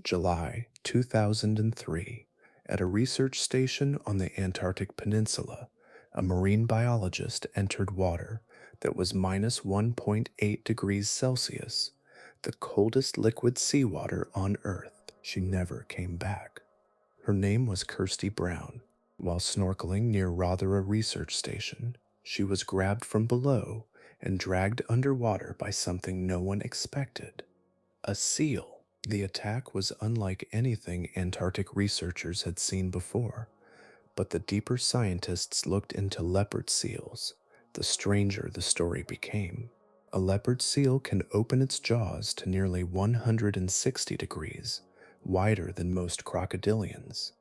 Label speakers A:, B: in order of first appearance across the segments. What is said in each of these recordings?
A: July 2003, at a research station on the Antarctic Peninsula, a marine biologist entered water that was minus 1.8 degrees Celsius, the coldest liquid seawater on Earth. She never came back. Her name was Kirsty Brown. While snorkeling near Rothera Research Station, she was grabbed from below and dragged underwater by something no one expected: a seal. The attack was unlike anything Antarctic researchers had seen before, but the deeper scientists looked into leopard seals, the stranger the story became. A leopard seal can open its jaws to nearly 160 degrees, wider than most crocodilians.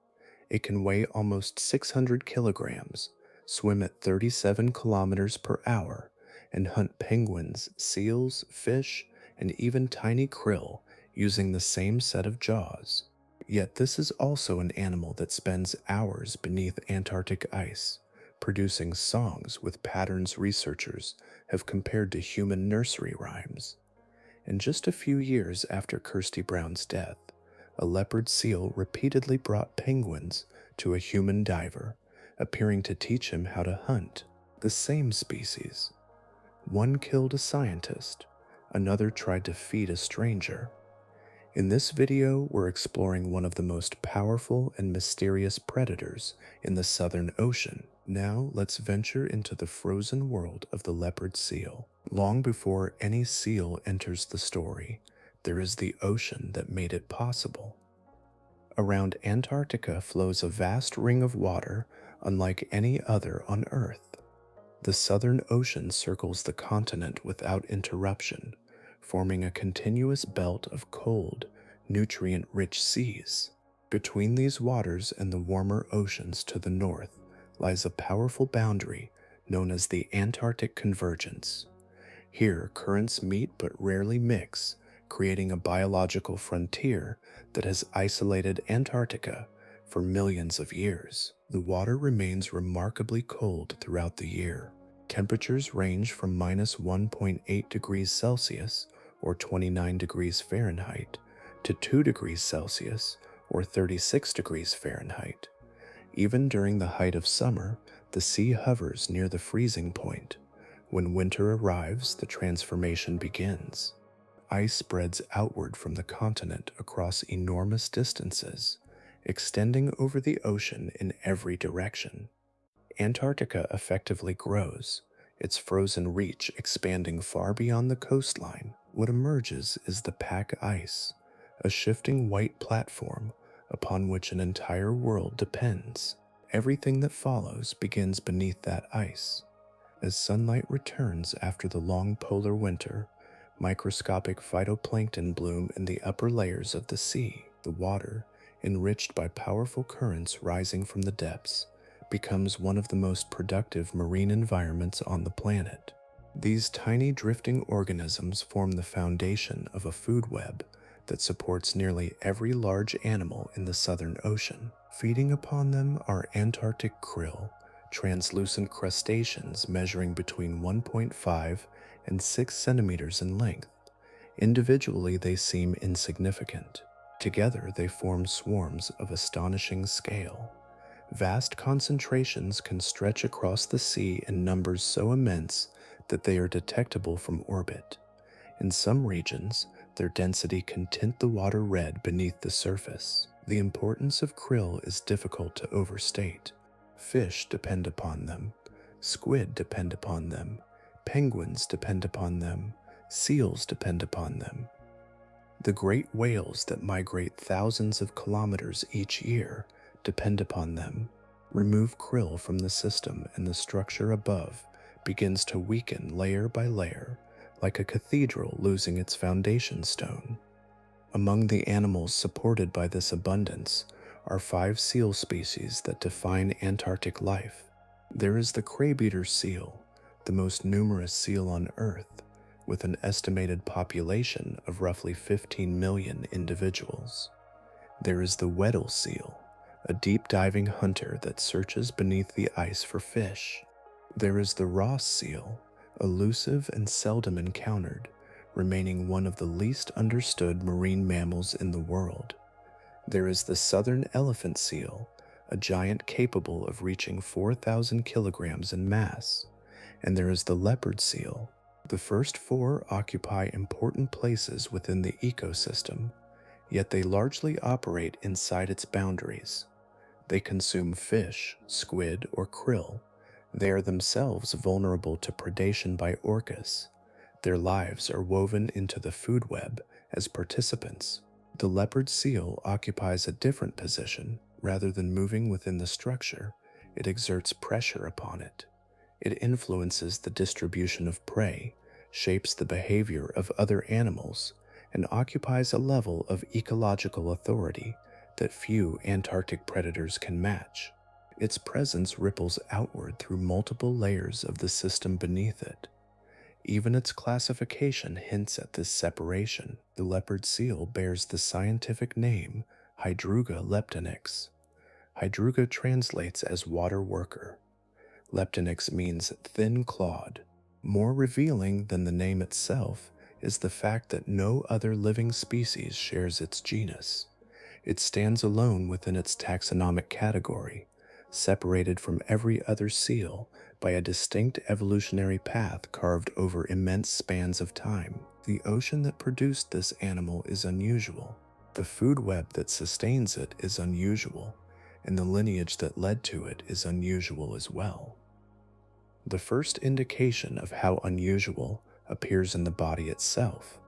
A: It can weigh almost 600 kilograms, swim at 37 kilometers per hour, and hunt penguins, seals, fish, and even tiny krill using the same set of jaws. Yet this is also an animal that spends hours beneath Antarctic ice, producing songs with patterns researchers have compared to human nursery rhymes. And just a few years after Kirsty Brown's death, a leopard seal repeatedly brought penguins to a human diver, appearing to teach him how to hunt the same species. One killed a scientist, another tried to feed a stranger. In this video, we're exploring one of the most powerful and mysterious predators in the Southern Ocean. Now, let's venture into the frozen world of the leopard seal. Long before any seal enters the story, there is the ocean that made it possible. Around Antarctica flows a vast ring of water unlike any other on Earth. The Southern Ocean circles the continent without interruption, forming a continuous belt of cold, nutrient-rich seas. Between these waters and the warmer oceans to the north lies a powerful boundary known as the Antarctic Convergence. Here, currents meet but rarely mix, creating a biological frontier that has isolated Antarctica for millions of years. The water remains remarkably cold throughout the year. Temperatures range from minus 1.8 degrees Celsius or 29 degrees Fahrenheit to 2 degrees Celsius or 36 degrees Fahrenheit. Even during the height of summer, the sea hovers near the freezing point. When winter arrives, the transformation begins. Ice spreads outward from the continent across enormous distances, extending over the ocean in every direction. Antarctica effectively grows, its frozen reach expanding far beyond the coastline. What emerges is the pack ice, a shifting white platform upon which an entire world depends. Everything that follows begins beneath that ice. As sunlight returns after the long polar winter, microscopic phytoplankton bloom in the upper layers of the sea. The water, enriched by powerful currents rising from the depths, becomes one of the most productive marine environments on the planet. These tiny drifting organisms form the foundation of a food web that supports nearly every large animal in the Southern Ocean. Feeding upon them are Antarctic krill, translucent crustaceans measuring between 1.5 and 6 centimeters in length. Individually, they seem insignificant. Together, they form swarms of astonishing scale. Vast concentrations can stretch across the sea in numbers so immense that they are detectable from orbit. In some regions, their density can tint the water red beneath the surface. The importance of krill is difficult to overstate. Fish depend upon them, squid depend upon them, penguins depend upon them, seals depend upon them. The great whales that migrate thousands of kilometers each year depend upon them. Remove krill from the system and the structure above begins to weaken layer by layer, like a cathedral losing its foundation stone. Among the animals supported by this abundance are 5 seal species that define Antarctic life. There is the craybeater seal, the most numerous seal on Earth, with an estimated population of roughly 15 million individuals. There is the Weddell seal, a deep-diving hunter that searches beneath the ice for fish. There is the Ross seal, elusive and seldom encountered, remaining one of the least understood marine mammals in the world. There is the southern elephant seal, a giant capable of reaching 4,000 kilograms in mass, and there is the leopard seal. The first four occupy important places within the ecosystem, yet they largely operate inside its boundaries. They consume fish, squid, or krill. They are themselves vulnerable to predation by orcas. Their lives are woven into the food web as participants. The leopard seal occupies a different position. Rather than moving within the structure, it exerts pressure upon it. It influences the distribution of prey, shapes the behavior of other animals, and occupies a level of ecological authority that few Antarctic predators can match. Its presence ripples outward through multiple layers of the system beneath it. Even its classification hints at this separation. The leopard seal bears the scientific name Hydruga leptonix. Hydruga translates as water worker. Leptonix means thin-clawed. More revealing than the name itself is the fact that no other living species shares its genus. It stands alone within its taxonomic category, separated from every other seal by a distinct evolutionary path carved over immense spans of time. The ocean that produced this animal is unusual. The food web that sustains it is unusual, and the lineage that led to it is unusual as well. The first indication of how unusual appears in the body itself,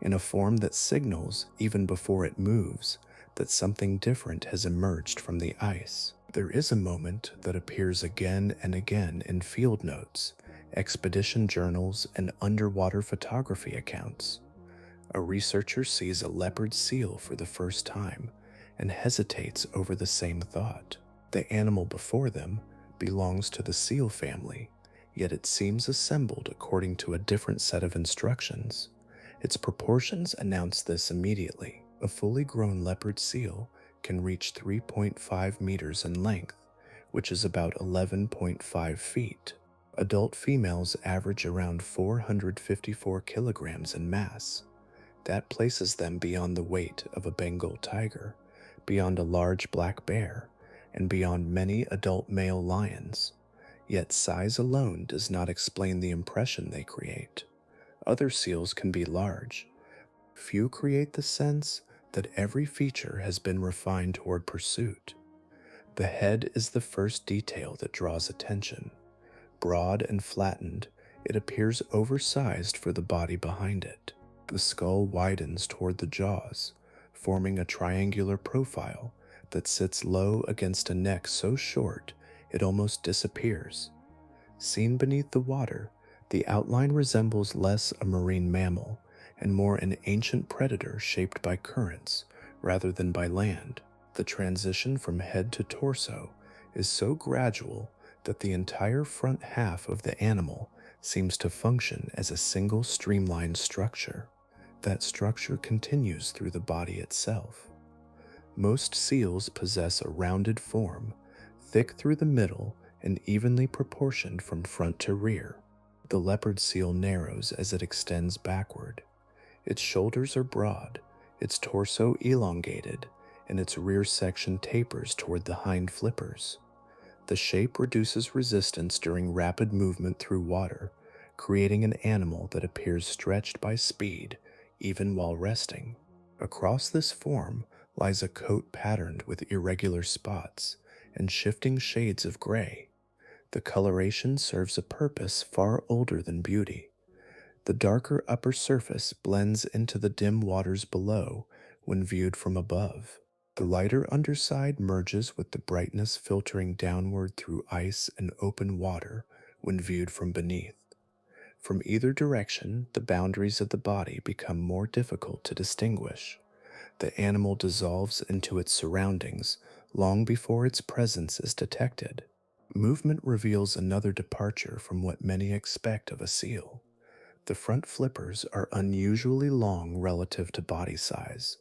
A: in a form that signals, even before it moves, that something different has emerged from the ice. There is a moment that appears again and again in field notes, expedition journals, and underwater photography accounts. A researcher sees a leopard seal for the first time and hesitates over the same thought. The animal before them belongs to the seal family, yet it seems assembled according to a different set of instructions. Its proportions announce this immediately. A fully grown leopard seal can reach 3.5 meters in length, which is about 11.5 feet. Adult females average around 454 kilograms in mass. That places them beyond the weight of a Bengal tiger, beyond a large black bear, and beyond many adult male lions. Yet size alone does not explain the impression they create. Other seals can be large. Few create the sense that every feature has been refined toward pursuit. The head is the first detail that draws attention. Broad and flattened, it appears oversized for the body behind it. The skull widens toward the jaws, forming a triangular profile that sits low against a neck so short it almost disappears. Seen beneath the water, the outline resembles less a marine mammal and more an ancient predator shaped by currents rather than by land. The transition from head to torso is so gradual that the entire front half of the animal seems to function as a single streamlined structure. That structure continues through the body itself. Most seals possess a rounded form, thick through the middle and evenly proportioned from front to rear. The leopard seal narrows as it extends backward. Its shoulders are broad, its torso elongated, and its rear section tapers toward the hind flippers. The shape reduces resistance during rapid movement through water, creating an animal that appears stretched by speed even while resting. Across this form lies a coat patterned with irregular spots and shifting shades of gray. The coloration serves a purpose far older than beauty. The darker upper surface blends into the dim waters below when viewed from above. The lighter underside merges with the brightness filtering downward through ice and open water when viewed from beneath. From either direction, the boundaries of the body become more difficult to distinguish. The animal dissolves into its surroundings long before its presence is detected. Movement reveals another departure from what many expect of a seal. The front flippers are unusually long relative to body size.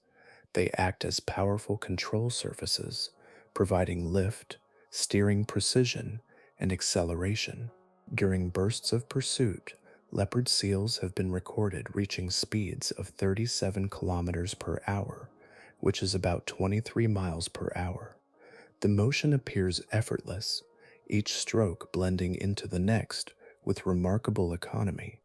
A: They act as powerful control surfaces, providing lift, steering precision, and acceleration. During bursts of pursuit, leopard seals have been recorded reaching speeds of 37 kilometers per hour, which is about 23 miles per hour. The motion appears effortless, each stroke blending into the next with remarkable economy.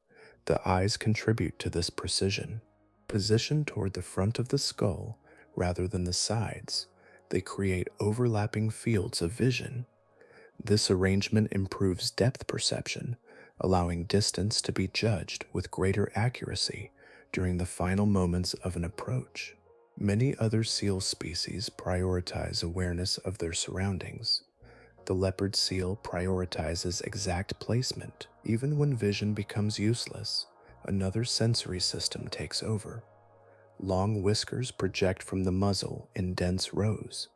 A: The eyes contribute to this precision. Positioned toward the front of the skull rather than the sides, they create overlapping fields of vision. This arrangement improves depth perception, allowing distance to be judged with greater accuracy during the final moments of an approach. Many other seal species prioritize awareness of their surroundings. The leopard seal prioritizes exact placement. Even when vision becomes useless, another sensory system takes over. Long whiskers project from the muzzle in dense rows.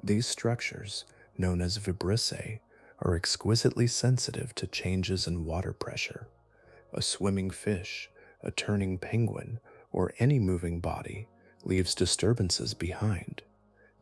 A: These structures, known as vibrissae, are exquisitely sensitive to changes in water pressure. A swimming fish, a turning penguin, or any moving body leaves disturbances behind.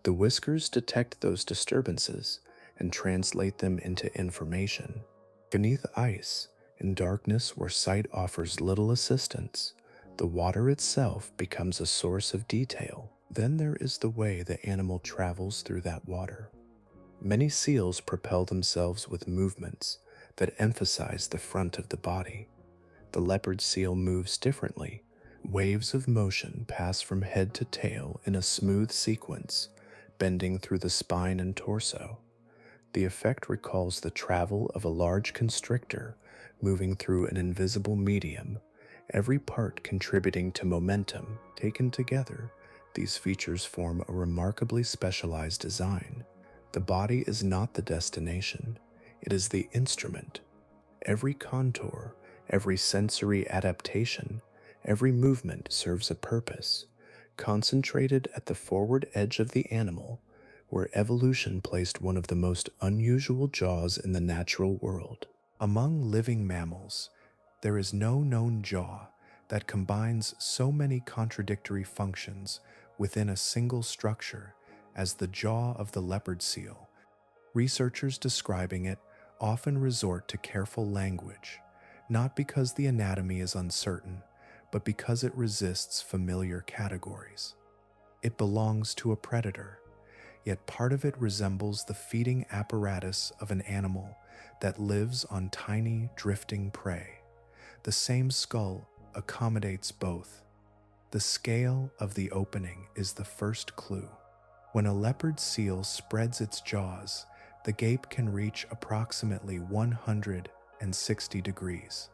A: The whiskers detect those disturbances and translate them into information. Beneath ice, in darkness where sight offers little assistance, the water itself becomes a source of detail. Then there is the way the animal travels through that water. Many seals propel themselves with movements that emphasize the front of the body. The leopard seal moves differently. Waves of motion pass from head to tail in a smooth sequence, bending through the spine and torso. The effect recalls the travel of a large constrictor moving through an invisible medium, every part contributing to momentum. Taken together, these features form a remarkably specialized design. The body is not the destination, it is the instrument. Every contour, every sensory adaptation, every movement serves a purpose, concentrated at the forward edge of the animal, where evolution placed one of the most unusual jaws in the natural world. Among living mammals, there is no known jaw that combines so many contradictory functions within a single structure as the jaw of the leopard seal. Researchers describing it often resort to careful language, not because the anatomy is uncertain, but because it resists familiar categories. It belongs to a predator, yet part of it resembles the feeding apparatus of an animal that lives on tiny, drifting prey. The same skull accommodates both. The scale of the opening is the first clue. When a leopard seal spreads its jaws, the gape can reach approximately 160 degrees.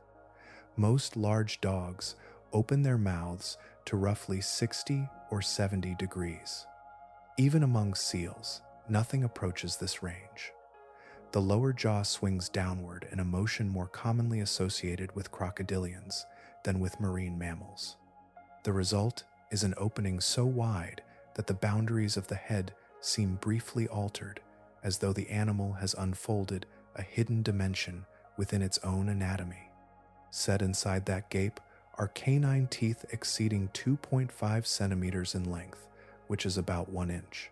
A: Most large dogs open their mouths to roughly 60 or 70 degrees. Even among seals, nothing approaches this range. The lower jaw swings downward in a motion more commonly associated with crocodilians than with marine mammals. The result is an opening so wide that the boundaries of the head seem briefly altered, as though the animal has unfolded a hidden dimension within its own anatomy. Set inside that gape are canine teeth exceeding 2.5 centimeters in length, which is about 1 inch.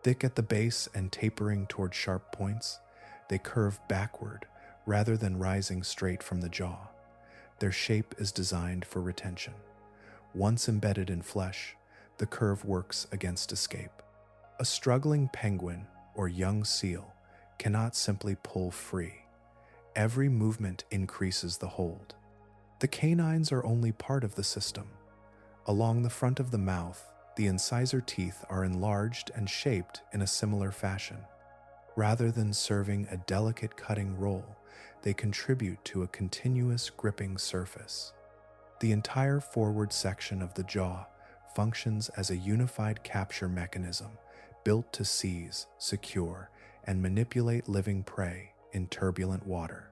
A: Thick at the base and tapering toward sharp points, they curve backward rather than rising straight from the jaw. Their shape is designed for retention. Once embedded in flesh, the curve works against escape. A struggling penguin or young seal cannot simply pull free. Every movement increases the hold. The canines are only part of the system. Along the front of the mouth, the incisor teeth are enlarged and shaped in a similar fashion. Rather than serving a delicate cutting role, they contribute to a continuous gripping surface. The entire forward section of the jaw functions as a unified capture mechanism built to seize, secure, and manipulate living prey in turbulent water.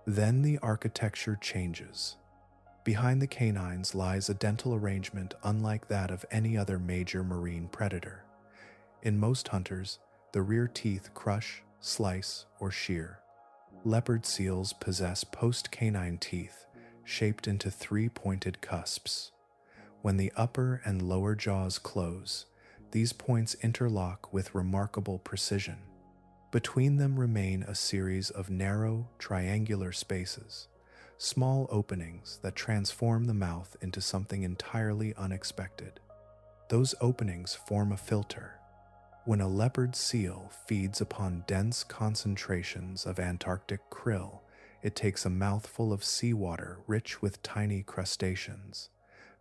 A: Then the architecture changes. Behind the canines lies a dental arrangement unlike that of any other major marine predator. In most hunters, the rear teeth crush, slice, or shear. Leopard seals possess post-canine teeth shaped into 3 pointed cusps. When the upper and lower jaws close, these points interlock with remarkable precision. Between them remain a series of narrow, triangular spaces, small openings that transform the mouth into something entirely unexpected. Those openings form a filter. When a leopard seal feeds upon dense concentrations of Antarctic krill, it takes a mouthful of seawater rich with tiny crustaceans.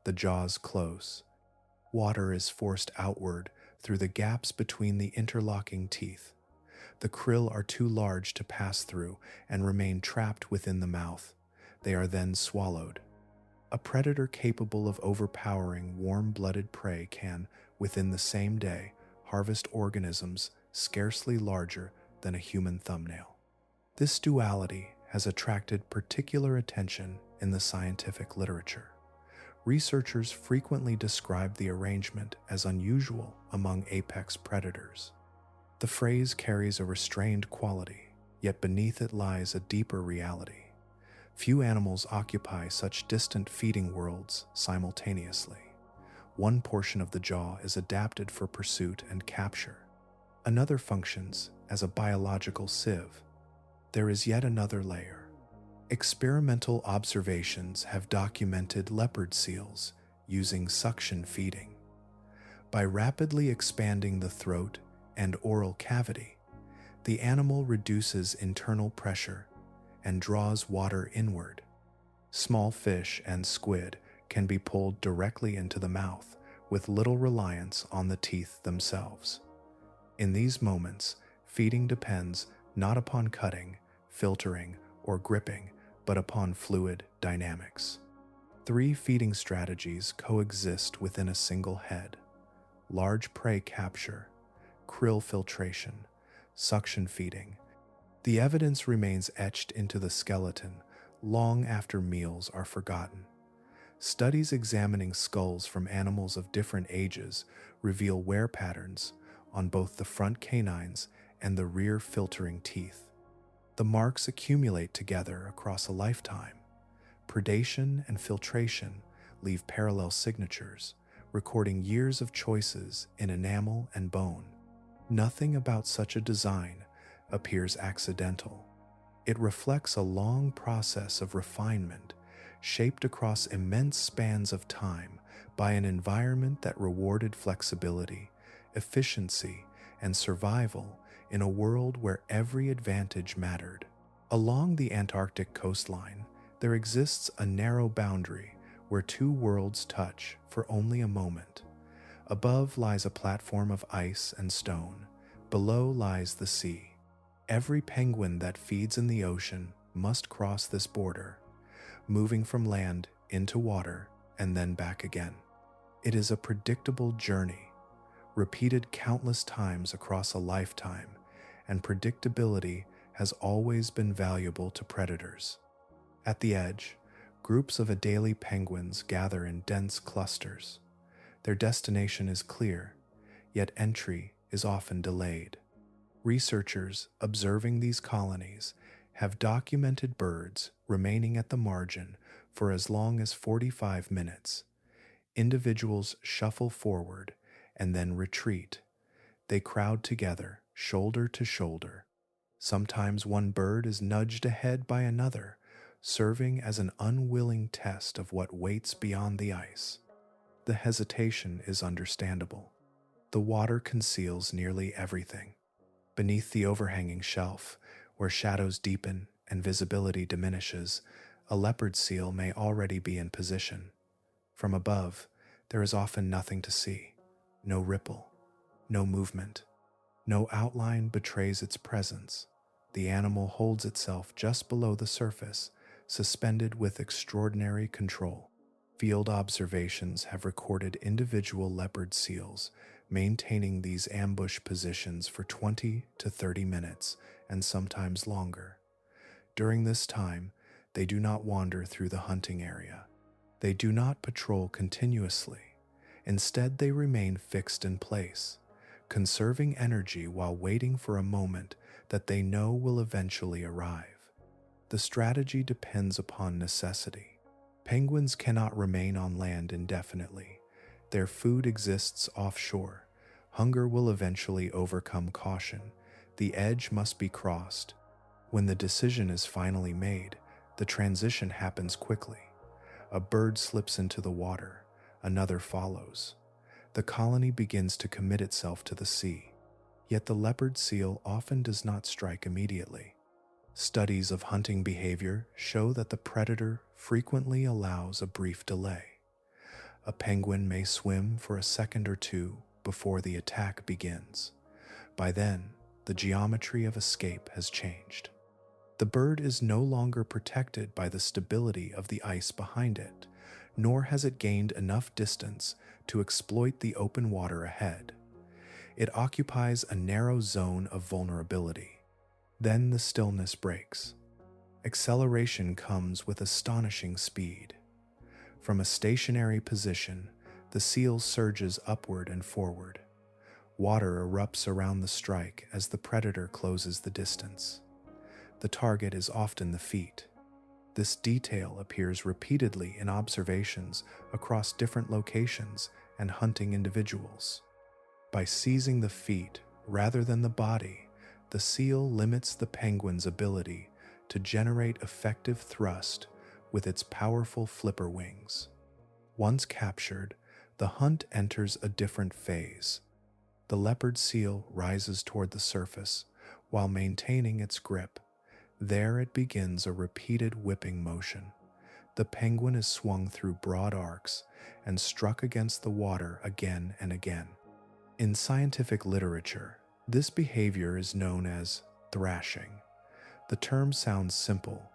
A: The jaws close. Water is forced outward through the gaps between the interlocking teeth. The krill are too large to pass through and remain trapped within the mouth. They are then swallowed. A predator capable of overpowering warm-blooded prey can, within the same day, harvest organisms scarcely larger than a human thumbnail. This duality has attracted particular attention in the scientific literature. Researchers frequently describe the arrangement as unusual among apex predators. The phrase carries a restrained quality, yet beneath it lies a deeper reality. Few animals occupy such distant feeding worlds simultaneously. One portion of the jaw is adapted for pursuit and capture. Another functions as a biological sieve. There is yet another layer. Experimental observations have documented leopard seals using suction feeding. By rapidly expanding the throat and oral cavity, the animal reduces internal pressure and draws water inward. Small fish and squid can be pulled directly into the mouth with little reliance on the teeth themselves. In these moments, feeding depends not upon cutting, filtering, or gripping, but upon fluid dynamics. 3 feeding strategies coexist within a single head: large prey capture, krill filtration, suction feeding. The evidence remains etched into the skeleton long after meals are forgotten. Studies examining skulls from animals of different ages reveal wear patterns on both the front canines and the rear filtering teeth. The marks accumulate together across a lifetime. Predation and filtration leave parallel signatures, recording years of choices in enamel and bone. Nothing about such a design appears accidental. It reflects a long process of refinement, shaped across immense spans of time by an environment that rewarded flexibility, efficiency, and survival in a world where every advantage mattered. Along the Antarctic coastline, there exists a narrow boundary where 2 worlds touch for only a moment. Above lies a platform of ice and stone. Below lies the sea. Every penguin that feeds in the ocean must cross this border, moving from land into water and then back again. It is a predictable journey, repeated countless times across a lifetime, and predictability has always been valuable to predators. At the edge, groups of Adelie penguins gather in dense clusters. Their destination is clear, yet entry is often delayed. Researchers observing these colonies have documented birds remaining at the margin for as long as 45 minutes. Individuals shuffle forward and then retreat. They crowd together, shoulder to shoulder. Sometimes one bird is nudged ahead by another, serving as an unwilling test of what waits beyond the ice. The hesitation is understandable. The water conceals nearly everything. Beneath the overhanging shelf, where shadows deepen and visibility diminishes, a leopard seal may already be in position. From above, there is often nothing to see. No ripple, no movement, no outline betrays its presence. The animal holds itself just below the surface, suspended with extraordinary control. Field observations have recorded individual leopard seals maintaining these ambush positions for 20 to 30 minutes and sometimes longer. During this time, they do not wander through the hunting area. They do not patrol continuously. Instead, they remain fixed in place, conserving energy while waiting for a moment that they know will eventually arrive. The strategy depends upon necessity. Penguins cannot remain on land indefinitely. Their food exists offshore. Hunger will eventually overcome caution. The edge must be crossed. When the decision is finally made, the transition happens quickly. A bird slips into the water, another follows. The colony begins to commit itself to the sea, yet the leopard seal often does not strike immediately. Studies of hunting behavior show that the predator frequently allows a brief delay. A penguin may swim for a second or two before the attack begins. By then, the geometry of escape has changed. The bird is no longer protected by the stability of the ice behind it, nor has it gained enough distance to exploit the open water ahead. It occupies a narrow zone of vulnerability. Then the stillness breaks. Acceleration comes with astonishing speed. From a stationary position, the seal surges upward and forward. Water erupts around the strike as the predator closes the distance. The target is often the feet. This detail appears repeatedly in observations across different locations and hunting individuals. By seizing the feet rather than the body, the seal limits the penguin's ability to generate effective thrust with its powerful flipper wings. Once captured, the hunt enters a different phase. The leopard seal rises toward the surface while maintaining its grip. There it begins a repeated whipping motion. The penguin is swung through broad arcs and struck against the water again and again. In scientific literature, this behavior is known as thrashing. The term sounds simple,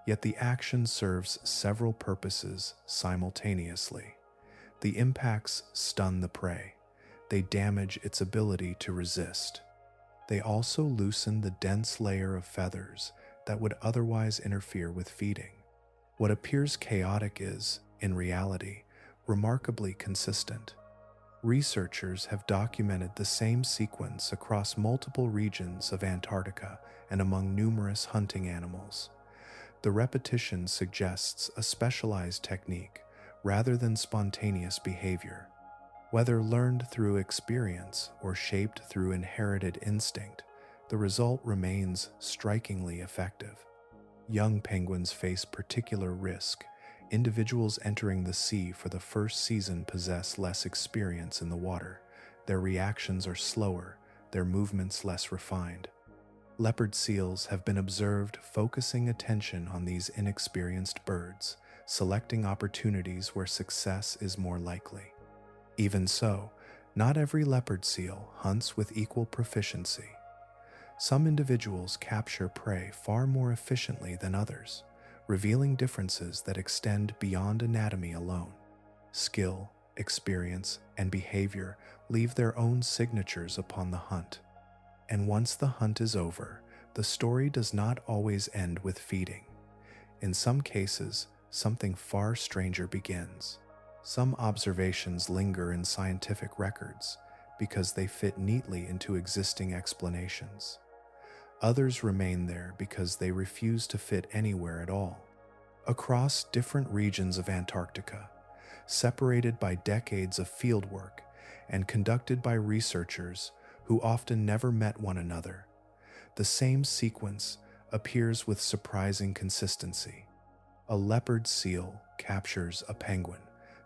A: yet the action serves several purposes simultaneously. The impacts stun the prey. They damage its ability to resist. They also loosen the dense layer of feathers that would otherwise interfere with feeding. What appears chaotic is, in reality, remarkably consistent. Researchers have documented the same sequence across multiple regions of Antarctica and among numerous hunting animals. The repetition suggests a specialized technique rather than spontaneous behavior. Whether learned through experience or shaped through inherited instinct, the result remains strikingly effective. Young penguins face particular risk. Individuals entering the sea for the first season possess less experience in the water. Their reactions are slower, their movements less refined. Leopard seals have been observed focusing attention on these inexperienced birds, selecting opportunities where success is more likely. Even so, not every leopard seal hunts with equal proficiency. Some individuals capture prey far more efficiently than others, revealing differences that extend beyond anatomy alone. Skill, experience, and behavior leave their own signatures upon the hunt. And once the hunt is over, the story does not always end with feeding. In some cases, something far stranger begins. Some observations linger in scientific records because they fit neatly into existing explanations. Others remain there because they refuse to fit anywhere at all. Across different regions of Antarctica, separated by decades of fieldwork and conducted by researchers who often never met one another, the same sequence appears with surprising consistency. A leopard seal captures a penguin.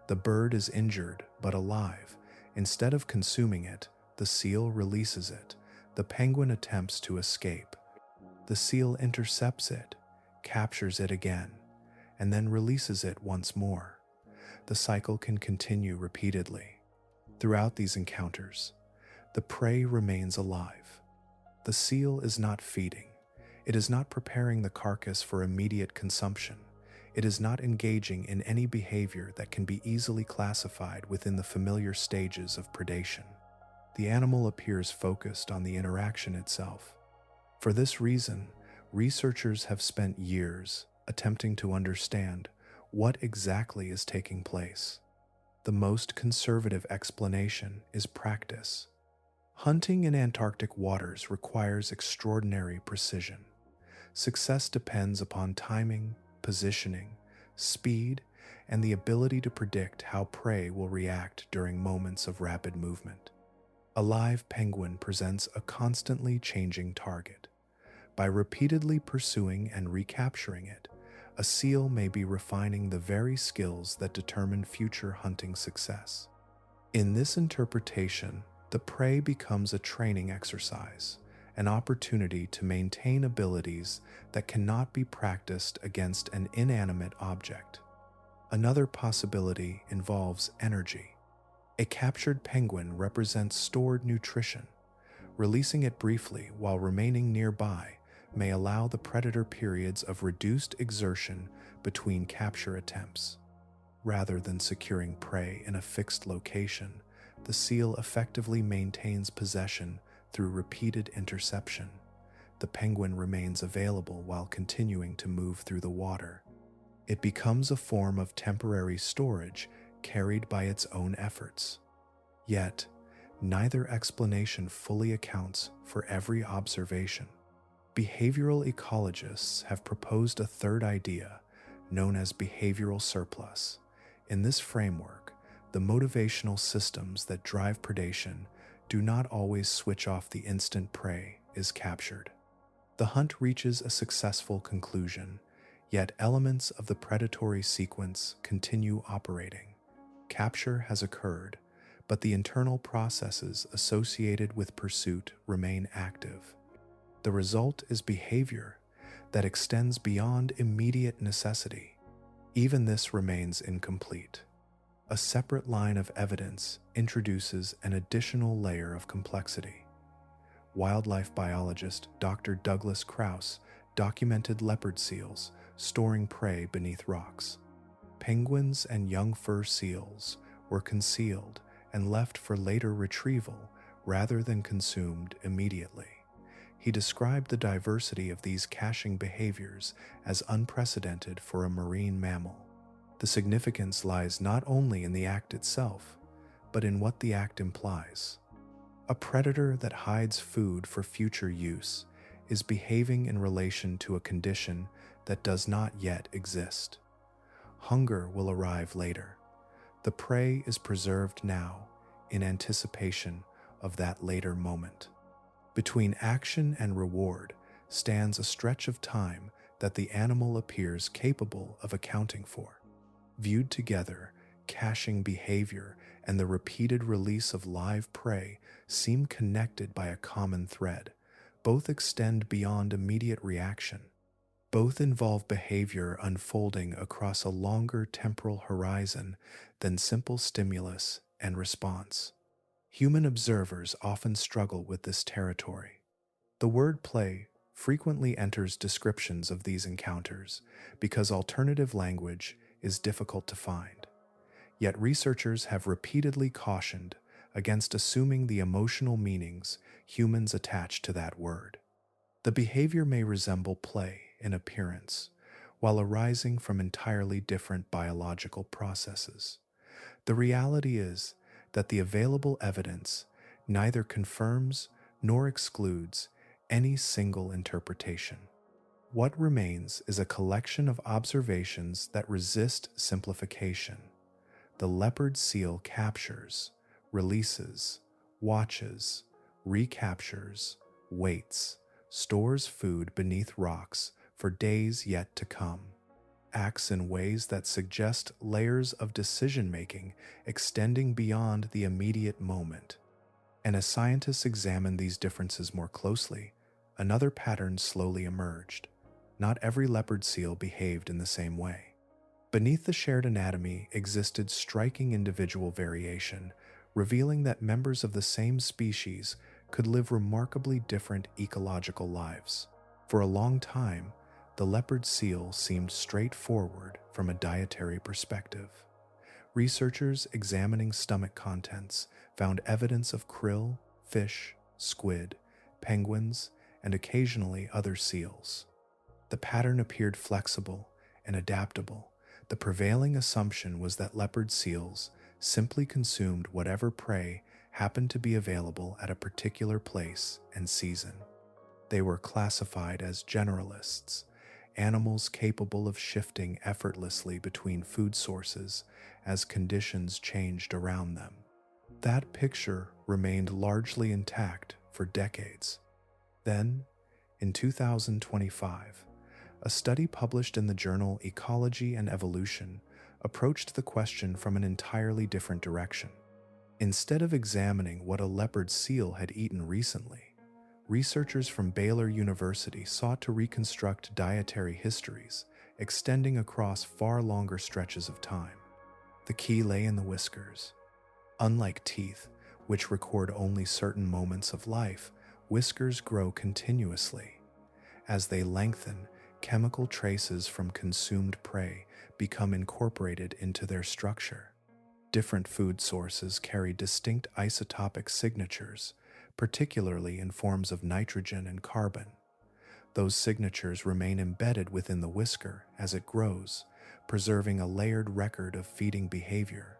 A: The bird is injured but alive. Instead of consuming it, the seal releases it. The penguin attempts to escape. The seal intercepts it, captures it again, and then releases it once more. The cycle can continue repeatedly. Throughout these encounters, the prey remains alive. The seal is not feeding. It is not preparing the carcass for immediate consumption. It is not engaging in any behavior that can be easily classified within the familiar stages of predation. The animal appears focused on the interaction itself. For this reason, researchers have spent years attempting to understand what exactly is taking place. The most conservative explanation is practice. Hunting in Antarctic waters requires extraordinary precision. Success depends upon timing, positioning, speed, and the ability to predict how prey will react during moments of rapid movement. A live penguin presents a constantly changing target. By repeatedly pursuing and recapturing it, a seal may be refining the very skills that determine future hunting success. In this interpretation, the prey becomes a training exercise, an opportunity to maintain abilities that cannot be practiced against an inanimate object. Another possibility involves energy. A captured penguin represents stored nutrition. Releasing it briefly while remaining nearby may allow the predator periods of reduced exertion between capture attempts. Rather than securing prey in a fixed location, the seal effectively maintains possession through repeated interception. The penguin remains available while continuing to move through the water. It becomes a form of temporary storage carried by its own efforts. Yet, neither explanation fully accounts for every observation. Behavioral ecologists have proposed a third idea, known as behavioral surplus. In this framework, the motivational systems that drive predation do not always switch off the instant prey is captured. The hunt reaches a successful conclusion, yet elements of the predatory sequence continue operating. Capture has occurred, but the internal processes associated with pursuit remain active. The result is behavior that extends beyond immediate necessity. Even this remains incomplete. A separate line of evidence introduces an additional layer of complexity. Wildlife biologist Dr. Douglas Krause documented leopard seals storing prey beneath rocks. Penguins and young fur seals were concealed and left for later retrieval rather than consumed immediately. He described the diversity of these caching behaviors as unprecedented for a marine mammal. The significance lies not only in the act itself, but in what the act implies. A predator that hides food for future use is behaving in relation to a condition that does not yet exist. Hunger will arrive later. The prey is preserved now in anticipation of that later moment. Between action and reward stands a stretch of time that the animal appears capable of accounting for. Viewed together, caching behavior and the repeated release of live prey seem connected by a common thread. Both extend beyond immediate reaction. Both involve behavior unfolding across a longer temporal horizon than simple stimulus and response. Human observers often struggle with this territory. The word play frequently enters descriptions of these encounters because alternative language is difficult to find. Yet researchers have repeatedly cautioned against assuming the emotional meanings humans attach to that word. The behavior may resemble play in appearance, while arising from entirely different biological processes. The reality is that the available evidence neither confirms nor excludes any single interpretation. What remains is a collection of observations that resist simplification. The leopard seal captures, releases, watches, recaptures, waits, stores food beneath rocks for days yet to come, acts in ways that suggest layers of decision-making extending beyond the immediate moment. And as scientists examined these differences more closely, another pattern slowly emerged. Not every leopard seal behaved in the same way. Beneath the shared anatomy existed striking individual variation, revealing that members of the same species could live remarkably different ecological lives. For a long time, the leopard seal seemed straightforward from a dietary perspective. Researchers examining stomach contents found evidence of krill, fish, squid, penguins, and occasionally other seals. The pattern appeared flexible and adaptable. The prevailing assumption was that leopard seals simply consumed whatever prey happened to be available at a particular place and season. They were classified as generalists, animals capable of shifting effortlessly between food sources as conditions changed around them. That picture remained largely intact for decades. Then, in 2025, a study published in the journal Ecology and Evolution approached the question from an entirely different direction. Instead of examining what a leopard seal had eaten recently, researchers from Baylor University sought to reconstruct dietary histories extending across far longer stretches of time. The key lay in the whiskers. Unlike teeth, which record only certain moments of life, whiskers grow continuously. As they lengthen, chemical traces from consumed prey become incorporated into their structure. Different food sources carry distinct isotopic signatures, particularly in forms of nitrogen and carbon. Those signatures remain embedded within the whisker as it grows, preserving a layered record of feeding behavior.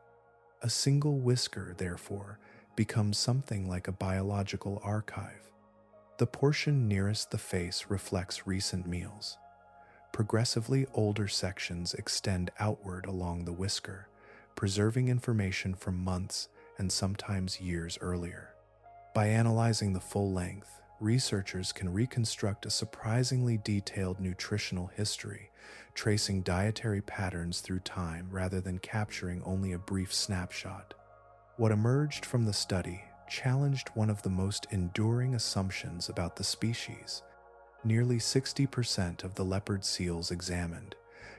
A: A single whisker, therefore, becomes something like a biological archive. The portion nearest the face reflects recent meals. Progressively older sections extend outward along the whisker, preserving information from months and sometimes years earlier. By analyzing the full length, researchers can reconstruct a surprisingly detailed nutritional history, tracing dietary patterns through time rather than capturing only a brief snapshot. What emerged from the study challenged one of the most enduring assumptions about the species. Nearly 60% of the leopard seals examined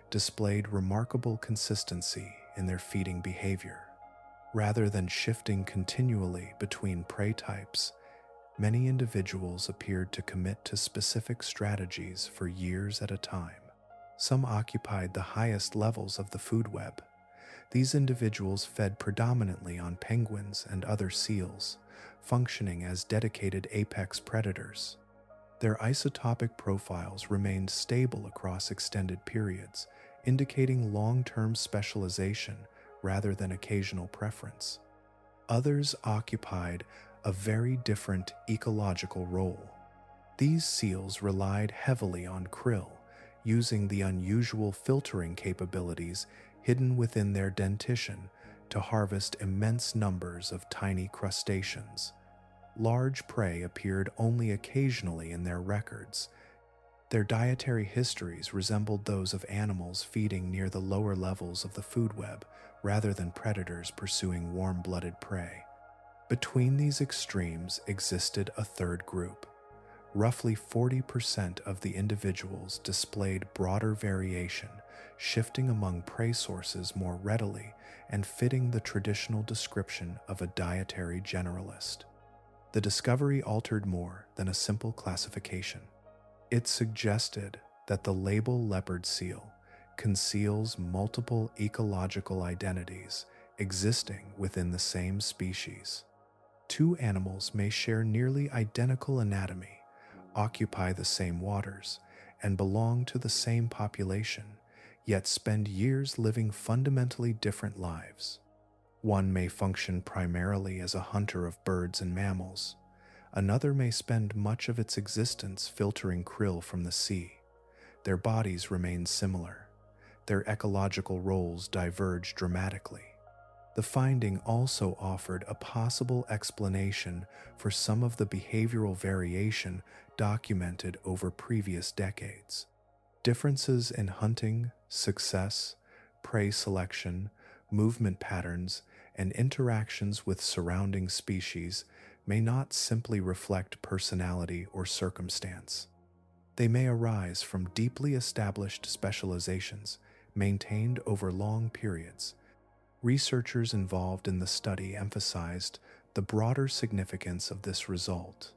A: displayed remarkable consistency in their feeding behavior. Rather than shifting continually between prey types, many individuals appeared to commit to specific strategies for years at a time. Some occupied the highest levels of the food web. These individuals fed predominantly on penguins and other seals, functioning as dedicated apex predators. Their isotopic profiles remained stable across extended periods, indicating long-term specialization rather than occasional preference. Others occupied a very different ecological role. These seals relied heavily on krill, using the unusual filtering capabilities hidden within their dentition to harvest immense numbers of tiny crustaceans. Large prey appeared only occasionally in their records. Their dietary histories resembled those of animals feeding near the lower levels of the food web rather than predators pursuing warm-blooded prey. Between these extremes existed a third group. Roughly 40% of the individuals displayed broader variation, shifting among prey sources more readily and fitting the traditional description of a dietary generalist. The discovery altered more than a simple classification. It suggested that the label leopard seal conceals multiple ecological identities existing within the same species. Two animals may share nearly identical anatomy, occupy the same waters, and belong to the same population, yet spend years living fundamentally different lives. One may function primarily as a hunter of birds and mammals. Another may spend much of its existence filtering krill from the sea. Their bodies remain similar. Their ecological roles diverge dramatically. The finding also offered a possible explanation for some of the behavioral variation documented over previous decades. Differences in hunting, success, prey selection, movement patterns, and interactions with surrounding species may not simply reflect personality or circumstance. They may arise from deeply established specializations maintained over long periods. Researchers involved in the study emphasized the broader significance of this result.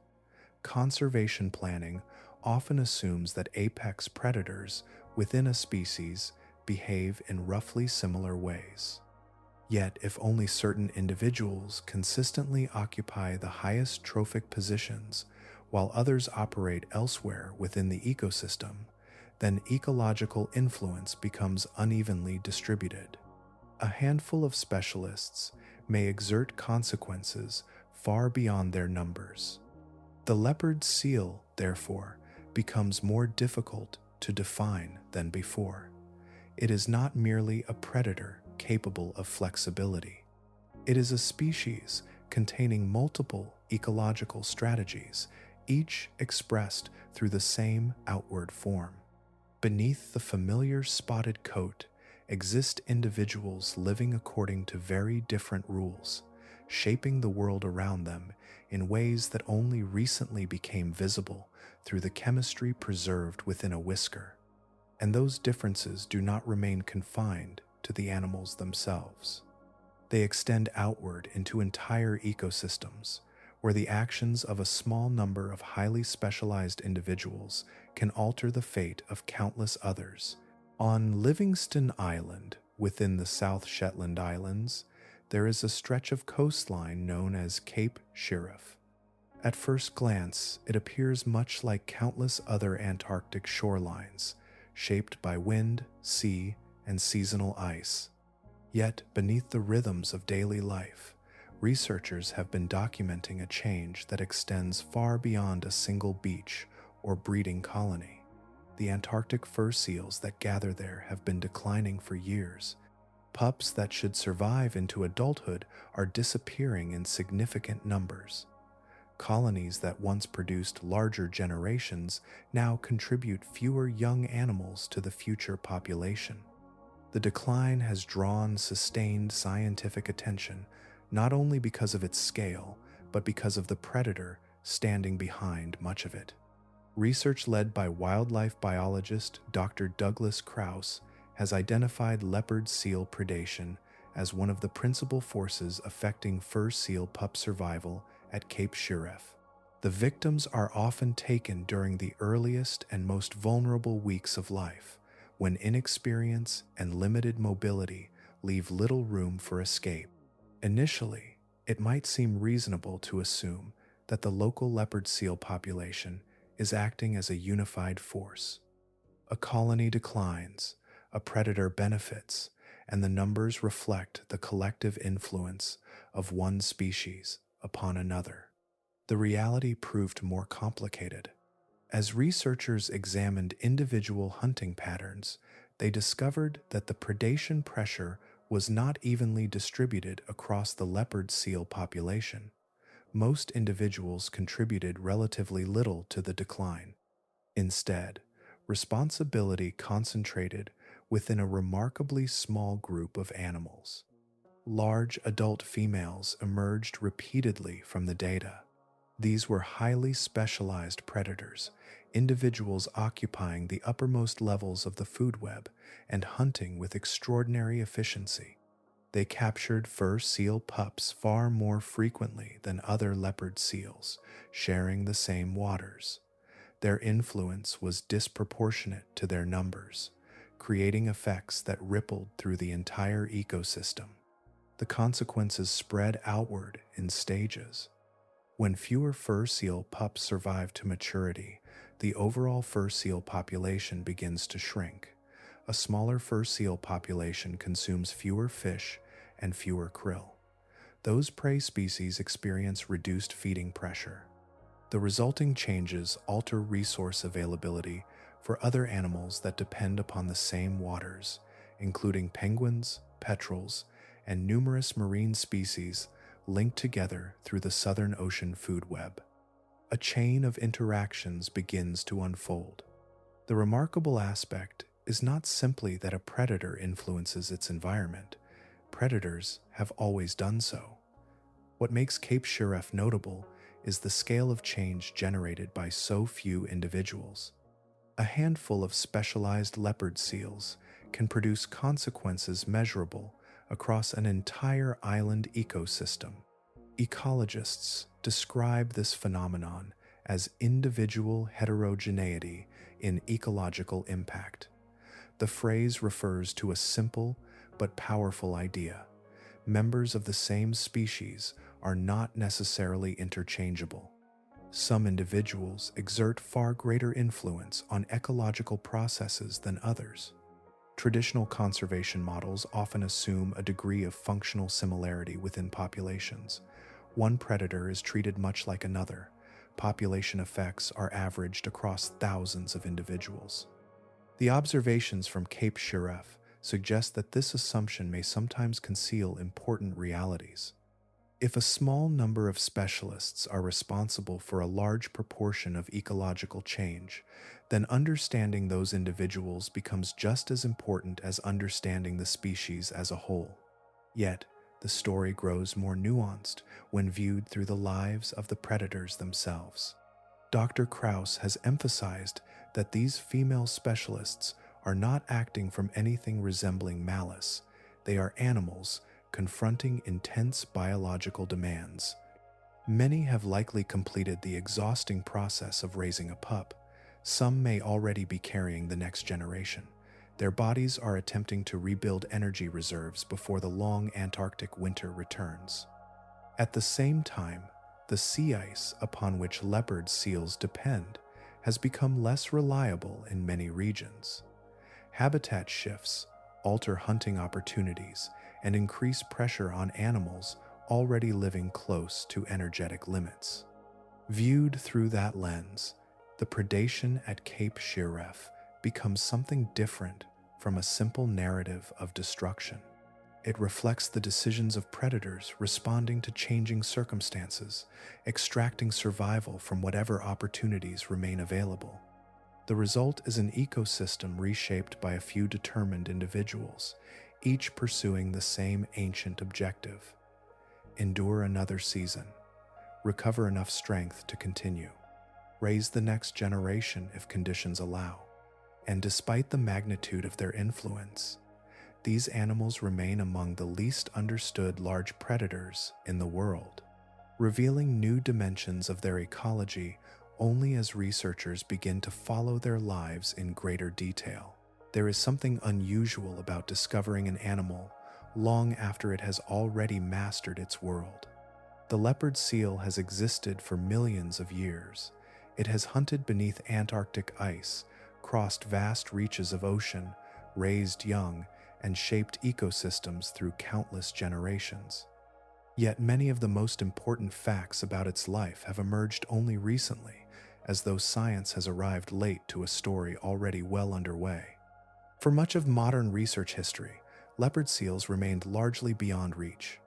A: Conservation planning often assumes that apex predators within a species behave in roughly similar ways. Yet, if only certain individuals consistently occupy the highest trophic positions while others operate elsewhere within the ecosystem, then ecological influence becomes unevenly distributed. A handful of specialists may exert consequences far beyond their numbers. The leopard seal, therefore, becomes more difficult to define than before. It is not merely a predator capable of flexibility. It is a species containing multiple ecological strategies, each expressed through the same outward form. Beneath the familiar spotted coat exist individuals living according to very different rules, shaping the world around them in ways that only recently became visible through the chemistry preserved within a whisker. And those differences do not remain confined to the animals themselves. They extend outward into entire ecosystems, where the actions of a small number of highly specialized individuals can alter the fate of countless others. On Livingston Island, within the South Shetland Islands, there is a stretch of coastline known as Cape Shirreff. At first glance, it appears much like countless other Antarctic shorelines, shaped by wind, sea, and seasonal ice. Yet, beneath the rhythms of daily life, researchers have been documenting a change that extends far beyond a single beach or breeding colony. The Antarctic fur seals that gather there have been declining for years. Pups that should survive into adulthood are disappearing in significant numbers. Colonies that once produced larger generations now contribute fewer young animals to the future population. The decline has drawn sustained scientific attention, not only because of its scale, but because of the predator standing behind much of it. Research led by wildlife biologist Dr. Douglas Krause has identified leopard seal predation as one of the principal forces affecting fur seal pup survival at Cape Shirreff. The victims are often taken during the earliest and most vulnerable weeks of life, when inexperience and limited mobility leave little room for escape. Initially, it might seem reasonable to assume that the local leopard seal population is acting as a unified force. A colony declines, a predator benefits, and the numbers reflect the collective influence of one species upon another. The reality proved more complicated. As researchers examined individual hunting patterns, they discovered that the predation pressure was not evenly distributed across the leopard seal population. Most individuals contributed relatively little to the decline. Instead, responsibility concentrated within a remarkably small group of animals. Large adult females emerged repeatedly from the data. These were highly specialized predators, individuals occupying the uppermost levels of the food web and hunting with extraordinary efficiency. They captured fur seal pups far more frequently than other leopard seals, sharing the same waters. Their influence was disproportionate to their numbers, creating effects that rippled through the entire ecosystem. The consequences spread outward in stages. When fewer fur seal pups survive to maturity, the overall fur seal population begins to shrink. A smaller fur seal population consumes fewer fish and fewer krill. Those prey species experience reduced feeding pressure. The resulting changes alter resource availability for other animals that depend upon the same waters, including penguins, petrels, and numerous marine species linked together through the Southern Ocean food web. A chain of interactions begins to unfold. The remarkable aspect is not simply that a predator influences its environment. Predators have always done so. What makes Cape Shirreff notable is the scale of change generated by so few individuals. A handful of specialized leopard seals can produce consequences measurable across an entire island ecosystem. Ecologists describe this phenomenon as individual heterogeneity in ecological impact. The phrase refers to a simple but powerful idea. Members of the same species are not necessarily interchangeable. Some individuals exert far greater influence on ecological processes than others. Traditional conservation models often assume a degree of functional similarity within populations. One predator is treated much like another. Population effects are averaged across thousands of individuals. The observations from Cape Shirreff suggest that this assumption may sometimes conceal important realities. If a small number of specialists are responsible for a large proportion of ecological change, then understanding those individuals becomes just as important as understanding the species as a whole. Yet, the story grows more nuanced when viewed through the lives of the predators themselves. Dr. Krauss has emphasized that these female specialists are not acting from anything resembling malice. They are animals confronting intense biological demands. Many have likely completed the exhausting process of raising a pup. Some may already be carrying the next generation. Their bodies are attempting to rebuild energy reserves before the long Antarctic winter returns. At the same time, the sea ice upon which leopard seals depend has become less reliable in many regions. Habitat shifts alter hunting opportunities and increase pressure on animals already living close to energetic limits. Viewed through that lens, the predation at Cape Shiref becomes something different from a simple narrative of destruction. It reflects the decisions of predators responding to changing circumstances, extracting survival from whatever opportunities remain available. The result is an ecosystem reshaped by a few determined individuals, each pursuing the same ancient objective: endure another season, recover enough strength to continue, raise the next generation if conditions allow. And despite the magnitude of their influence, these animals remain among the least understood large predators in the world, revealing new dimensions of their ecology only as researchers begin to follow their lives in greater detail. There is something unusual about discovering an animal long after it has already mastered its world. The leopard seal has existed for millions of years. It has hunted beneath Antarctic ice, crossed vast reaches of ocean, raised young, and shaped ecosystems through countless generations. Yet many of the most important facts about its life have emerged only recently, as though science has arrived late to a story already well underway. For much of modern research history, leopard seals remained largely beyond reach.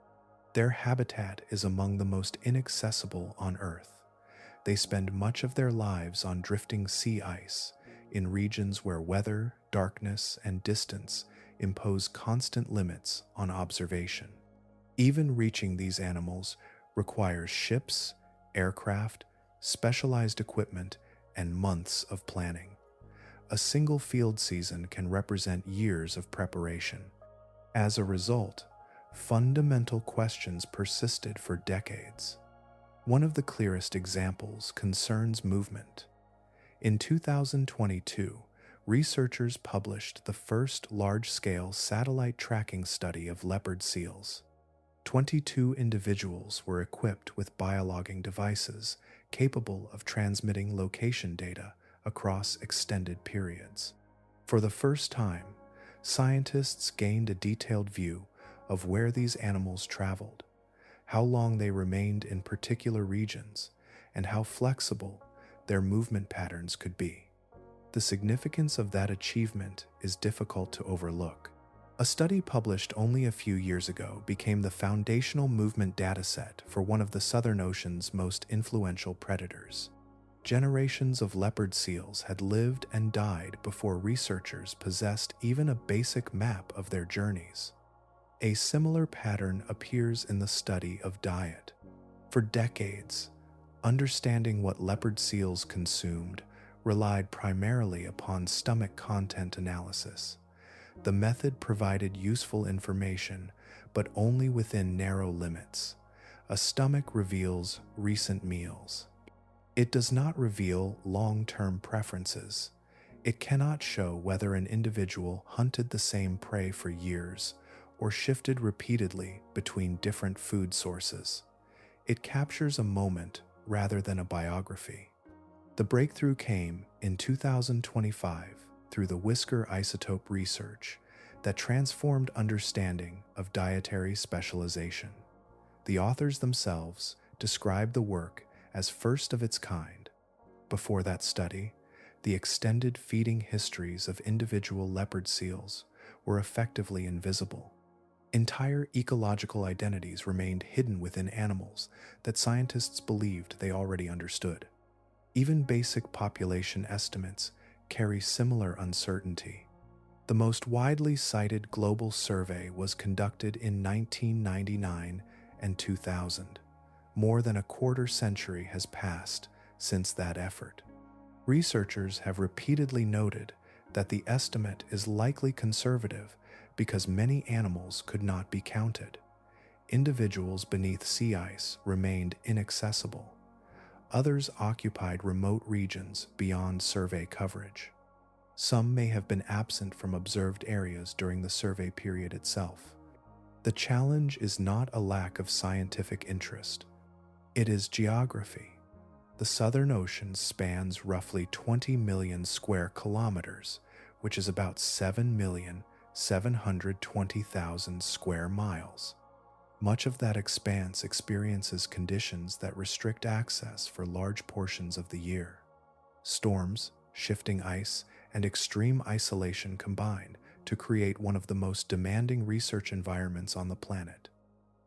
A: Their habitat is among the most inaccessible on Earth. They spend much of their lives on drifting sea ice, in regions where weather, darkness, and distance impose constant limits on observation. Even reaching these animals requires ships, aircraft, specialized equipment, and months of planning. A single field season can represent years of preparation. As a result, fundamental questions persisted for decades. One of the clearest examples concerns movement. In 2022, researchers published the first large-scale satellite tracking study of leopard seals. 22 individuals were equipped with biologging devices capable of transmitting location data across extended periods. For the first time, scientists gained a detailed view of where these animals traveled, how long they remained in particular regions, and how flexible their movement patterns could be. The significance of that achievement is difficult to overlook. A study published only a few years ago became the foundational movement dataset for one of the Southern Ocean's most influential predators. Generations of leopard seals had lived and died before researchers possessed even a basic map of their journeys. A similar pattern appears in the study of diet. For decades, understanding what leopard seals consumed relied primarily upon stomach content analysis. The method provided useful information, but only within narrow limits. A stomach reveals recent meals. It does not reveal long-term preferences. It cannot show whether an individual hunted the same prey for years or shifted repeatedly between different food sources. It captures a moment rather than a biography. The breakthrough came in 2025 through the whisker isotope research that transformed understanding of dietary specialization. The authors themselves described the work as first of its kind. Before that study, the extended feeding histories of individual leopard seals were effectively invisible. Entire ecological identities remained hidden within animals that scientists believed they already understood. Even basic population estimates carry similar uncertainty. The most widely cited global survey was conducted in 1999 and 2000. More than a quarter century has passed since that effort. Researchers have repeatedly noted that the estimate is likely conservative because many animals could not be counted. Individuals beneath sea ice remained inaccessible. Others occupied remote regions beyond survey coverage. Some may have been absent from observed areas during the survey period itself. The challenge is not a lack of scientific interest. It is geography. The Southern Ocean spans roughly 20 million square kilometers, which is about 7,720,000 square miles. Much of that expanse experiences conditions that restrict access for large portions of the year. Storms, shifting ice, and extreme isolation combine to create one of the most demanding research environments on the planet.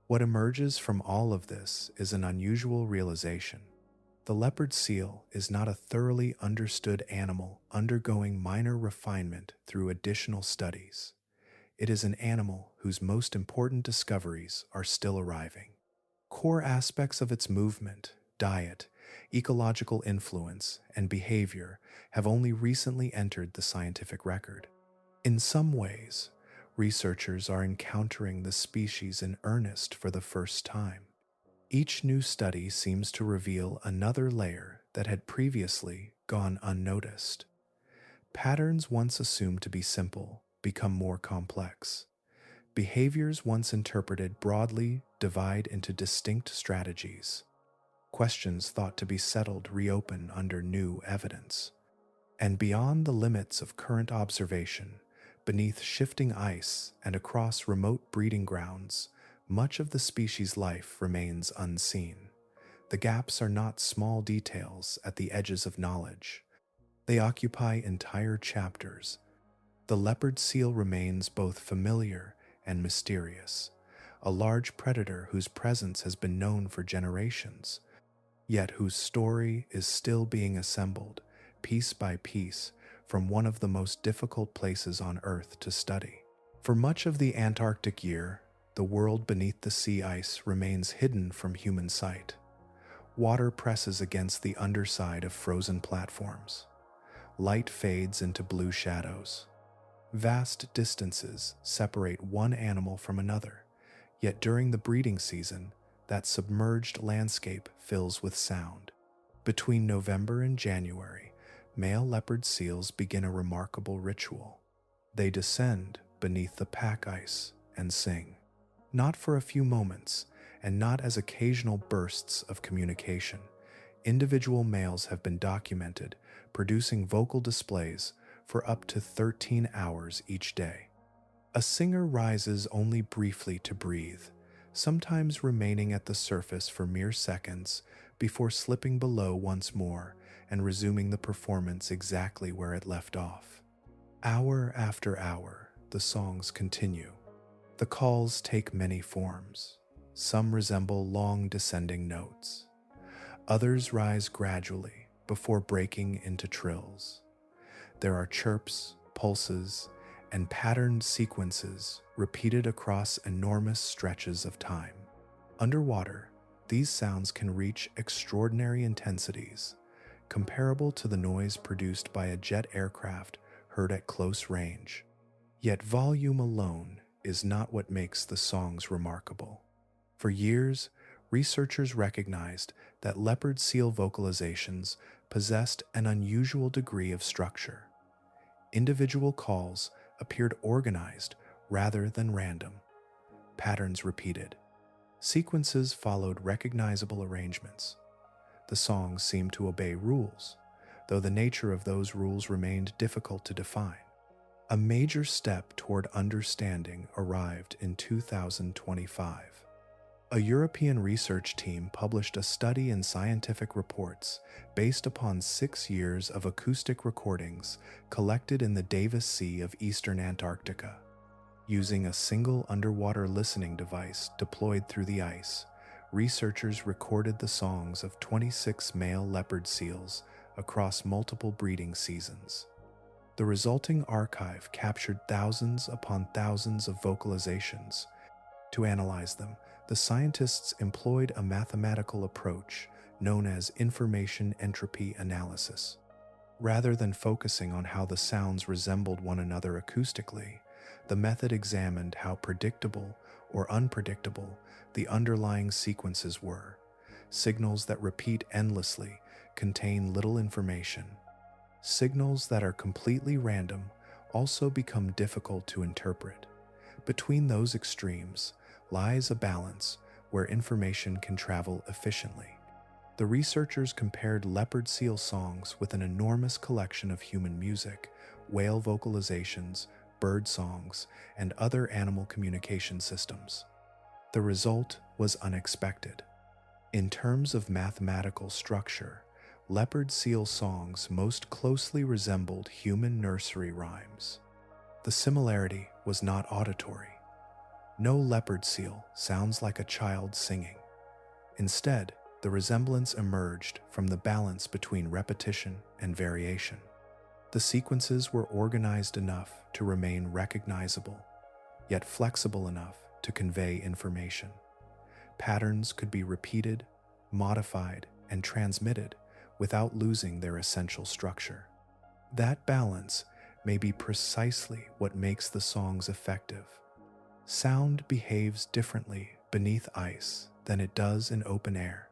A: What emerges from all of this is an unusual realization. The leopard seal is not a thoroughly understood animal undergoing minor refinement through additional studies. It is an animal whose most important discoveries are still arriving. Core aspects of its movement, diet, ecological influence, and behavior have only recently entered the scientific record. In some ways, researchers are encountering the species in earnest for the first time. Each new study seems to reveal another layer that had previously gone unnoticed. Patterns once assumed to be simple become more complex. Behaviors once interpreted broadly divide into distinct strategies. Questions thought to be settled reopen under new evidence. And beyond the limits of current observation, beneath shifting ice and across remote breeding grounds, much of the species' life remains unseen. The gaps are not small details at the edges of knowledge. They occupy entire chapters. The leopard seal remains both familiar and mysterious, a large predator whose presence has been known for generations, yet whose story is still being assembled, piece by piece, from one of the most difficult places on Earth to study. For much of the Antarctic year, the world beneath the sea ice remains hidden from human sight. Water presses against the underside of frozen platforms. Light fades into blue shadows. Vast distances separate one animal from another, yet during the breeding season, that submerged landscape fills with sound. Between November and January, male leopard seals begin a remarkable ritual. They descend beneath the pack ice and sing, not for a few moments, and not as occasional bursts of communication. Individual males have been documented producing vocal displays for up to 13 hours each day. A singer rises only briefly to breathe, sometimes remaining at the surface for mere seconds before slipping below once more and resuming the performance exactly where it left off. Hour after hour, the songs continue. The calls take many forms. Some resemble long descending notes. Others rise gradually before breaking into trills. There are chirps, pulses, and patterned sequences repeated across enormous stretches of time. Underwater, these sounds can reach extraordinary intensities, comparable to the noise produced by a jet aircraft heard at close range. Yet volume alone is not what makes the songs remarkable. For years, researchers recognized that leopard seal vocalizations possessed an unusual degree of structure. Individual calls appeared organized rather than random. Patterns repeated. Sequences followed recognizable arrangements. The songs seemed to obey rules, though the nature of those rules remained difficult to define. A major step toward understanding arrived in 2025. A European research team published a study in Scientific Reports based upon 6 years of acoustic recordings collected in the Davis Sea of eastern Antarctica. Using a single underwater listening device deployed through the ice, researchers recorded the songs of 26 male leopard seals across multiple breeding seasons. The resulting archive captured thousands upon thousands of vocalizations. To analyze them, the scientists employed a mathematical approach known as information entropy analysis. Rather than focusing on how the sounds resembled one another acoustically, the method examined how predictable or unpredictable the underlying sequences were. Signals that repeat endlessly contain little information. Signals that are completely random also become difficult to interpret. Between those extremes lies a balance where information can travel efficiently. The researchers compared leopard seal songs with an enormous collection of human music, whale vocalizations, bird songs, and other animal communication systems. The result was unexpected. In terms of mathematical structure, leopard seal songs most closely resembled human nursery rhymes. The similarity was not auditory. No leopard seal sounds like a child singing. Instead, the resemblance emerged from the balance between repetition and variation. The sequences were organized enough to remain recognizable, yet flexible enough to convey information. Patterns could be repeated, modified, and transmitted without losing their essential structure. That balance may be precisely what makes the songs effective. Sound behaves differently beneath ice than it does in open air.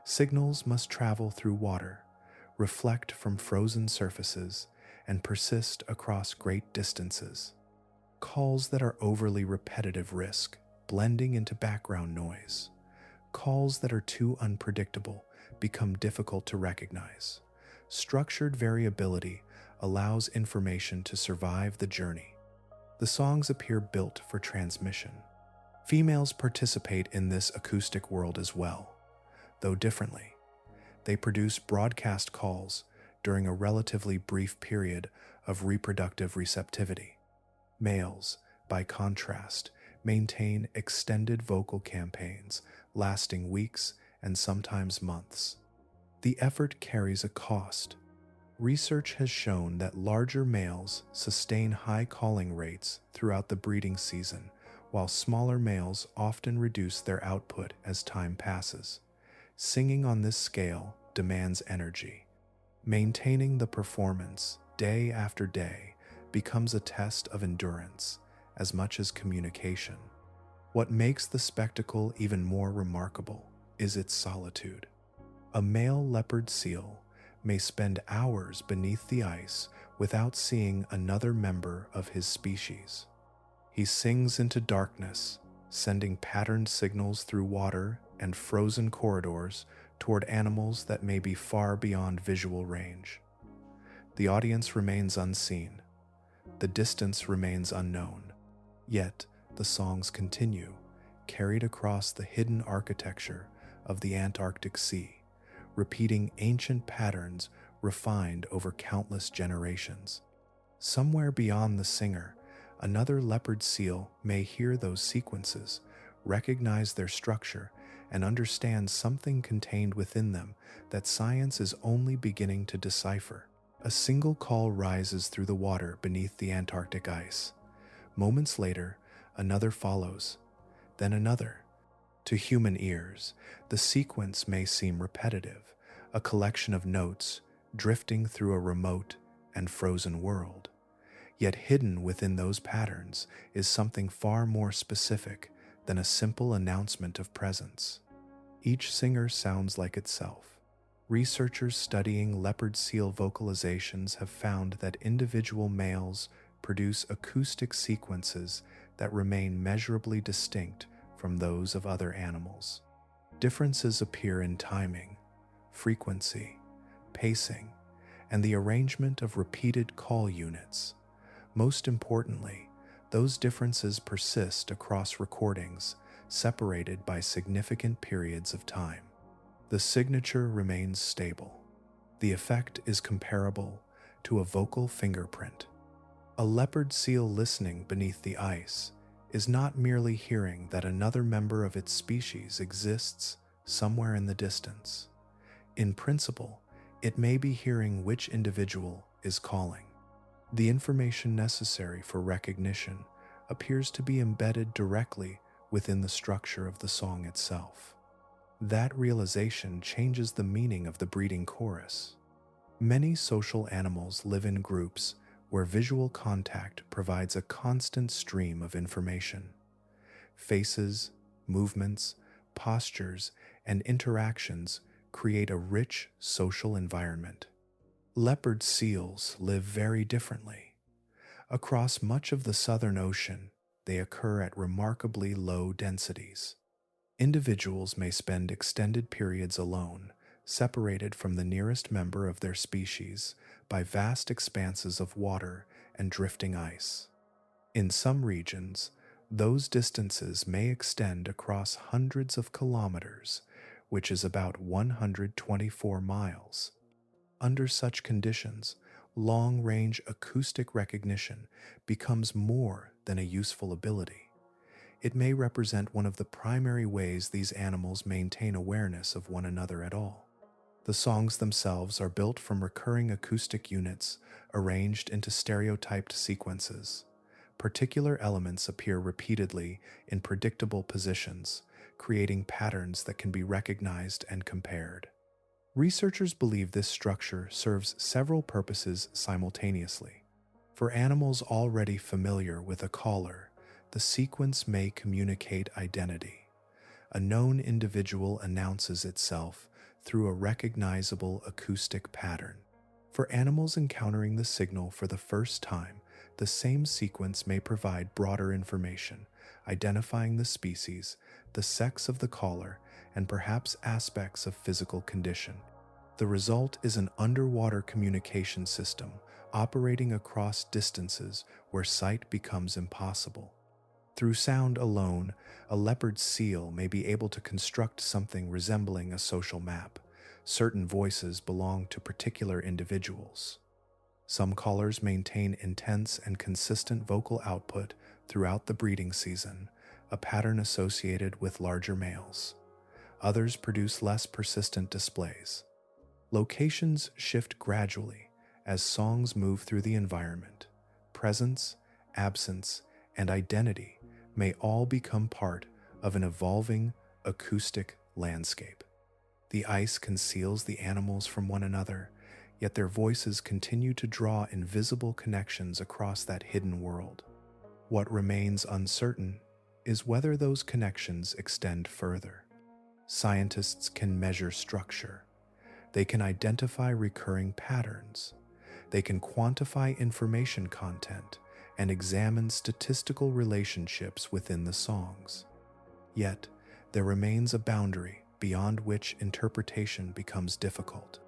A: Signals must travel through water, reflect from frozen surfaces, and persist across great distances. Calls that are overly repetitive risk blending into background noise. Calls that are too unpredictable become difficult to recognize. Structured variability allows information to survive the journey. The songs appear built for transmission. Females participate in this acoustic world as well, though differently. They produce broadcast calls during a relatively brief period of reproductive receptivity. Males, by contrast, maintain extended vocal campaigns lasting weeks and sometimes months. The effort carries a cost. Research has shown that larger males sustain high calling rates throughout the breeding season, while smaller males often reduce their output as time passes. Singing on this scale demands energy. Maintaining the performance day after day becomes a test of endurance as much as communication. What makes the spectacle even more remarkable is its solitude. A male leopard seal may spend hours beneath the ice without seeing another member of his species. He sings into darkness, sending patterned signals through water and frozen corridors toward animals that may be far beyond visual range. The audience remains unseen. The distance remains unknown. Yet, the songs continue, carried across the hidden architecture of the Antarctic Sea, repeating ancient patterns refined over countless generations. Somewhere beyond the singer, another leopard seal may hear those sequences, recognize their structure, and understand something contained within them that science is only beginning to decipher. A single call rises through the water beneath the Antarctic ice. Moments later, another follows, then another. To human ears, the sequence may seem repetitive, a collection of notes drifting through a remote and frozen world. Yet hidden within those patterns is something far more specific than a simple announcement of presence. Each singer sounds like itself. Researchers studying leopard seal vocalizations have found that individual males produce acoustic sequences that remain measurably distinct from those of other animals. Differences appear in timing, frequency, pacing, and the arrangement of repeated call units. Most importantly, those differences persist across recordings, separated by significant periods of time. The signature remains stable. The effect is comparable to a vocal fingerprint. A leopard seal listening beneath the ice is not merely hearing that another member of its species exists somewhere in the distance. In principle, it may be hearing which individual is calling. The information necessary for recognition appears to be embedded directly within the structure of the song itself. That realization changes the meaning of the breeding chorus. Many social animals live in groups where visual contact provides a constant stream of information. Faces, movements, postures, and interactions create a rich social environment. Leopard seals live very differently. Across much of the Southern Ocean, they occur at remarkably low densities. Individuals may spend extended periods alone, separated from the nearest member of their species by vast expanses of water and drifting ice. In some regions, those distances may extend across hundreds of kilometers, which is about 124 miles. Under such conditions, long-range acoustic recognition becomes more than a useful ability. It may represent one of the primary ways these animals maintain awareness of one another at all. The songs themselves are built from recurring acoustic units arranged into stereotyped sequences. Particular elements appear repeatedly in predictable positions, creating patterns that can be recognized and compared. Researchers believe this structure serves several purposes simultaneously. For animals already familiar with a caller, the sequence may communicate identity. A known individual announces itself through a recognizable acoustic pattern. For animals encountering the signal for the first time, the same sequence may provide broader information, identifying the species, the sex of the caller, and perhaps aspects of physical condition. The result is an underwater communication system operating across distances where sight becomes impossible. Through sound alone, a leopard seal may be able to construct something resembling a social map. Certain voices belong to particular individuals. Some callers maintain intense and consistent vocal output throughout the breeding season, a pattern associated with larger males. Others produce less persistent displays. Locations shift gradually as songs move through the environment. Presence, absence, and identity may all become part of an evolving acoustic landscape. The ice conceals the animals from one another, yet their voices continue to draw invisible connections across that hidden world. What remains uncertain is whether those connections extend further. Scientists can measure structure. They can identify recurring patterns. They can quantify information content and examine statistical relationships within the songs. Yet, there remains a boundary beyond which interpretation becomes difficult.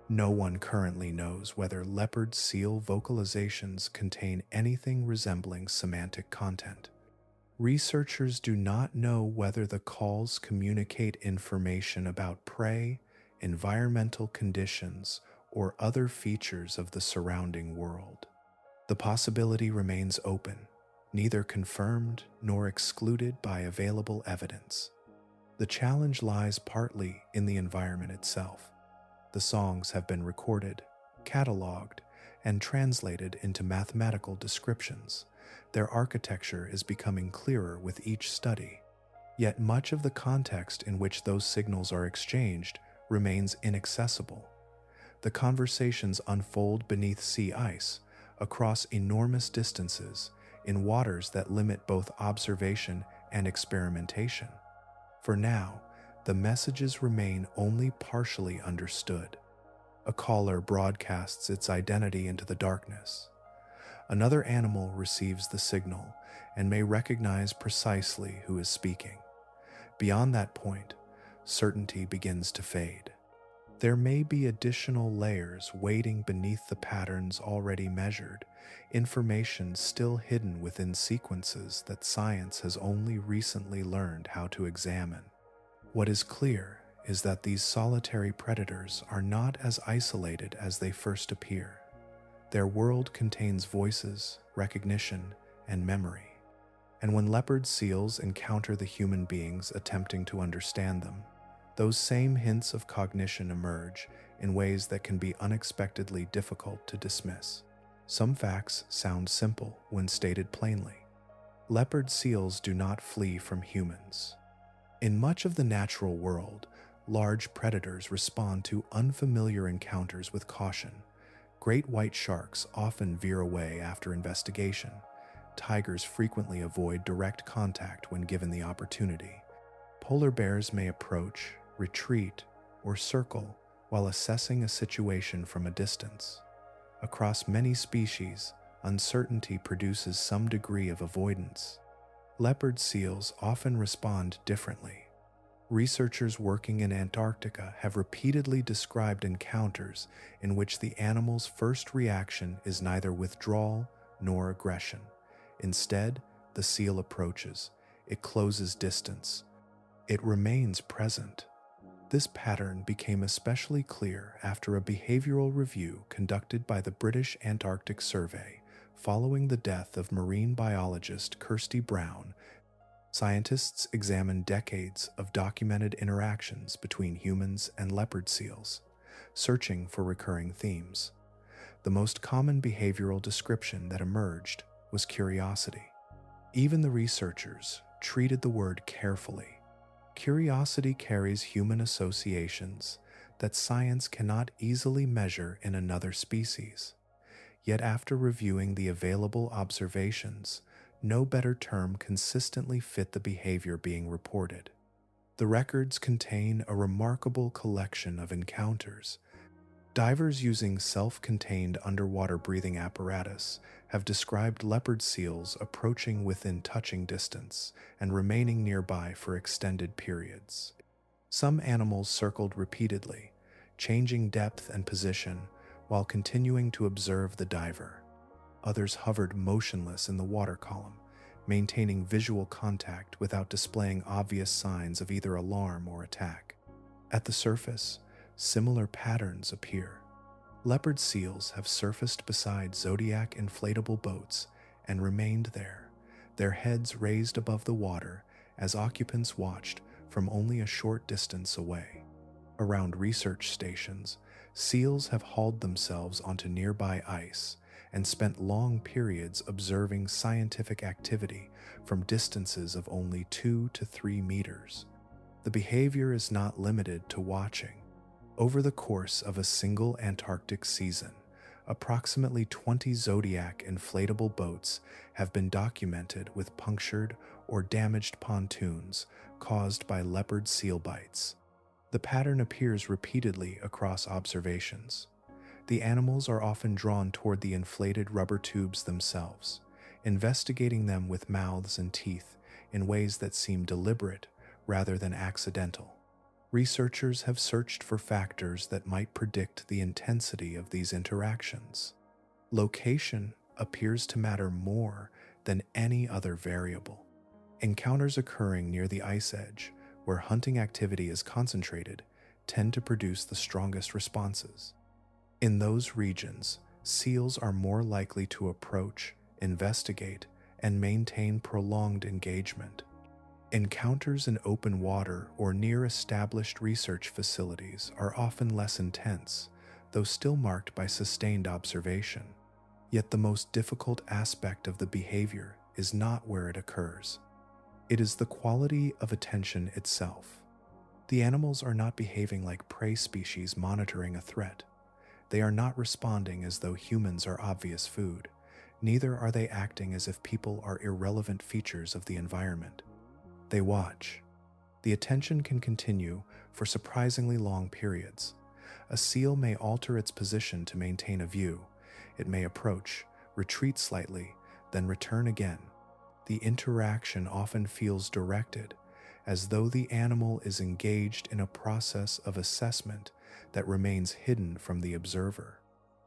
A: No one currently knows whether leopard seal vocalizations contain anything resembling semantic content. Researchers do not know whether the calls communicate information about prey, environmental conditions, or other features of the surrounding world. The possibility remains open, neither confirmed nor excluded by available evidence. The challenge lies partly in the environment itself. The songs have been recorded, cataloged, and translated into mathematical descriptions. Their architecture is becoming clearer with each study. Yet much of the context in which those signals are exchanged remains inaccessible. The conversations unfold beneath sea ice, across enormous distances, in waters that limit both observation and experimentation. For now, the messages remain only partially understood. A caller broadcasts its identity into the darkness. Another animal receives the signal and may recognize precisely who is speaking. Beyond that point, certainty begins to fade. There may be additional layers waiting beneath the patterns already measured, information still hidden within sequences that science has only recently learned how to examine. What is clear is that these solitary predators are not as isolated as they first appear. Their world contains voices, recognition, and memory. And when leopard seals encounter the human beings attempting to understand them, those same hints of cognition emerge in ways that can be unexpectedly difficult to dismiss. Some facts sound simple when stated plainly. Leopard seals do not flee from humans. In much of the natural world, large predators respond to unfamiliar encounters with caution. Great white sharks often veer away after investigation. Tigers frequently avoid direct contact when given the opportunity. Polar bears may approach, retreat, or circle while assessing a situation from a distance. Across many species, uncertainty produces some degree of avoidance. Leopard seals often respond differently. Researchers working in Antarctica have repeatedly described encounters in which the animal's first reaction is neither withdrawal nor aggression. Instead, the seal approaches, it closes distance, it remains present. This pattern became especially clear after a behavioral review conducted by the British Antarctic Survey following the death of marine biologist Kirsty Brown. Scientists examined decades of documented interactions between humans and leopard seals, searching for recurring themes. The most common behavioral description that emerged was curiosity. Even the researchers treated the word carefully. Curiosity carries human associations that science cannot easily measure in another species. Yet after reviewing the available observations, no better term consistently fit the behavior being reported. The records contain a remarkable collection of encounters. Divers using self-contained underwater breathing apparatus have described leopard seals approaching within touching distance and remaining nearby for extended periods. Some animals circled repeatedly, changing depth and position while continuing to observe the diver. Others hovered motionless in the water column, maintaining visual contact without displaying obvious signs of either alarm or attack. At the surface, similar patterns appear. Leopard seals have surfaced beside Zodiac inflatable boats and remained there, their heads raised above the water as occupants watched from only a short distance away. Around research stations, seals have hauled themselves onto nearby ice and spent long periods observing scientific activity from distances of only 2 to 3 meters. The behavior is not limited to watching. Over the course of a single Antarctic season, approximately 20 Zodiac inflatable boats have been documented with punctured or damaged pontoons caused by leopard seal bites. The pattern appears repeatedly across observations. The animals are often drawn toward the inflated rubber tubes themselves, investigating them with mouths and teeth in ways that seem deliberate rather than accidental. Researchers have searched for factors that might predict the intensity of these interactions. Location appears to matter more than any other variable. Encounters occurring near the ice edge, where hunting activity is concentrated, tend to produce the strongest responses. In those regions, seals are more likely to approach, investigate, and maintain prolonged engagement. Encounters in open water or near established research facilities are often less intense, though still marked by sustained observation. Yet the most difficult aspect of the behavior is not where it occurs. It is the quality of attention itself. The animals are not behaving like prey species monitoring a threat. They are not responding as though humans are obvious food. Neither are they acting as if people are irrelevant features of the environment. They watch. The attention can continue for surprisingly long periods. A seal may alter its position to maintain a view. It may approach, retreat slightly, then return again. The interaction often feels directed, as though the animal is engaged in a process of assessment that remains hidden from the observer.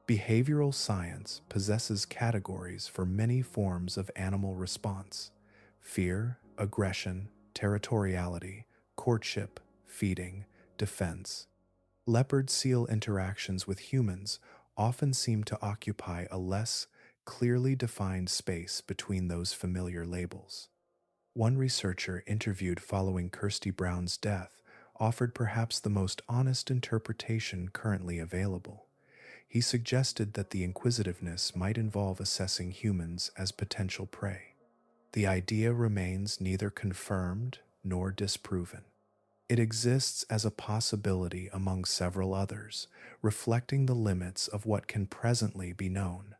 A: Behavioral science possesses categories for many forms of animal response: fear, aggression, territoriality, courtship, feeding, defense. Leopard-seal interactions with humans often seem to occupy a less clearly defined space between those familiar labels. One researcher interviewed following Kirsty Brown's death offered perhaps the most honest interpretation currently available. He suggested that the inquisitiveness might involve assessing humans as potential prey. The idea remains neither confirmed nor disproven. It exists as a possibility among several others, reflecting the limits of what can presently be known.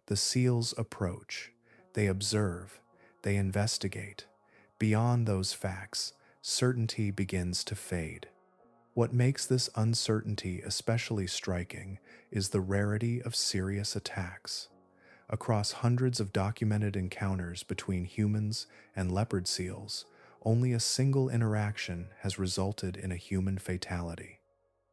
A: The seals approach, they observe, they investigate. Beyond those facts, certainty begins to fade. What makes this uncertainty especially striking is the rarity of serious attacks. Across hundreds of documented encounters between humans and leopard seals, only a single interaction has resulted in a human fatality.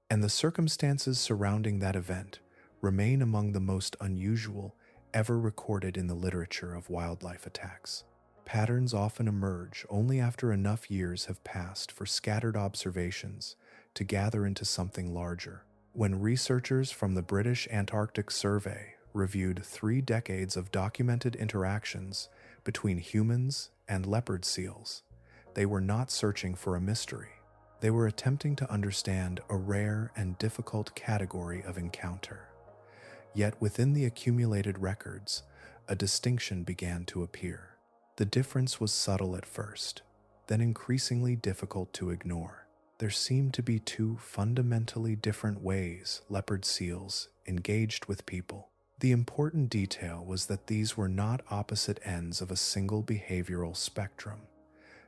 A: And the circumstances surrounding that event remain among the most unusual ever recorded in the literature of wildlife attacks. Patterns often emerge only after enough years have passed for scattered observations to gather into something larger. When researchers from the British Antarctic Survey reviewed 3 decades of documented interactions between humans and leopard seals, they were not searching for a mystery. They were attempting to understand a rare and difficult category of encounter. Yet within the accumulated records, a distinction began to appear. The difference was subtle at first, then increasingly difficult to ignore. There seemed to be 2 fundamentally different ways leopard seals engaged with people. The important detail was that these were not opposite ends of a single behavioral spectrum.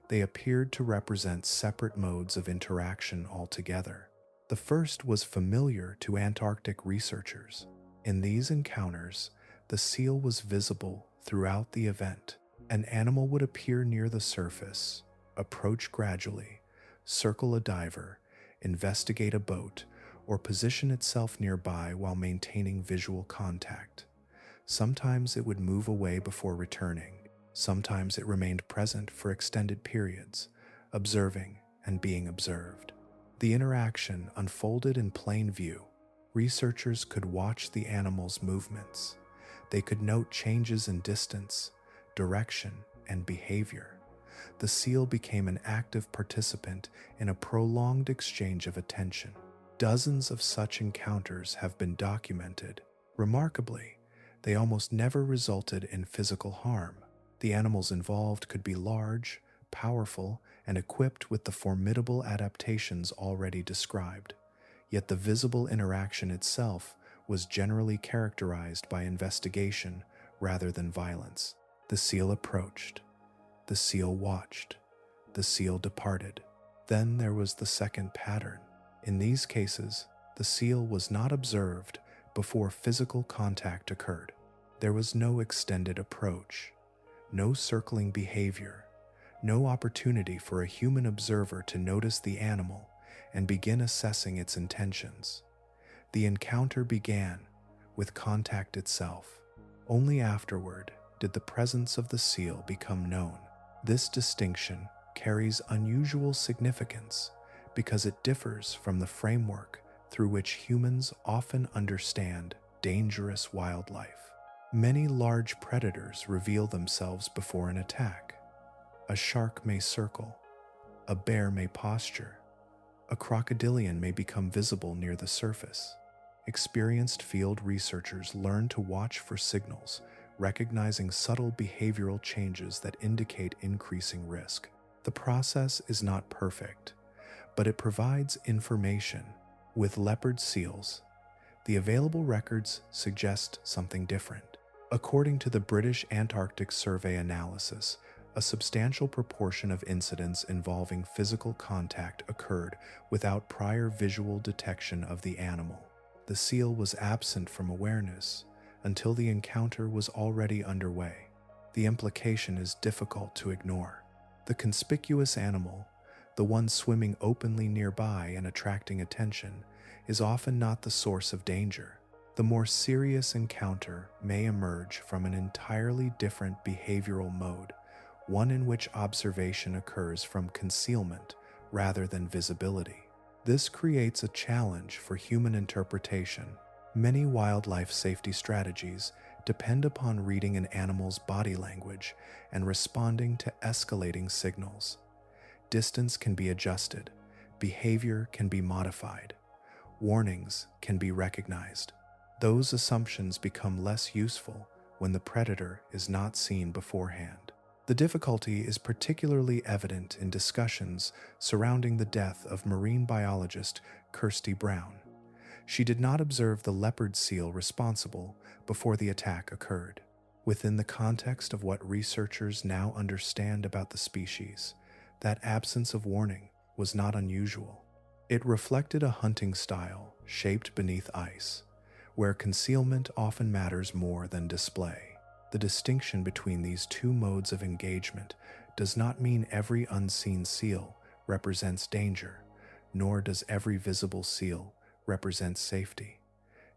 A: They appeared to represent separate modes of interaction altogether. The first was familiar to Antarctic researchers. In these encounters, the seal was visible throughout the event. An animal would appear near the surface, approach gradually, circle a diver, investigate a boat, or position itself nearby while maintaining visual contact. Sometimes it would move away before returning. Sometimes it remained present for extended periods, observing and being observed. The interaction unfolded in plain view. Researchers could watch the animal's movements. They could note changes in distance, direction, and behavior. The seal became an active participant in a prolonged exchange of attention. Dozens of such encounters have been documented. Remarkably, they almost never resulted in physical harm. The animals involved could be large, powerful, and equipped with the formidable adaptations already described. Yet the visible interaction itself was generally characterized by investigation rather than violence. The seal approached. The seal watched. The seal departed. Then there was the second pattern. In these cases, the seal was not observed before physical contact occurred. There was no extended approach, no circling behavior, no opportunity for a human observer to notice the animal and begin assessing its intentions. The encounter began with contact itself. Only afterward did the presence of the seal become known. This distinction carries unusual significance because it differs from the framework through which humans often understand dangerous wildlife. Many large predators reveal themselves before an attack. A shark may circle, a bear may posture, a crocodilian may become visible near the surface. Experienced field researchers learn to watch for signals, recognizing subtle behavioral changes that indicate increasing risk. The process is not perfect, but it provides information. With leopard seals, the available records suggest something different. According to the British Antarctic Survey analysis, a substantial proportion of incidents involving physical contact occurred without prior visual detection of the animal. The seal was absent from awareness until the encounter was already underway. The implication is difficult to ignore. The conspicuous animal, the one swimming openly nearby and attracting attention, is often not the source of danger. The more serious encounter may emerge from an entirely different behavioral mode, one in which observation occurs from concealment rather than visibility. This creates a challenge for human interpretation. Many wildlife safety strategies depend upon reading an animal's body language and responding to escalating signals. Distance can be adjusted, behavior can be modified, warnings can be recognized. Those assumptions become less useful when the predator is not seen beforehand. The difficulty is particularly evident in discussions surrounding the death of marine biologist Kirsty Brown. She did not observe the leopard seal responsible before the attack occurred. Within the context of what researchers now understand about the species, that absence of warning was not unusual. It reflected a hunting style shaped beneath ice, where concealment often matters more than display. The distinction between these two modes of engagement does not mean every unseen seal represents danger, nor does every visible seal represent safety.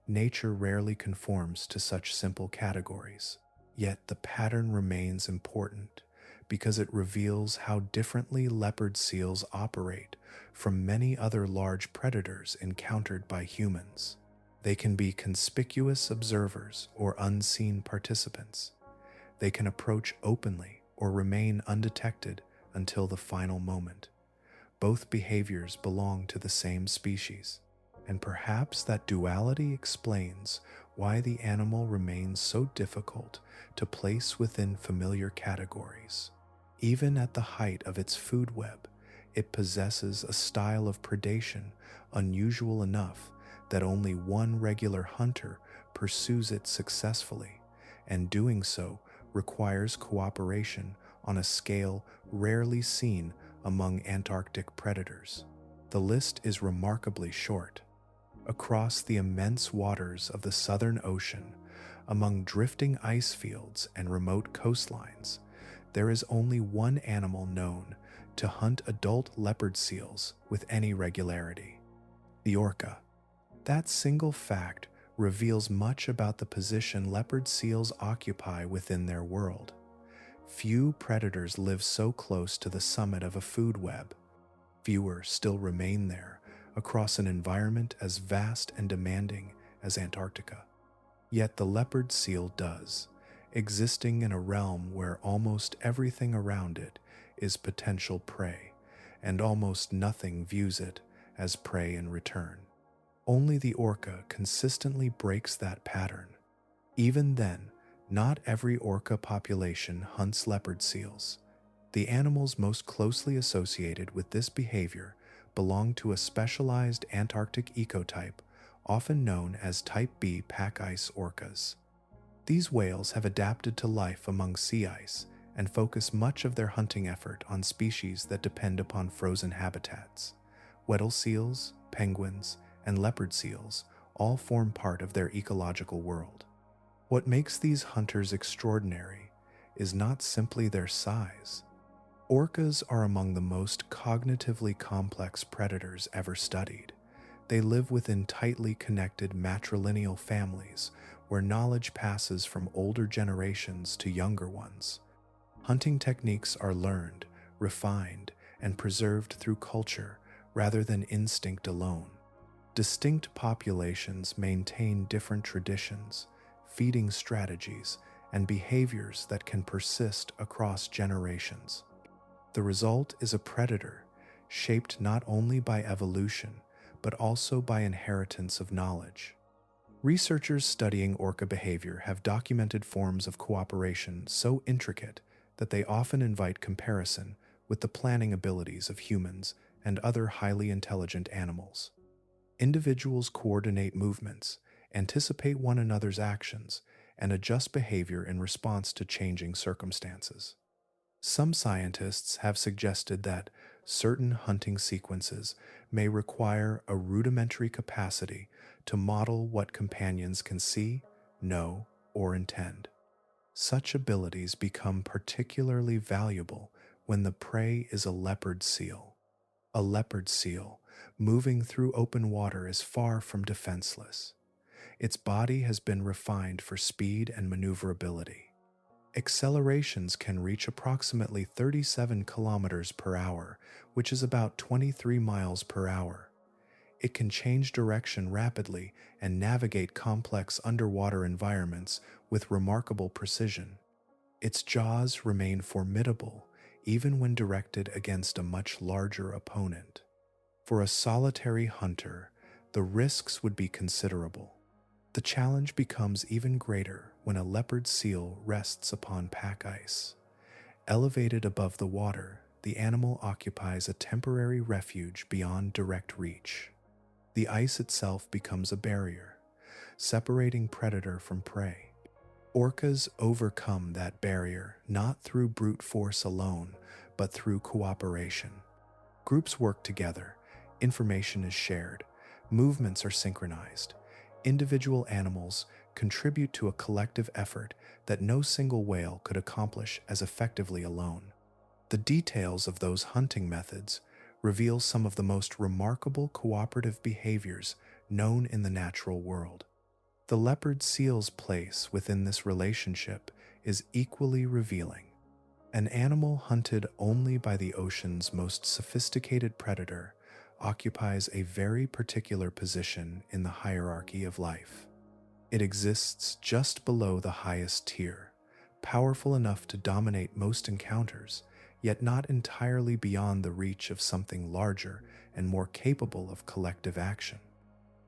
A: Nature rarely conforms to such simple categories, yet the pattern remains important because it reveals how differently leopard seals operate from many other large predators encountered by humans. They can be conspicuous observers or unseen participants. They can approach openly or remain undetected until the final moment. Both behaviors belong to the same species, and perhaps that duality explains why the animal remains so difficult to place within familiar categories. Even at the height of its food web, it possesses a style of predation unusual enough that only one regular hunter pursues it successfully, and doing so requires cooperation on a scale rarely seen among Antarctic predators. The list is remarkably short. Across the immense waters of the Southern Ocean, among drifting ice fields and remote coastlines, there is only one animal known to hunt adult leopard seals with any regularity: the orca. That single fact reveals much about the position leopard seals occupy within their world. Few predators live so close to the summit of a food web. Fewer still remain there across an environment as vast and demanding as Antarctica. Yet the leopard seal does, existing in a realm where almost everything around it is potential prey, and almost nothing views it as prey in return. Only the orca consistently breaks that pattern. Even then, not every orca population hunts leopard seals. The animals most closely associated with this behavior belong to a specialized Antarctic ecotype, often known as Type B pack ice orcas. These whales have adapted to life among sea ice and focus much of their hunting effort on species that depend upon frozen habitats. Weddell seals, penguins, and leopard seals all form part of their ecological world. What makes these hunters extraordinary is not simply their size. Orcas are among the most cognitively complex predators ever studied. They live within tightly connected matrilineal families where knowledge passes from older generations to younger ones. Hunting techniques are learned, refined, and preserved through culture rather than instinct alone. Distinct populations maintain different traditions, feeding strategies, and behaviors that can persist across generations. The result is a predator shaped not only by evolution, but also by inheritance of knowledge. Researchers studying orca behavior have documented forms of cooperation so intricate that they often invite comparison with the planning abilities of humans and other highly intelligent animals. Individuals coordinate movements, anticipate one another's actions, and adjust behavior in response to changing circumstances. Some scientists have suggested that certain hunting sequences may require a rudimentary capacity to model what companions can see, know, or intend. Such abilities become particularly valuable when the prey is a leopard seal. A leopard seal moving through open water is far from defenseless. Its body has been refined for speed and maneuverability. Accelerations can reach approximately 37 kilometers per hour, which is about 23 miles per hour. It can change direction rapidly and navigate complex underwater environments with remarkable precision. Its jaws remain formidable even when directed against a much larger opponent. For a solitary hunter, the risks would be considerable. The challenge becomes even greater when a leopard seal rests upon pack ice. Elevated above the water, the animal occupies a temporary refuge beyond direct reach. The ice itself becomes a barrier, separating predator from prey. Orcas overcome that barrier not through brute force alone, but through cooperation. Groups work together, information is shared, movements are synchronized. Individual animals contribute to a collective effort that no single whale could accomplish as effectively alone. The details of those hunting methods reveal some of the most remarkable cooperative behaviors known in the natural world. The leopard seal's place within this relationship is equally revealing. An animal hunted only by the ocean's most sophisticated predator occupies a very particular position in the hierarchy of life. It exists just below the highest tier, powerful enough to dominate most encounters, yet not entirely beyond the reach of something larger and more capable of collective action.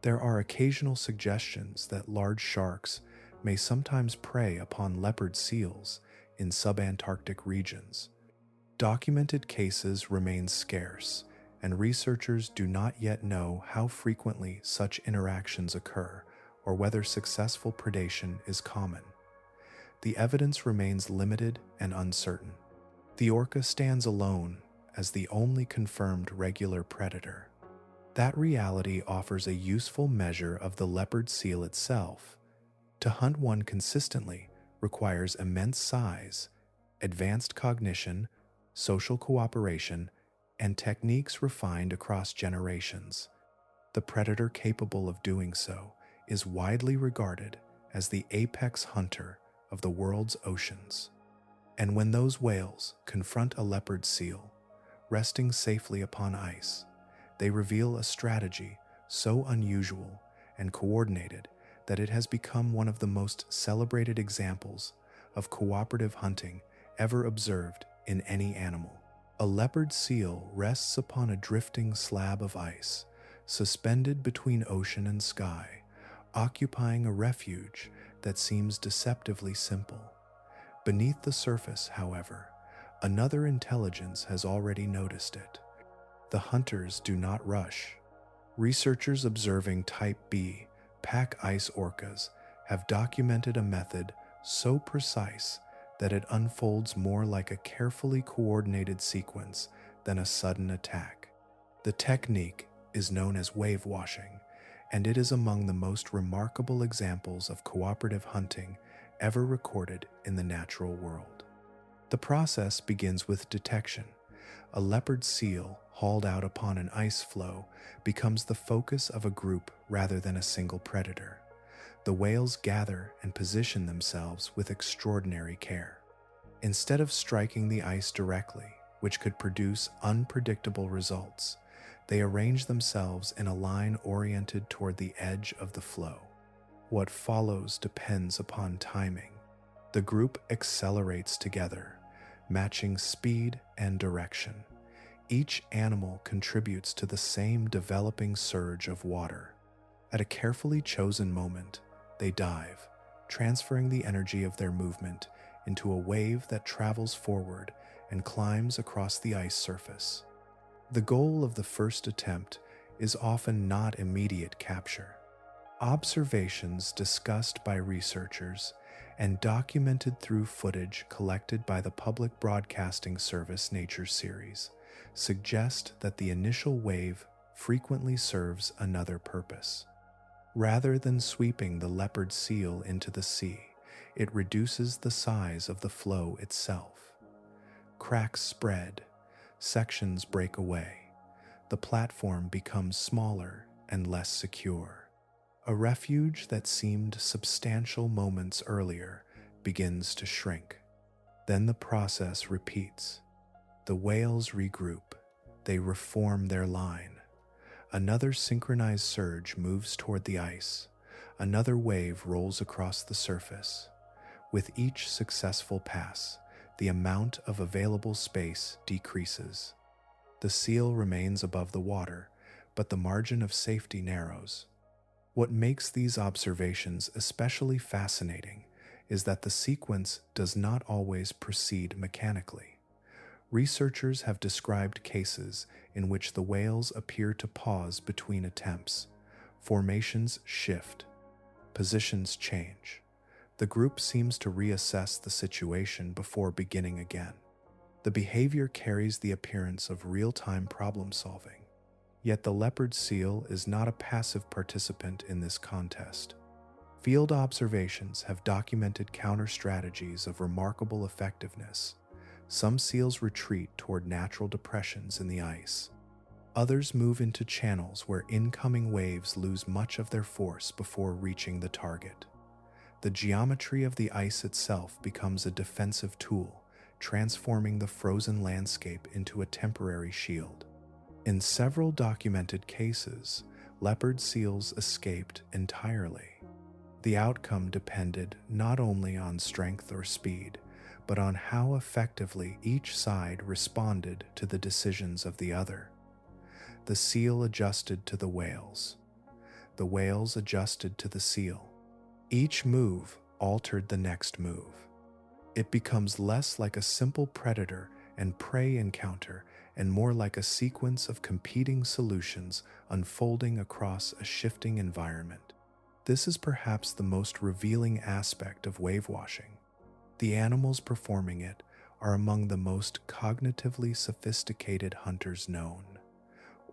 A: There are occasional suggestions that large sharks may sometimes prey upon leopard seals in subantarctic regions. Documented cases remain scarce, and researchers do not yet know how frequently such interactions occur or whether successful predation is common. The evidence remains limited and uncertain. The orca stands alone as the only confirmed regular predator. That reality offers a useful measure of the leopard seal itself. To hunt one consistently requires immense size, advanced cognition, social cooperation, and techniques refined across generations. The predator capable of doing so is widely regarded as the apex hunter of the world's oceans. And when those whales confront a leopard seal, resting safely upon ice, they reveal a strategy so unusual and coordinated that it has become one of the most celebrated examples of cooperative hunting ever observed in any animal. A leopard seal rests upon a drifting slab of ice, suspended between ocean and sky, occupying a refuge that seems deceptively simple. Beneath the surface, however, another intelligence has already noticed it. The hunters do not rush. Researchers observing Type B pack ice orcas have documented a method so precise that it unfolds more like a carefully coordinated sequence than a sudden attack. The technique is known as wave washing, and it is among the most remarkable examples of cooperative hunting ever recorded in the natural world. The process begins with detection. A leopard seal hauled out upon an ice floe becomes the focus of a group rather than a single predator. The whales gather and position themselves with extraordinary care. Instead of striking the ice directly, which could produce unpredictable results, they arrange themselves in a line oriented toward the edge of the floe. What follows depends upon timing. The group accelerates together, matching speed and direction. Each animal contributes to the same developing surge of water. At a carefully chosen moment, they dive, transferring the energy of their movement into a wave that travels forward and climbs across the ice surface. The goal of the first attempt is often not immediate capture. Observations discussed by researchers and documented through footage collected by the public broadcasting service Nature series suggest that the initial wave frequently serves another purpose. Rather than sweeping the leopard seal into the sea, it reduces the size of the floe itself. Cracks spread, sections break away. The platform becomes smaller and less secure. A refuge that seemed substantial moments earlier begins to shrink. Then the process repeats. The whales regroup. They reform their line. Another synchronized surge moves toward the ice. Another wave rolls across the surface. With each successful pass, the amount of available space decreases. The seal remains above the water, but the margin of safety narrows. What makes these observations especially fascinating is that the sequence does not always proceed mechanically. Researchers have described cases in which the whales appear to pause between attempts. Formations shift, positions change. The group seems to reassess the situation before beginning again. The behavior carries the appearance of real-time problem solving. Yet the leopard seal is not a passive participant in this contest. Field observations have documented counter-strategies of remarkable effectiveness. Some seals retreat toward natural depressions in the ice. Others move into channels where incoming waves lose much of their force before reaching the target. The geometry of the ice itself becomes a defensive tool, transforming the frozen landscape into a temporary shield. In several documented cases, leopard seals escaped entirely. The outcome depended not only on strength or speed, but on how effectively each side responded to the decisions of the other. The seal adjusted to the whales. The whales adjusted to the seal. Each move altered the next move. It becomes less like a simple predator and prey encounter and more like a sequence of competing solutions unfolding across a shifting environment. This is perhaps the most revealing aspect of wave washing. The animals performing it are among the most cognitively sophisticated hunters known.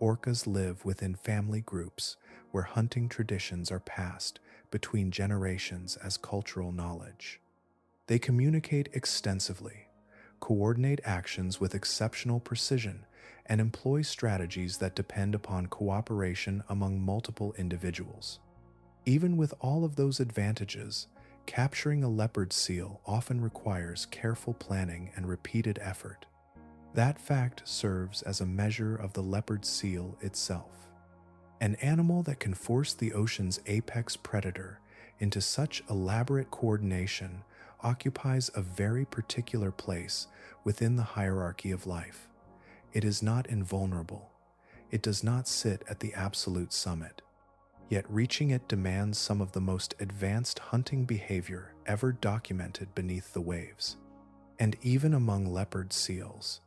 A: Orcas live within family groups where hunting traditions are passed between generations as cultural knowledge. They communicate extensively, coordinate actions with exceptional precision, and employ strategies that depend upon cooperation among multiple individuals. Even with all of those advantages, capturing a leopard seal often requires careful planning and repeated effort. That fact serves as a measure of the leopard seal itself. An animal that can force the ocean's apex predator into such elaborate coordination occupies a very particular place within the hierarchy of life. It is not invulnerable. It does not sit at the absolute summit. Yet reaching it demands some of the most advanced hunting behavior ever documented beneath the waves. And even among leopard seals,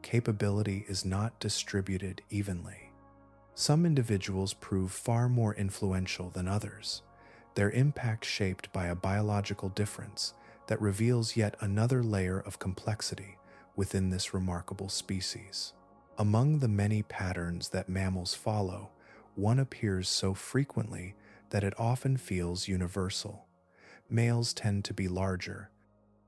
A: capability is not distributed evenly. Some individuals prove far more influential than others, their impact shaped by a biological difference that reveals yet another layer of complexity within this remarkable species. Among the many patterns that mammals follow, one appears so frequently that it often feels universal. Males tend to be larger.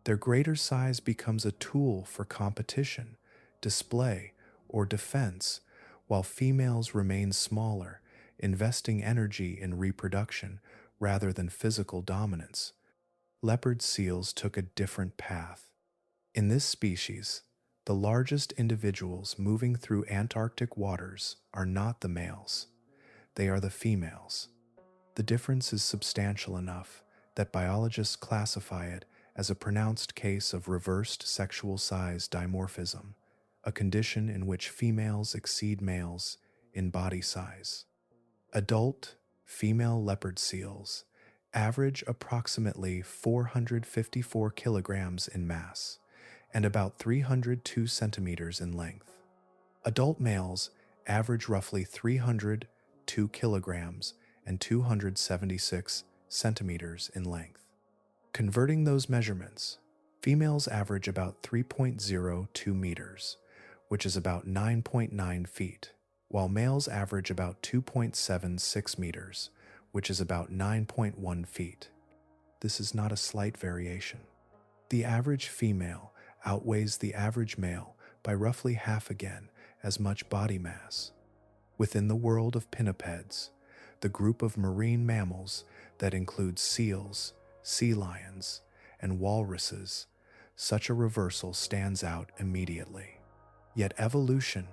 A: Their greater size becomes a tool for competition, display, or defense, while females remain smaller, investing energy in reproduction rather than physical dominance. Leopard seals took a different path. In this species, the largest individuals moving through Antarctic waters are not the males. They are the females. The difference is substantial enough that biologists classify it as a pronounced case of reversed sexual size dimorphism, a condition in which females exceed males in body size. Adult female leopard seals average approximately 454 kilograms in mass and about 302 centimeters in length. Adult males average roughly 302 kilograms and 276 centimeters in length. Converting those measurements, females average about 3.02 meters, which is about 9.9 feet, while males average about 2.76 meters, which is about 9.1 feet. This is not a slight variation. The average female outweighs the average male by roughly half again as much body mass. Within the world of pinnipeds, the group of marine mammals that includes seals, sea lions, and walruses, such a reversal stands out immediately. Yet evolution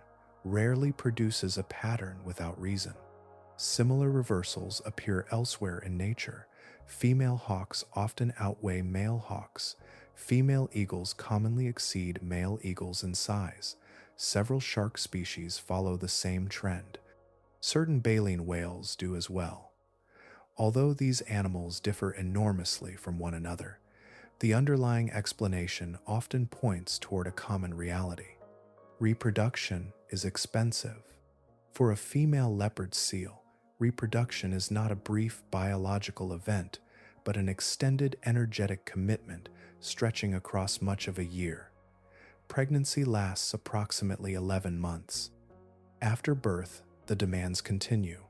A: rarely produces a pattern without reason. Similar reversals appear elsewhere in nature. Female hawks often outweigh male hawks. Female eagles commonly exceed male eagles in size. Several shark species follow the same trend. Certain baleen whales do as well. Although these animals differ enormously from one another, the underlying explanation often points toward a common reality. Reproduction is expensive. For a female leopard seal, reproduction is not a brief biological event, but an extended energetic commitment stretching across much of a year. Pregnancy lasts approximately 11 months. After birth, the demands continue.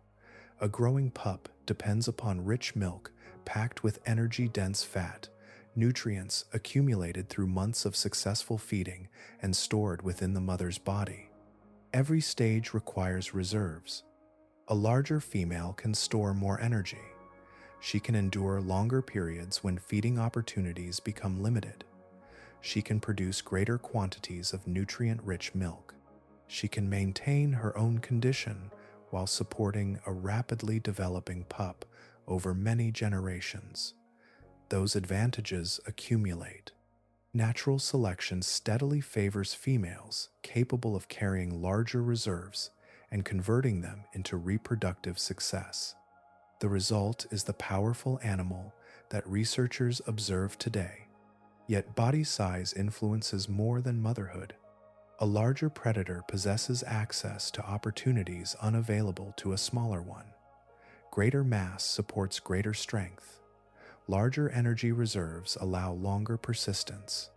A: A growing pup depends upon rich milk packed with energy-dense fat, nutrients accumulated through months of successful feeding and stored within the mother's body. Every stage requires reserves. A larger female can store more energy. She can endure longer periods when feeding opportunities become limited. She can produce greater quantities of nutrient-rich milk. She can maintain her own condition while supporting a rapidly developing pup over many generations. Those advantages accumulate. Natural selection steadily favors females capable of carrying larger reserves and converting them into reproductive success. The result is the powerful animal that researchers observe today. Yet body size influences more than motherhood. A larger predator possesses access to opportunities unavailable to a smaller one. Greater mass supports greater strength. Larger energy reserves allow longer persistence.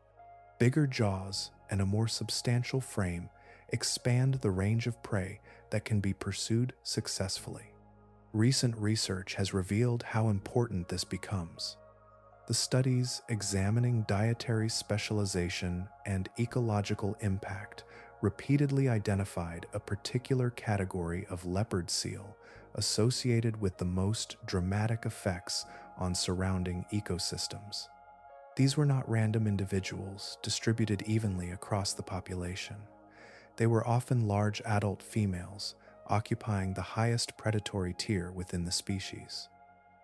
A: Bigger jaws and a more substantial frame expand the range of prey that can be pursued successfully. Recent research has revealed how important this becomes. The studies examining dietary specialization and ecological impact repeatedly identified a particular category of leopard seal associated with the most dramatic effects on surrounding ecosystems. These were not random individuals distributed evenly across the population. They were often large adult females occupying the highest predatory tier within the species.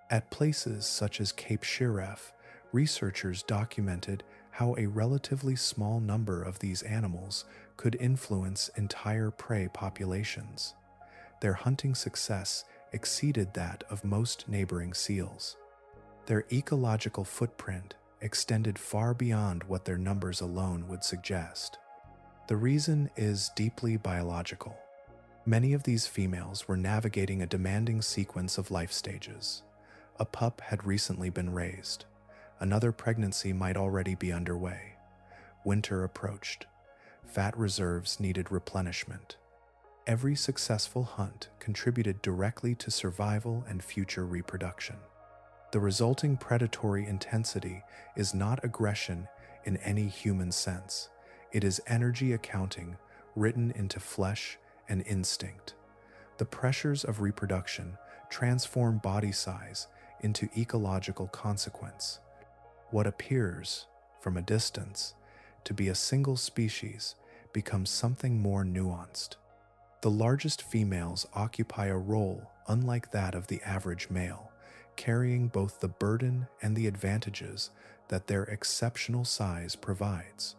A: At places such as Cape Shiref, researchers documented how a relatively small number of these animals could influence entire prey populations. Their hunting success exceeded that of most neighboring seals. Their ecological footprint extended far beyond what their numbers alone would suggest. The reason is deeply biological. Many of these females were navigating a demanding sequence of life stages. A pup had recently been raised. Another pregnancy might already be underway. Winter approached. Fat reserves needed replenishment. Every successful hunt contributed directly to survival and future reproduction. The resulting predatory intensity is not aggression in any human sense. It is energy accounting written into flesh and instinct. The pressures of reproduction transform body size into ecological consequence. What appears, from a distance, to be a single species becomes something more nuanced. The largest females occupy a role unlike that of the average male, carrying both the burden and the advantages that their exceptional size provides.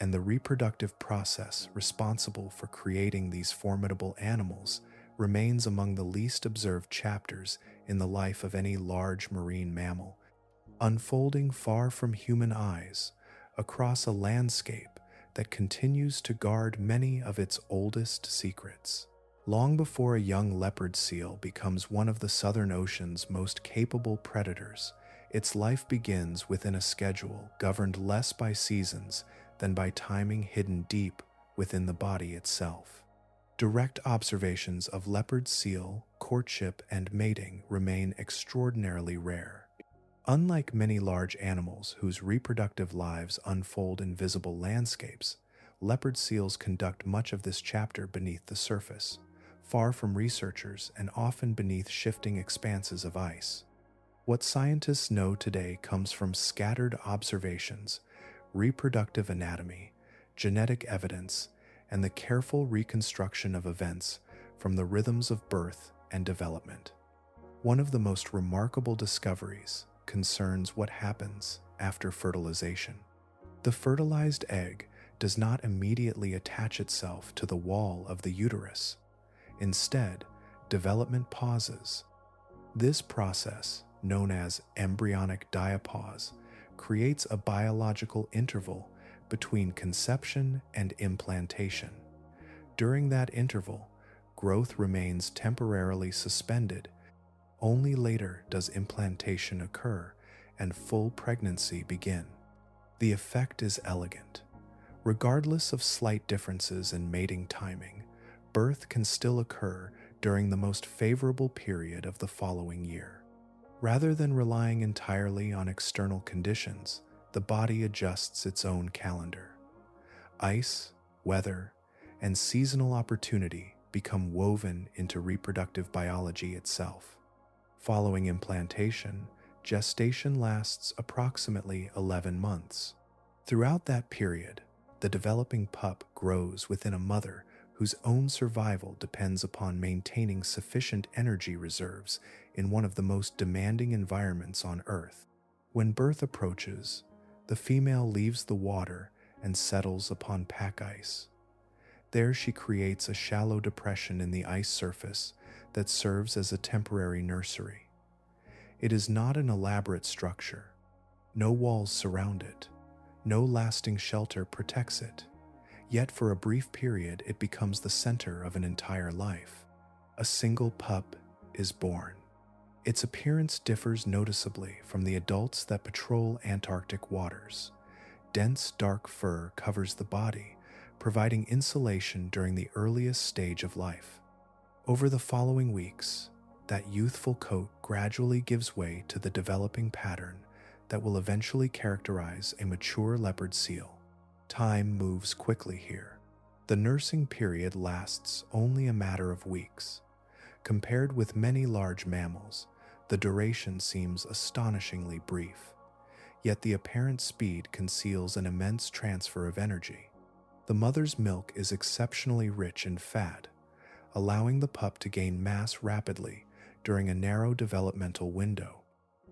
A: And the reproductive process responsible for creating these formidable animals remains among the least observed chapters in the life of any large marine mammal, unfolding far from human eyes across a landscape that continues to guard many of its oldest secrets. Long before a young leopard seal becomes one of the Southern Ocean's most capable predators, its life begins within a schedule governed less by seasons than by timing hidden deep within the body itself. Direct observations of leopard seal, courtship, and mating remain extraordinarily rare. Unlike many large animals whose reproductive lives unfold in visible landscapes, leopard seals conduct much of this chapter beneath the surface, far from researchers and often beneath shifting expanses of ice. What scientists know today comes from scattered observations, reproductive anatomy, genetic evidence, and the careful reconstruction of events from the rhythms of birth and development. One of the most remarkable discoveries concerns what happens after fertilization. The fertilized egg does not immediately attach itself to the wall of the uterus. Instead, development pauses. This process, known as embryonic diapause, creates a biological interval between conception and implantation. During that interval, growth remains temporarily suspended. Only later does implantation occur and full pregnancy begin. The effect is elegant. Regardless of slight differences in mating timing, birth can still occur during the most favorable period of the following year. Rather than relying entirely on external conditions, the body adjusts its own calendar. Ice, weather, and seasonal opportunity become woven into reproductive biology itself. Following implantation, gestation lasts approximately 11 months. Throughout that period, the developing pup grows within a mother whose own survival depends upon maintaining sufficient energy reserves in one of the most demanding environments on Earth. When birth approaches, the female leaves the water and settles upon pack ice. There she creates a shallow depression in the ice surface that serves as a temporary nursery. It is not an elaborate structure. No walls surround it. No lasting shelter protects it. Yet for a brief period it becomes the center of an entire life. A single pup is born. Its appearance differs noticeably from the adults that patrol Antarctic waters. Dense dark fur covers the body, providing insulation during the earliest stage of life. Over the following weeks, that youthful coat gradually gives way to the developing pattern that will eventually characterize a mature leopard seal. Time moves quickly here. The nursing period lasts only a matter of weeks. Compared with many large mammals, the duration seems astonishingly brief. Yet the apparent speed conceals an immense transfer of energy. The mother's milk is exceptionally rich in fat, allowing the pup to gain mass rapidly during a narrow developmental window.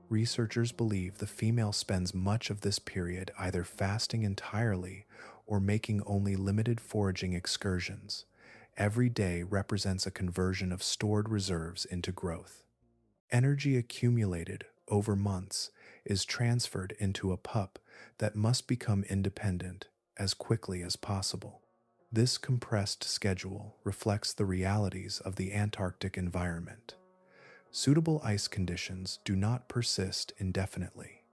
A: Researchers believe the female spends much of this period either fasting entirely or making only limited foraging excursions. Every day represents a conversion of stored reserves into growth. Energy accumulated over months is transferred into a pup that must become independent as quickly as possible. This compressed schedule reflects the realities of the Antarctic environment. Suitable ice conditions do not persist indefinitely.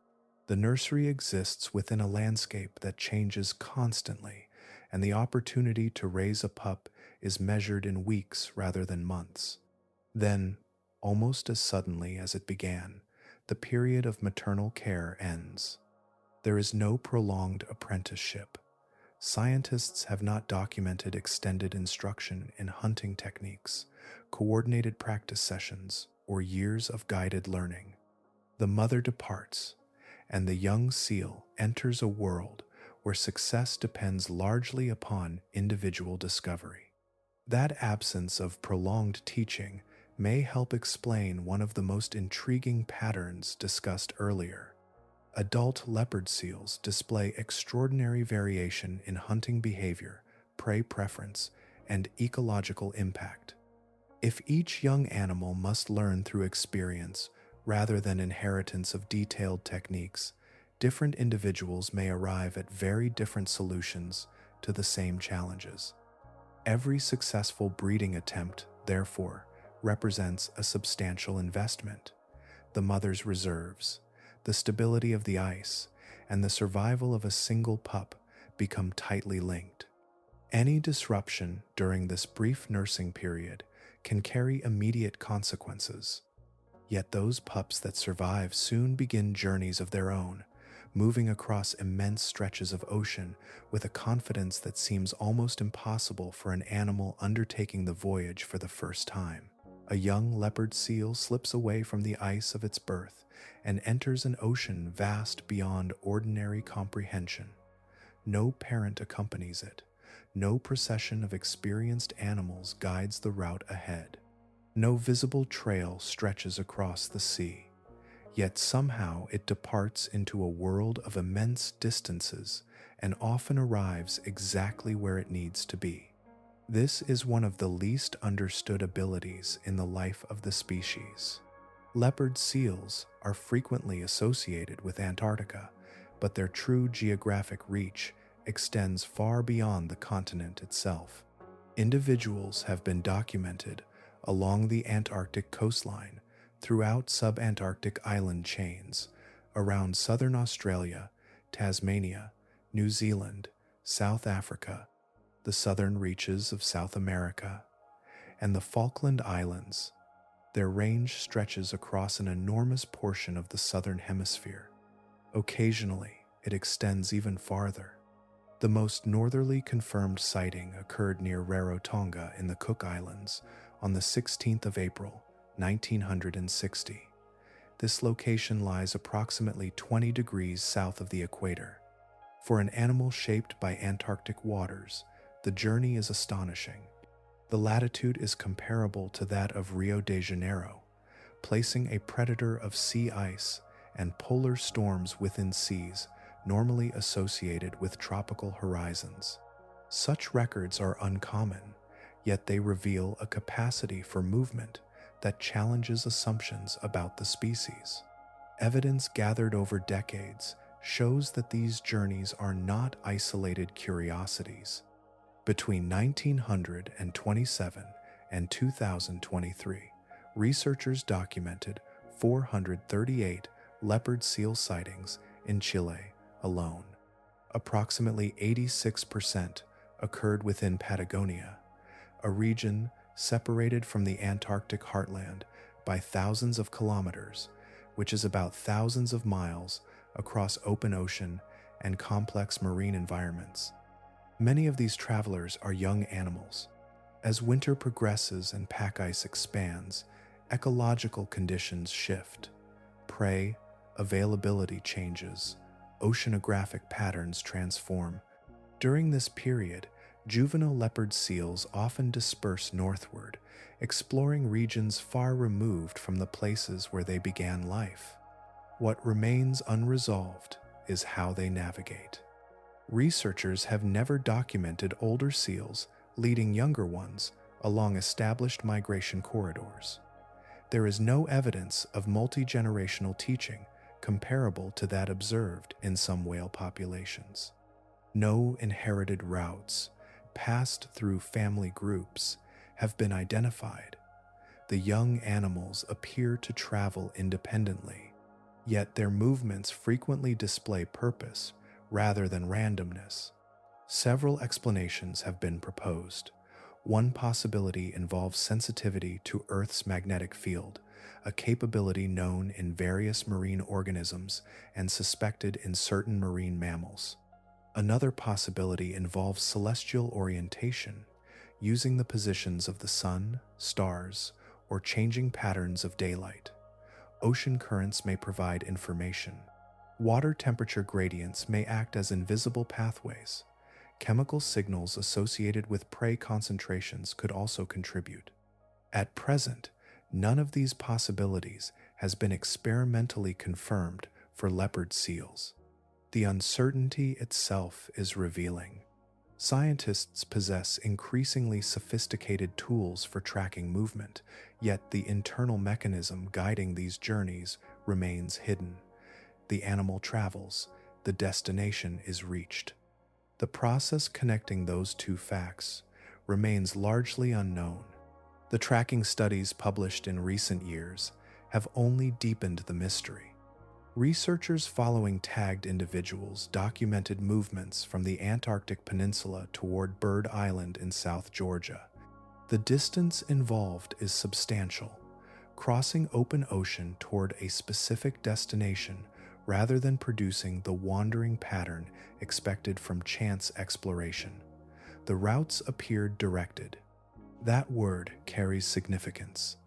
A: The nursery exists within a landscape that changes constantly, and the opportunity to raise a pup is measured in weeks rather than months. Then, almost as suddenly as it began, the period of maternal care ends. There is no prolonged apprenticeship. Scientists have not documented extended instruction in hunting techniques, coordinated practice sessions, or years of guided learning. The mother departs, and the young seal enters a world where success depends largely upon individual discovery. That absence of prolonged teaching may help explain one of the most intriguing patterns discussed earlier. Adult leopard seals display extraordinary variation in hunting behavior, prey preference, and ecological impact. If each young animal must learn through experience rather than inheritance of detailed techniques, different individuals may arrive at very different solutions to the same challenges. Every successful breeding attempt, therefore, represents a substantial investment. The mother's reserves, the stability of the ice, and the survival of a single pup become tightly linked. Any disruption during this brief nursing period can carry immediate consequences. Yet those pups that survive soon begin journeys of their own, moving across immense stretches of ocean with a confidence that seems almost impossible for an animal undertaking the voyage for the first time. A young leopard seal slips away from the ice of its birth and enters an ocean vast beyond ordinary comprehension. No parent accompanies it. No procession of experienced animals guides the route ahead. No visible trail stretches across the sea. Yet somehow it departs into a world of immense distances and often arrives exactly where it needs to be. This is one of the least understood abilities in the life of the species. Leopard seals are frequently associated with Antarctica, but their true geographic reach extends far beyond the continent itself. Individuals have been documented along the Antarctic coastline, throughout subantarctic island chains, around southern Australia, Tasmania, New Zealand, South Africa, the southern reaches of South America, and the Falkland Islands. Their range stretches across an enormous portion of the southern hemisphere. Occasionally, it extends even farther. The most northerly confirmed sighting occurred near Rarotonga in the Cook Islands on the 16th of April, 1960. This location lies approximately 20 degrees south of the equator. For an animal shaped by Antarctic waters, the journey is astonishing. The latitude is comparable to that of Rio de Janeiro, placing a predator of sea ice and polar storms within seas normally associated with tropical horizons. Such records are uncommon, yet they reveal a capacity for movement that challenges assumptions about the species. Evidence gathered over decades shows that these journeys are not isolated curiosities. Between 1927 and 2023, researchers documented 438 leopard seal sightings in Chile alone. Approximately 86% occurred within Patagonia, a region separated from the Antarctic heartland by thousands of kilometers, which is about thousands of miles across open ocean and complex marine environments. Many of these travelers are young animals. As winter progresses and pack ice expands, ecological conditions shift. Prey availability changes, oceanographic patterns transform. During this period, juvenile leopard seals often disperse northward, exploring regions far removed from the places where they began life. What remains unresolved is how they navigate. Researchers have never documented older seals leading younger ones along established migration corridors. There is no evidence of multi-generational teaching comparable to that observed in some whale populations. No inherited routes, passed through family groups, have been identified. The young animals appear to travel independently, yet their movements frequently display purpose rather than randomness. Several explanations have been proposed. One possibility involves sensitivity to Earth's magnetic field, a capability known in various marine organisms and suspected in certain marine mammals. Another possibility involves celestial orientation, using the positions of the sun, stars, or changing patterns of daylight. Ocean currents may provide information. Water temperature gradients may act as invisible pathways. Chemical signals associated with prey concentrations could also contribute. At present, none of these possibilities has been experimentally confirmed for leopard seals. The uncertainty itself is revealing. Scientists possess increasingly sophisticated tools for tracking movement, yet the internal mechanism guiding these journeys remains hidden. The animal travels, the destination is reached. The process connecting those two facts remains largely unknown. The tracking studies published in recent years have only deepened the mystery. Researchers following tagged individuals documented movements from the Antarctic Peninsula toward Bird Island in South Georgia. The distance involved is substantial, crossing open ocean toward a specific destination rather than producing the wandering pattern expected from chance exploration. The routes appeared directed. That word carries significance.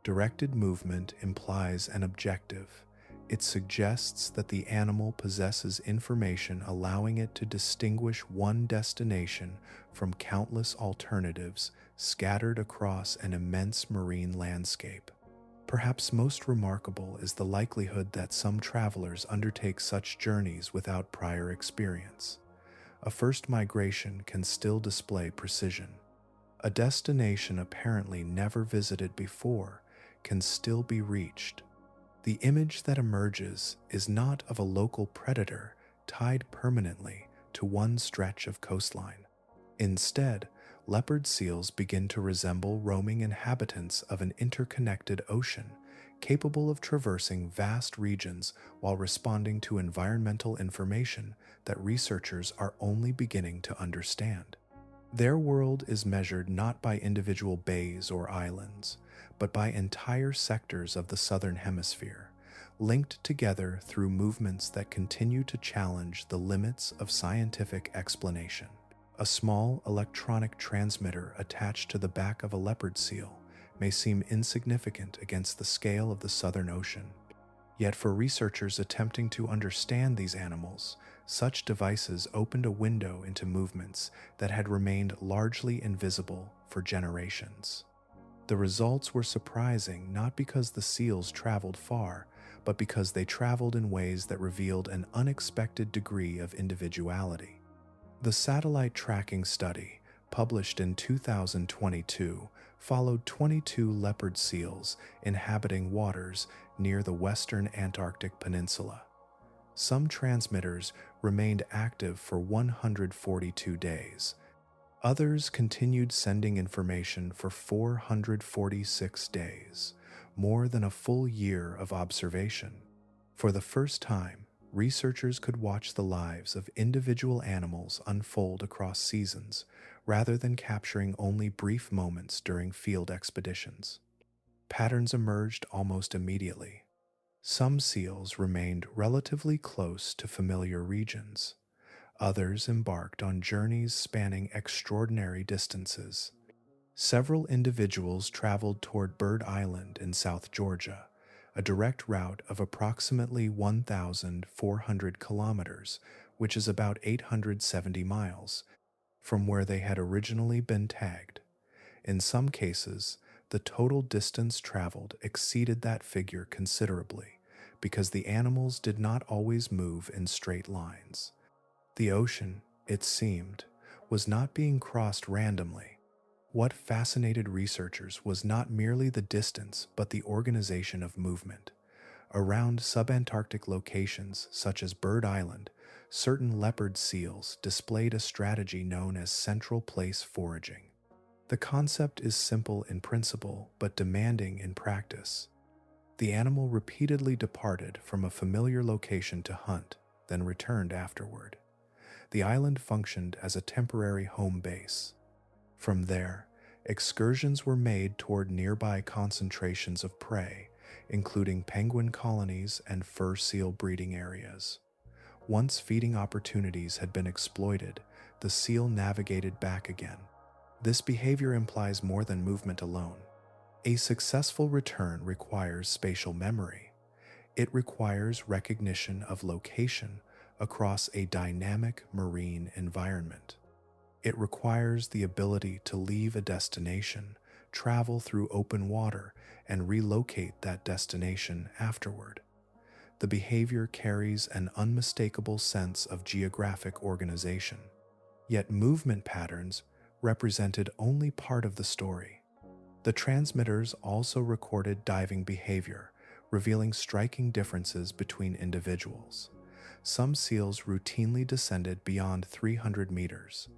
A: Directed movement implies an objective. It suggests that the animal possesses information allowing it to distinguish one destination from countless alternatives scattered across an immense marine landscape. Perhaps most remarkable is the likelihood that some travelers undertake such journeys without prior experience. A first migration can still display precision. A destination apparently never visited before can still be reached. The image that emerges is not of a local predator tied permanently to one stretch of coastline. Instead, leopard seals begin to resemble roaming inhabitants of an interconnected ocean, capable of traversing vast regions while responding to environmental information that researchers are only beginning to understand. Their world is measured not by individual bays or islands, but by entire sectors of the southern hemisphere, linked together through movements that continue to challenge the limits of scientific explanation. A small electronic transmitter attached to the back of a leopard seal may seem insignificant against the scale of the Southern Ocean. Yet for researchers attempting to understand these animals, such devices opened a window into movements that had remained largely invisible for generations. The results were surprising not because the seals traveled far, but because they traveled in ways that revealed an unexpected degree of individuality. The satellite tracking study, published in 2022, followed 22 leopard seals inhabiting waters near the western Antarctic peninsula. Some transmitters remained active for 142 days. Others continued sending information for 446 days, more than a full year of observation. For the first time, researchers could watch the lives of individual animals unfold across seasons, rather than capturing only brief moments during field expeditions. Patterns emerged almost immediately. Some seals remained relatively close to familiar regions. Others embarked on journeys spanning extraordinary distances. Several individuals traveled toward Bird Island in South Georgia, a direct route of approximately 1,400 kilometers, which is about 870 miles, from where they had originally been tagged. In some cases, the total distance traveled exceeded that figure considerably, because the animals did not always move in straight lines. The ocean, it seemed, was not being crossed randomly. What fascinated researchers was not merely the distance but the organization of movement. Around subantarctic locations such as Bird Island, certain leopard seals displayed a strategy known as central place foraging. The concept is simple in principle but demanding in practice. The animal repeatedly departed from a familiar location to hunt, then returned afterward. The island functioned as a temporary home base. From there, excursions were made toward nearby concentrations of prey, including penguin colonies and fur seal breeding areas. Once feeding opportunities had been exploited, the seal navigated back again. This behavior implies more than movement alone. A successful return requires spatial memory. It requires recognition of location across a dynamic marine environment. It requires the ability to leave a destination, travel through open water, and relocate that destination afterward. The behavior carries an unmistakable sense of geographic organization. Yet movement patterns represented only part of the story. The transmitters also recorded diving behavior, revealing striking differences between individuals. Some seals routinely descended beyond 300 meters.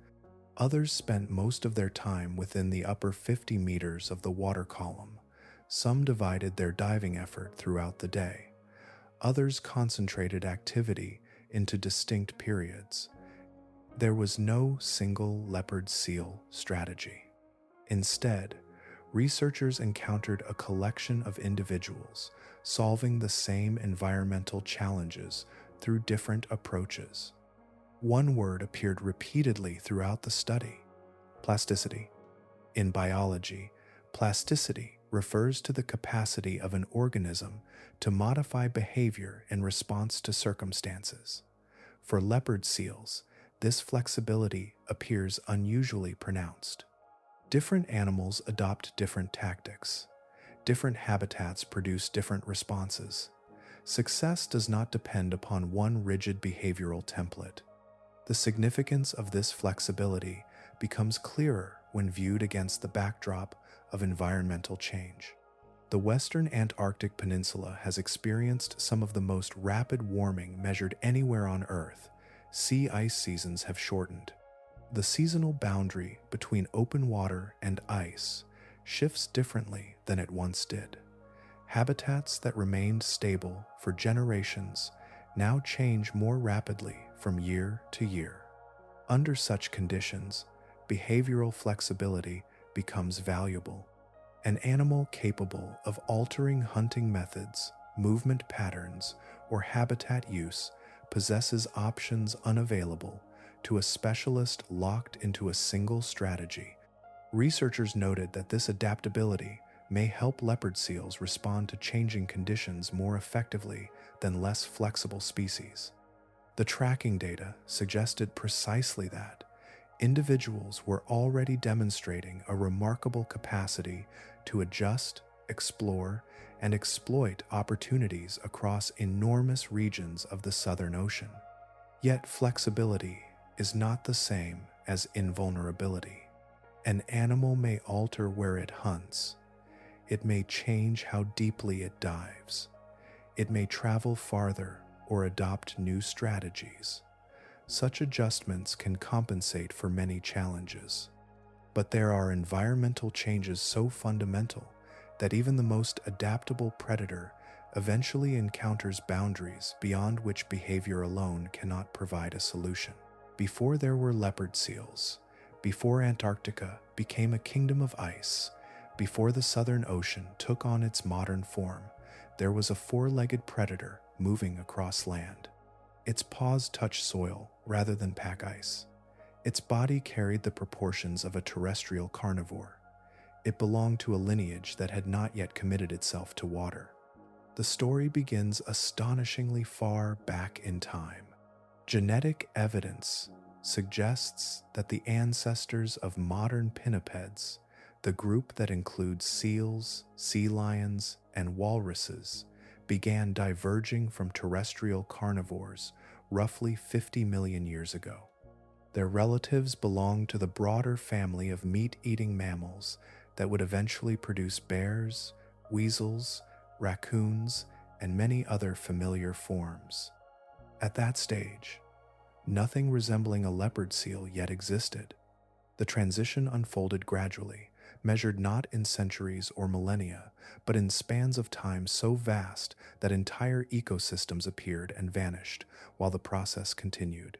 A: Others spent most of their time within the upper 50 meters of the water column. Some divided their diving effort throughout the day. Others concentrated activity into distinct periods. There was no single leopard seal strategy. Instead, researchers encountered a collection of individuals solving the same environmental challenges through different approaches. One word appeared repeatedly throughout the study: plasticity. In biology, plasticity refers to the capacity of an organism to modify behavior in response to circumstances. For leopard seals, this flexibility appears unusually pronounced. Different animals adopt different tactics. Different habitats produce different responses. Success does not depend upon one rigid behavioral template. The significance of this flexibility becomes clearer when viewed against the backdrop of environmental change. The western Antarctic Peninsula has experienced some of the most rapid warming measured anywhere on Earth. Sea ice seasons have shortened. The seasonal boundary between open water and ice shifts differently than it once did. Habitats that remained stable for generations now change more rapidly from year to year. Under such conditions, behavioral flexibility becomes valuable. An animal capable of altering hunting methods, movement patterns, or habitat use possesses options unavailable to a specialist locked into a single strategy. Researchers noted that this adaptability may help leopard seals respond to changing conditions more effectively than less flexible species. The tracking data suggested precisely that. Individuals were already demonstrating a remarkable capacity to adjust, explore, and exploit opportunities across enormous regions of the Southern Ocean. Yet flexibility is not the same as invulnerability. An animal may alter where it hunts. It may change how deeply it dives. It may travel farther or adopt new strategies. Such adjustments can compensate for many challenges. But there are environmental changes so fundamental that even the most adaptable predator eventually encounters boundaries beyond which behavior alone cannot provide a solution. Before there were leopard seals, before Antarctica became a kingdom of ice, before the Southern Ocean took on its modern form, there was a four-legged predator moving across land. Its paws touched soil rather than pack ice. Its body carried the proportions of a terrestrial carnivore. It belonged to a lineage that had not yet committed itself to water. The story begins astonishingly far back in time. Genetic evidence suggests that the ancestors of modern pinnipeds, the group that includes seals, sea lions, and walruses, began diverging from terrestrial carnivores roughly 50 million years ago. Their relatives belonged to the broader family of meat-eating mammals that would eventually produce bears, weasels, raccoons, and many other familiar forms. At that stage, nothing resembling a leopard seal yet existed. The transition unfolded gradually, measured not in centuries or millennia, but in spans of time so vast that entire ecosystems appeared and vanished while the process continued.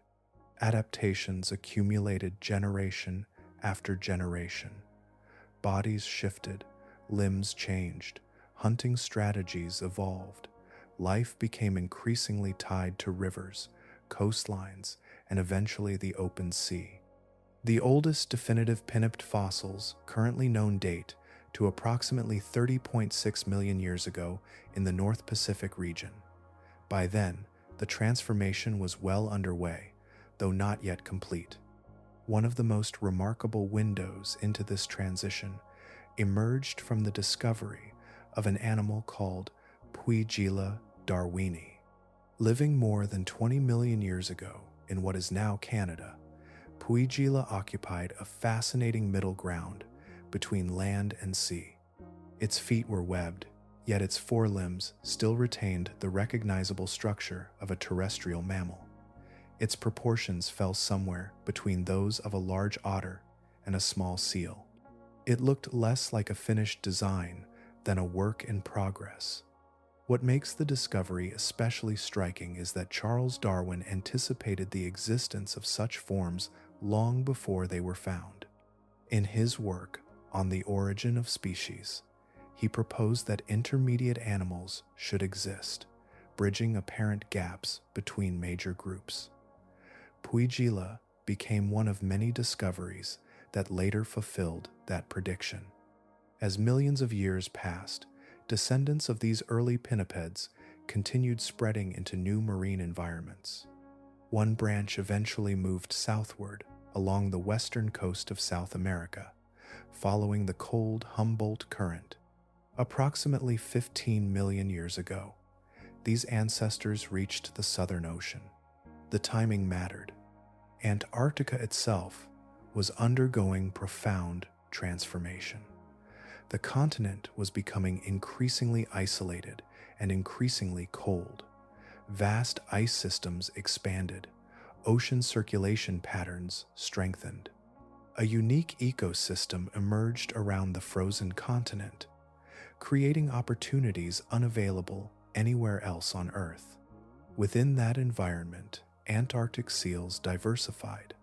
A: Adaptations accumulated generation after generation. Bodies shifted, limbs changed, hunting strategies evolved. Life became increasingly tied to rivers, coastlines, and eventually the open sea. The oldest definitive pinniped fossils currently known date to approximately 30.6 million years ago in the North Pacific region. By then, the transformation was well underway, though not yet complete. One of the most remarkable windows into this transition emerged from the discovery of an animal called Puigila darwini. Living more than 20 million years ago in what is now Canada, Puigila occupied a fascinating middle ground between land and sea. Its feet were webbed, yet its forelimbs still retained the recognizable structure of a terrestrial mammal. Its proportions fell somewhere between those of a large otter and a small seal. It looked less like a finished design than a work in progress. What makes the discovery especially striking is that Charles Darwin anticipated the existence of such forms long before they were found. In his work on the origin of species, he proposed that intermediate animals should exist, bridging apparent gaps between major groups. Puigila became one of many discoveries that later fulfilled that prediction. As millions of years passed, descendants of these early pinnipeds continued spreading into new marine environments. One branch eventually moved southward along the western coast of South America, following the cold Humboldt Current. Approximately 15 million years ago, these ancestors reached the Southern Ocean. The timing mattered. Antarctica itself was undergoing profound transformation. The continent was becoming increasingly isolated and increasingly cold. Vast ice systems expanded, ocean circulation patterns strengthened. A unique ecosystem emerged around the frozen continent, creating opportunities unavailable anywhere else on Earth. Within that environment, Antarctic seals diversified.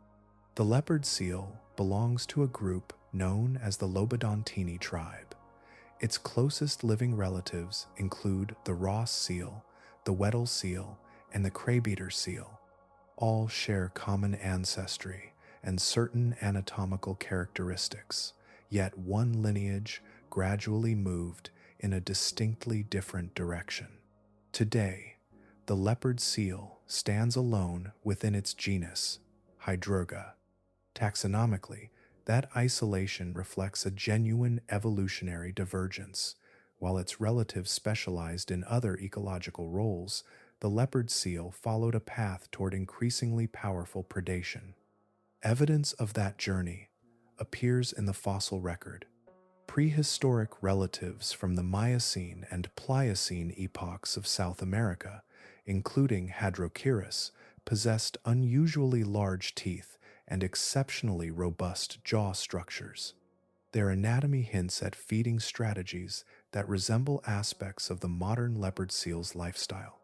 A: The leopard seal belongs to a group known as the Lobodontini tribe. Its closest living relatives include the Ross seal, the Weddell seal, and the craybeater seal. All share common ancestry and certain anatomical characteristics, yet one lineage gradually moved in a distinctly different direction. Today, the leopard seal stands alone within its genus, Hydroga. Taxonomically, that isolation reflects a genuine evolutionary divergence. While its relatives specialized in other ecological roles, the leopard seal followed a path toward increasingly powerful predation. Evidence of that journey appears in the fossil record. Prehistoric relatives from the Miocene and Pliocene epochs of South America, including Hadrocheirus, possessed unusually large teeth and exceptionally robust jaw structures. Their anatomy hints at feeding strategies that resemble aspects of the modern leopard seal's lifestyle.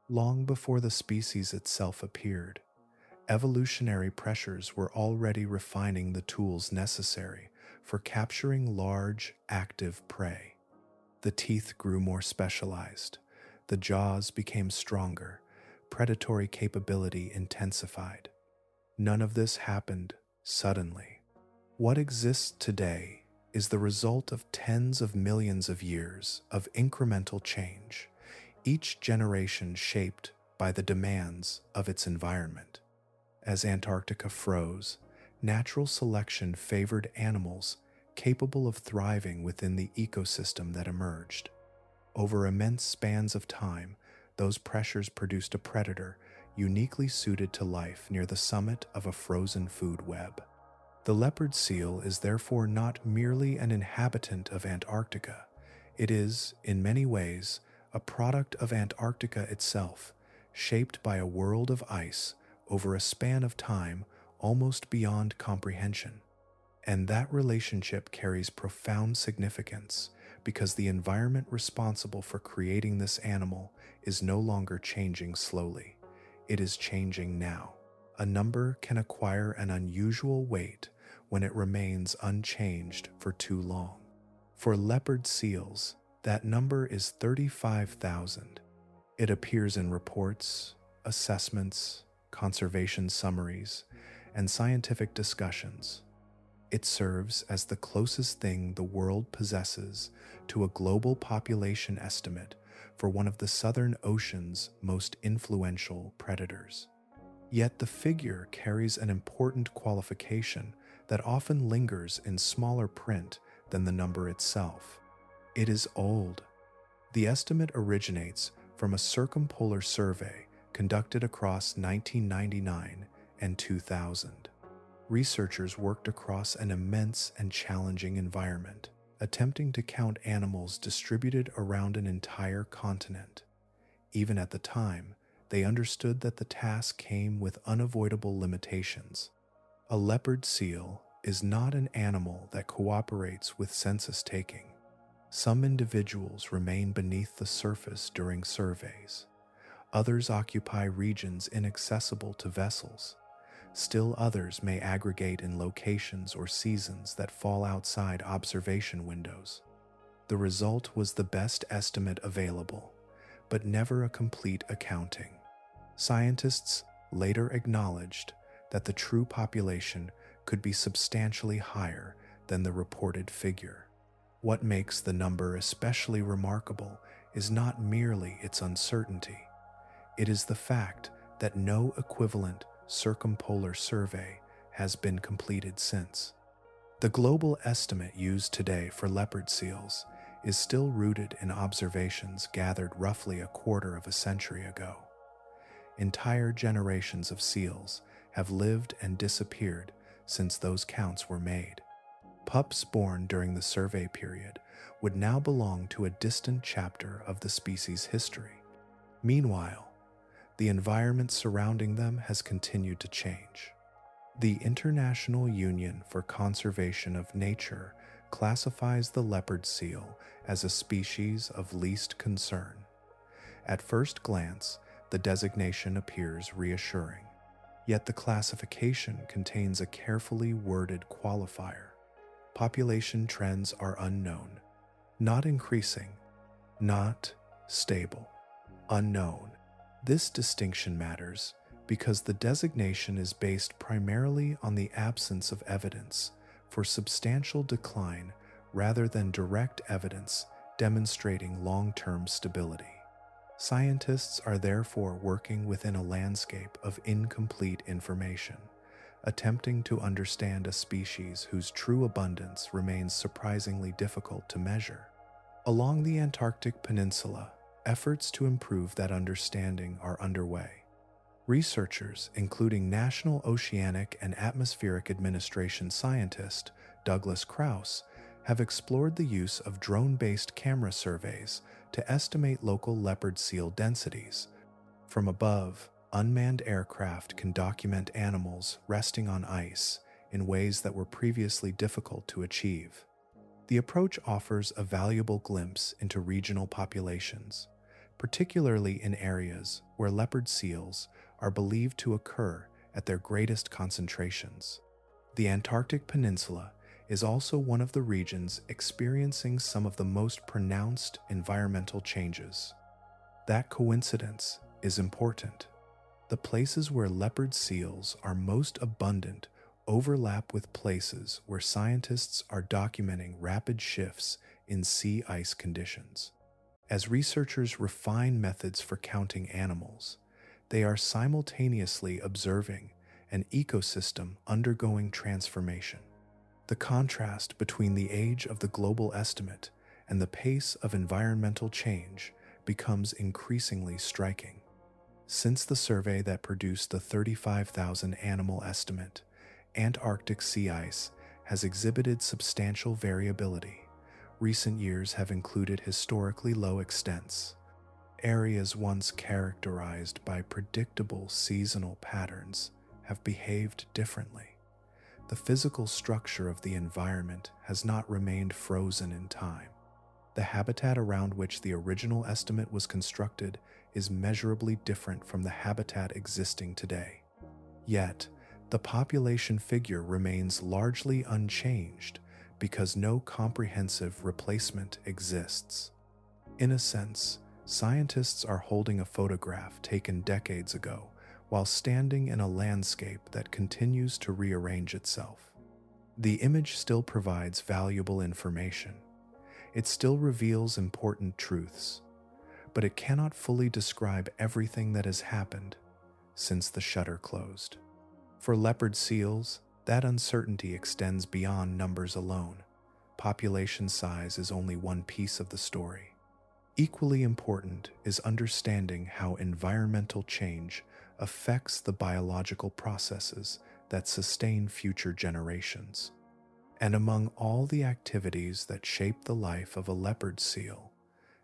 A: Long before the species itself appeared, evolutionary pressures were already refining the tools necessary for capturing large, active prey. The teeth grew more specialized, the jaws became stronger, predatory capability intensified. None of this happened suddenly. What exists today is the result of tens of millions of years of incremental change, each generation shaped by the demands of its environment. As Antarctica froze, natural selection favored animals capable of thriving within the ecosystem that emerged. Over immense spans of time, those pressures produced a predator uniquely suited to life near the summit of a frozen food web. The leopard seal is therefore not merely an inhabitant of Antarctica. It is, in many ways, a product of Antarctica itself, shaped by a world of ice over a span of time almost beyond comprehension. And that relationship carries profound significance because the environment responsible for creating this animal is no longer changing slowly. It is changing now. A number can acquire an unusual weight when it remains unchanged for too long. For leopard seals, that number is 35,000. It appears in reports, assessments, conservation summaries, and scientific discussions. It serves as the closest thing the world possesses to a global population estimate for one of the Southern Ocean's most influential predators. Yet the figure carries an important qualification that often lingers in smaller print than the number itself. It is old. The estimate originates from a circumpolar survey conducted across 1999 and 2000. Researchers worked across an immense and challenging environment, attempting to count animals distributed around an entire continent. Even at the time, they understood that the task came with unavoidable limitations. A leopard seal is not an animal that cooperates with census taking. Some individuals remain beneath the surface during surveys. Others occupy regions inaccessible to vessels. Still others may aggregate in locations or seasons that fall outside observation windows. The result was the best estimate available, but never a complete accounting. Scientists later acknowledged that the true population could be substantially higher than the reported figure. What makes the number especially remarkable is not merely its uncertainty. It is the fact that no equivalent circumpolar survey has been completed since. The global estimate used today for leopard seals is still rooted in observations gathered roughly a quarter of a century ago. Entire generations of seals have lived and disappeared since those counts were made. Pups born during the survey period would now belong to a distant chapter of the species' history. Meanwhile, the environment surrounding them has continued to change. The International Union for Conservation of Nature classifies the leopard seal as a species of least concern. At first glance, the designation appears reassuring. Yet the classification contains a carefully worded qualifier. Population trends are unknown, not increasing, not stable, unknown. This distinction matters because the designation is based primarily on the absence of evidence for substantial decline rather than direct evidence demonstrating long-term stability. Scientists are therefore working within a landscape of incomplete information, attempting to understand a species whose true abundance remains surprisingly difficult to measure. Along the Antarctic Peninsula, efforts to improve that understanding are underway. Researchers, including National Oceanic and Atmospheric Administration scientist Douglas Krauss, have explored the use of drone-based camera surveys to estimate local leopard seal densities. From above, unmanned aircraft can document animals resting on ice in ways that were previously difficult to achieve. The approach offers a valuable glimpse into regional populations, particularly in areas where leopard seals are believed to occur at their greatest concentrations. The Antarctic Peninsula is also one of the regions experiencing some of the most pronounced environmental changes. That coincidence is important. The places where leopard seals are most abundant overlap with places where scientists are documenting rapid shifts in sea ice conditions. As researchers refine methods for counting animals, they are simultaneously observing an ecosystem undergoing transformation. The contrast between the age of the global estimate and the pace of environmental change becomes increasingly striking. Since the survey that produced the 35,000 animal estimate, Antarctic sea ice has exhibited substantial variability. Recent years have included historically low extents. Areas once characterized by predictable seasonal patterns have behaved differently. The physical structure of the environment has not remained frozen in time. The habitat around which the original estimate was constructed is measurably different from the habitat existing today. Yet, the population figure remains largely unchanged because no comprehensive replacement exists. In a sense, scientists are holding a photograph taken decades ago while standing in a landscape that continues to rearrange itself. The image still provides valuable information. It still reveals important truths, but it cannot fully describe everything that has happened since the shutter closed. For leopard seals, that uncertainty extends beyond numbers alone. Population size is only one piece of the story. Equally important is understanding how environmental change affects the biological processes that sustain future generations. And among all the activities that shape the life of a leopard seal,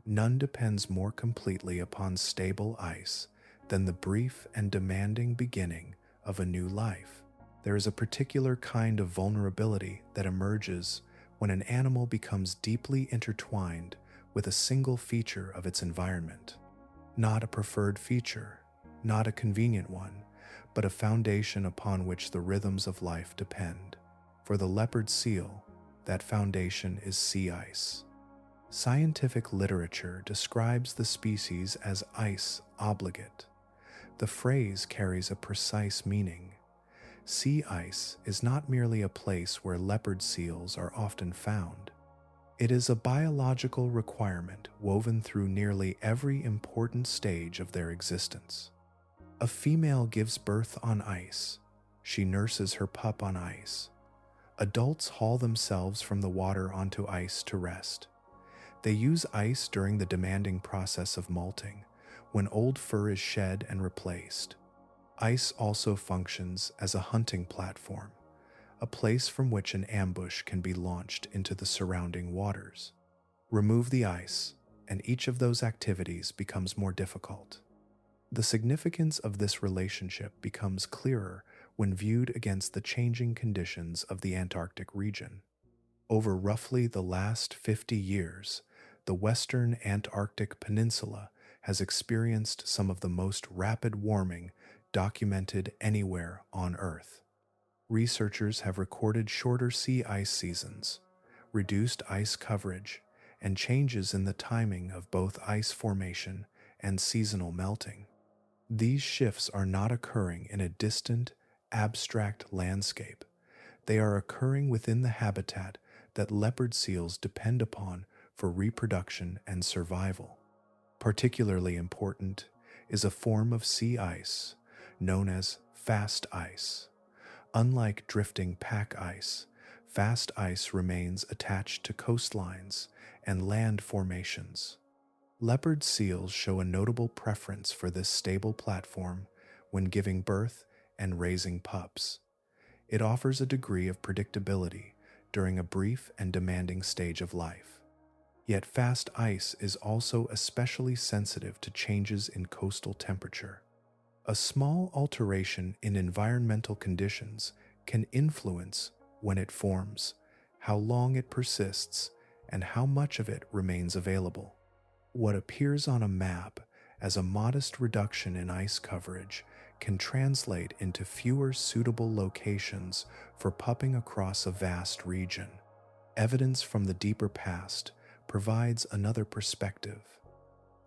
A: none depends more completely upon stable ice than the brief and demanding beginning of a new life. There is a particular kind of vulnerability that emerges when an animal becomes deeply intertwined with a single feature of its environment. Not a preferred feature, not a convenient one, but a foundation upon which the rhythms of life depend. For the leopard seal, that foundation is sea ice. Scientific literature describes the species as ice obligate. The phrase carries a precise meaning. Sea ice is not merely a place where leopard seals are often found. It is a biological requirement woven through nearly every important stage of their existence. A female gives birth on ice. She nurses her pup on ice. Adults haul themselves from the water onto ice to rest. They use ice during the demanding process of molting, when old fur is shed and replaced. Ice also functions as a hunting platform, a place from which an ambush can be launched into the surrounding waters. Remove the ice, and each of those activities becomes more difficult. The significance of this relationship becomes clearer when viewed against the changing conditions of the Antarctic region. Over roughly the last 50 years, the western Antarctic Peninsula has experienced some of the most rapid warming documented anywhere on Earth. Researchers have recorded shorter sea ice seasons, reduced ice coverage, and changes in the timing of both ice formation and seasonal melting. These shifts are not occurring in a distant, abstract landscape. They are occurring within the habitat that leopard seals depend upon for reproduction and survival. Particularly important is a form of sea ice known as fast ice. Unlike drifting pack ice, fast ice remains attached to coastlines and land formations. Leopard seals show a notable preference for this stable platform when giving birth and raising pups. It offers a degree of predictability during a brief and demanding stage of life. Yet fast ice is also especially sensitive to changes in coastal temperature. A small alteration in environmental conditions can influence when it forms, how long it persists, and how much of it remains available. What appears on a map as a modest reduction in ice coverage can translate into fewer suitable locations for pupping across a vast region. Evidence from the deeper past provides another perspective.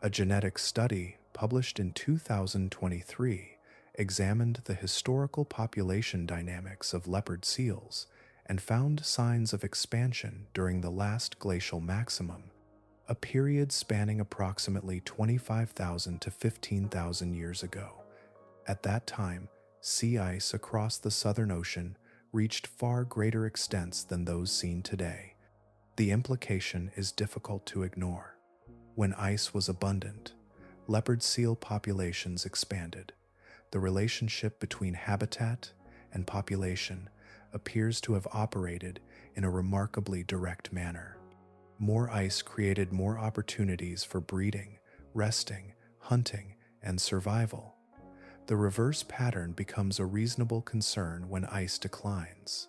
A: A genetic study published in 2023 examined the historical population dynamics of leopard seals and found signs of expansion during the last glacial maximum, a period spanning approximately 25,000 to 15,000 years ago. At that time, sea ice across the Southern Ocean reached far greater extents than those seen today. The implication is difficult to ignore. When ice was abundant, leopard seal populations expanded. The relationship between habitat and population appears to have operated in a remarkably direct manner. More ice created more opportunities for breeding, resting, hunting, and survival. The reverse pattern becomes a reasonable concern when ice declines.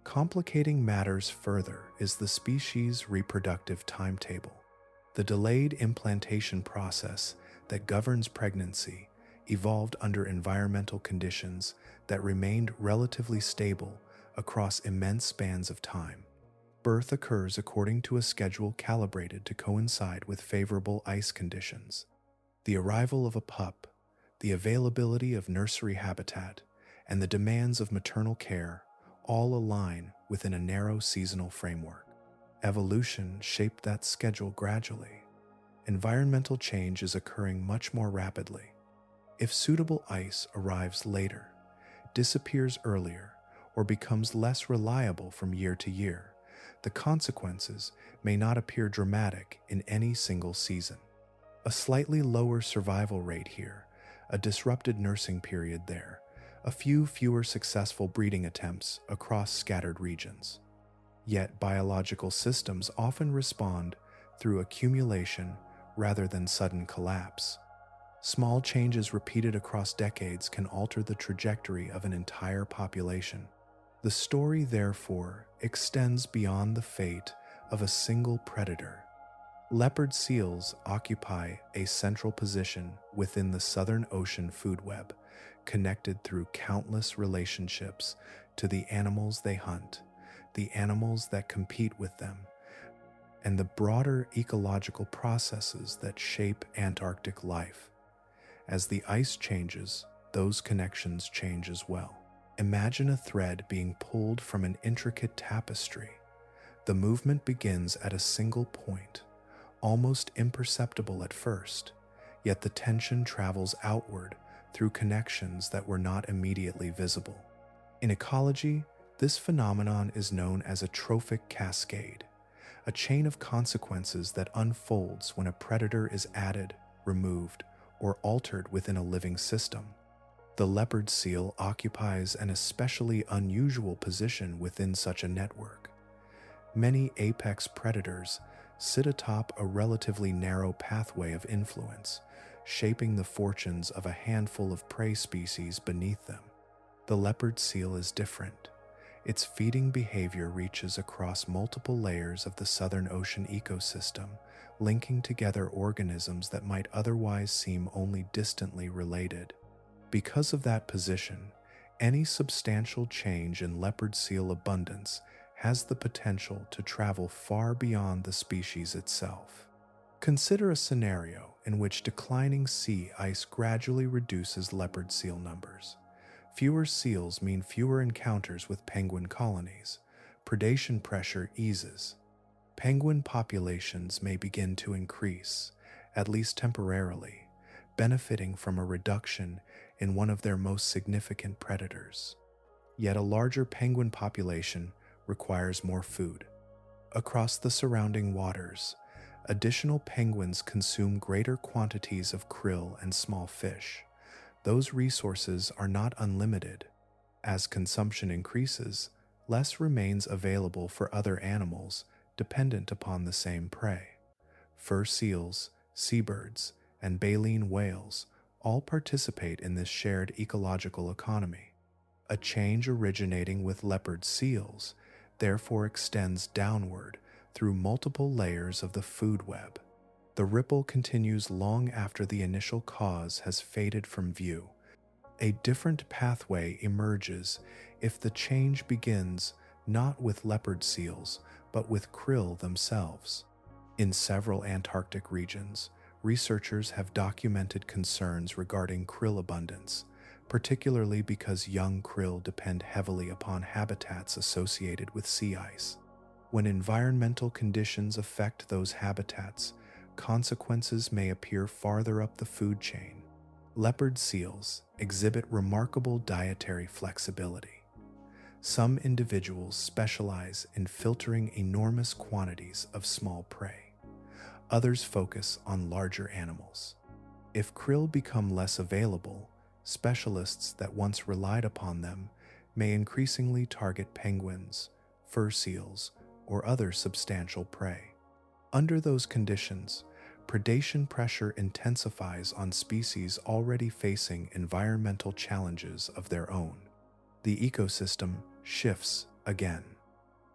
A: Complicating matters further is the species' reproductive timetable. The delayed implantation process that governs pregnancy evolved under environmental conditions that remained relatively stable across immense spans of time. Birth occurs according to a schedule calibrated to coincide with favorable ice conditions. The arrival of a pup, the availability of nursery habitat, and the demands of maternal care all align within a narrow seasonal framework. Evolution shaped that schedule gradually. Environmental change is occurring much more rapidly. If suitable ice arrives later, disappears earlier, or becomes less reliable from year to year, the consequences may not appear dramatic in any single season. A slightly lower survival rate here, a disrupted nursing period there, a few fewer successful breeding attempts across scattered regions. Yet biological systems often respond through accumulation rather than sudden collapse. Small changes repeated across decades can alter the trajectory of an entire population. The story, therefore, extends beyond the fate of a single predator. Leopard seals occupy a central position within the Southern Ocean food web, connected through countless relationships to the animals they hunt, the animals that compete with them, and the broader ecological processes that shape Antarctic life. As the ice changes, those connections change as well. Imagine a thread being pulled from an intricate tapestry. The movement begins at a single point, almost imperceptible at first, yet the tension travels outward through connections that were not immediately visible. In ecology, this phenomenon is known as a trophic cascade, a chain of consequences that unfolds when a predator is added, removed, or altered within a living system. The leopard seal occupies an especially unusual position within such a network. Many apex predators sit atop a relatively narrow pathway of influence, shaping the fortunes of a handful of prey species beneath them. The leopard seal is different. Its feeding behavior reaches across multiple layers of the Southern Ocean ecosystem, linking together organisms that might otherwise seem only distantly related. Because of that position, any substantial change in leopard seal abundance has the potential to travel far beyond the species itself. Consider a scenario in which declining sea ice gradually reduces leopard seal numbers. Fewer seals mean fewer encounters with penguin colonies. Predation pressure eases. Penguin populations may begin to increase, at least temporarily, benefiting from a reduction in one of their most significant predators. Yet a larger penguin population requires more food. Across the surrounding waters, additional penguins consume greater quantities of krill and small fish. Those resources are not unlimited. As consumption increases, less remains available for other animals dependent upon the same prey. Fur seals, seabirds, and baleen whales all participate in this shared ecological economy. A change originating with leopard seals therefore extends downward through multiple layers of the food web. The ripple continues long after the initial cause has faded from view. A different pathway emerges if the change begins not with leopard seals, but with krill themselves. In several Antarctic regions, researchers have documented concerns regarding krill abundance, particularly because young krill depend heavily upon habitats associated with sea ice. When environmental conditions affect those habitats, consequences may appear farther up the food chain. Leopard seals exhibit remarkable dietary flexibility. Some individuals specialize in filtering enormous quantities of small prey. Others focus on larger animals. If krill become less available, specialists that once relied upon them may increasingly target penguins, fur seals, or other substantial prey. Under those conditions, predation pressure intensifies on species already facing environmental challenges of their own. The ecosystem shifts again.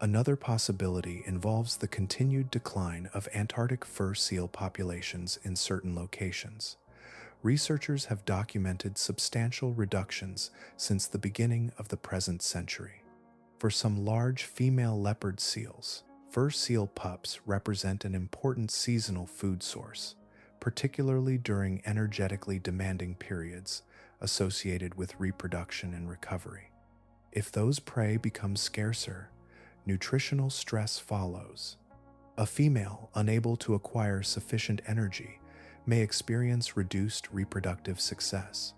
A: Another possibility involves the continued decline of Antarctic fur seal populations in certain locations. Researchers have documented substantial reductions since the beginning of the present century. For some large female leopard seals, fur seal pups represent an important seasonal food source, particularly during energetically demanding periods associated with reproduction and recovery. If those prey become scarcer, nutritional stress follows. A female unable to acquire sufficient energy may experience reduced reproductive success.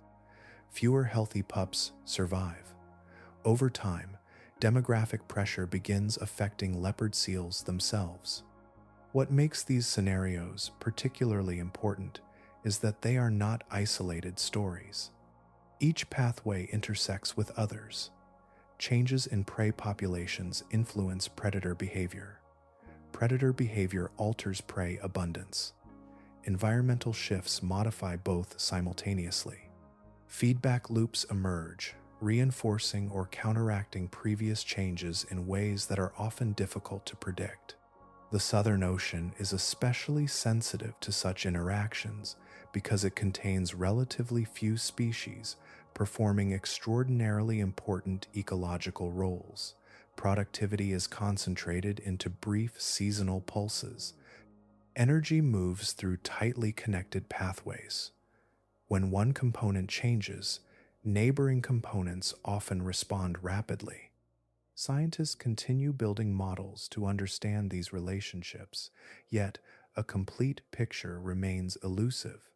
A: Fewer healthy pups survive. Over time, demographic pressure begins affecting leopard seals themselves. What makes these scenarios particularly important is that they are not isolated stories. Each pathway intersects with others. Changes in prey populations influence predator behavior. Predator behavior alters prey abundance. Environmental shifts modify both simultaneously. Feedback loops emerge, reinforcing or counteracting previous changes in ways that are often difficult to predict. The Southern Ocean is especially sensitive to such interactions because it contains relatively few species performing extraordinarily important ecological roles. Productivity is concentrated into brief seasonal pulses. Energy moves through tightly connected pathways. When one component changes, neighboring components often respond rapidly. Scientists continue building models to understand these relationships, yet a complete picture remains elusive.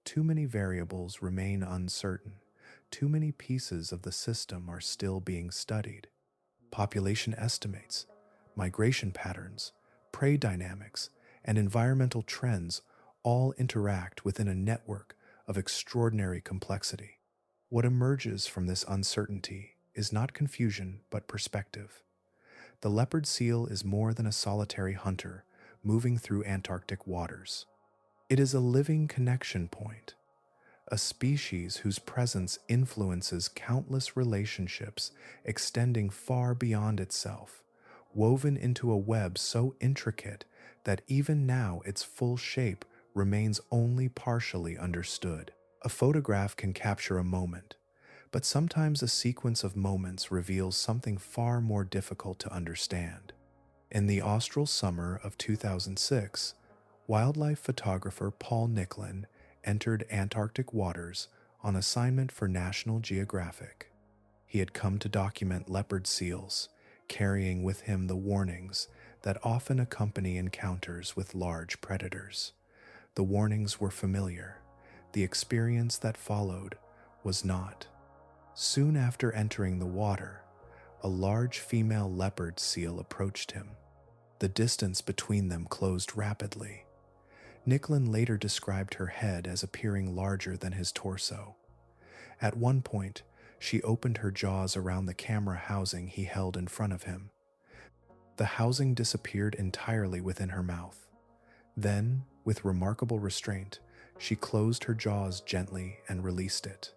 A: Too many variables remain uncertain. Too many pieces of the system are still being studied. Population estimates, migration patterns, prey dynamics, and environmental trends all interact within a network of extraordinary complexity. What emerges from this uncertainty is not confusion but perspective. The leopard seal is more than a solitary hunter moving through Antarctic waters. It is a living connection point, a species whose presence influences countless relationships extending far beyond itself, woven into a web so intricate that even now its full shape remains only partially understood. A photograph can capture a moment, but sometimes a sequence of moments reveals something far more difficult to understand. In the austral summer of 2006, wildlife photographer Paul Nicklin entered Antarctic waters on assignment for National Geographic. He had come to document leopard seals, carrying with him the warnings that often accompany encounters with large predators. The warnings were familiar. The experience that followed was not. Soon after entering the water, a large female leopard seal approached him. The distance between them closed rapidly. Nicklin later described her head as appearing larger than his torso. At one point, she opened her jaws around the camera housing he held in front of him. The housing disappeared entirely within her mouth. Then, with remarkable restraint, she closed her jaws gently and released it.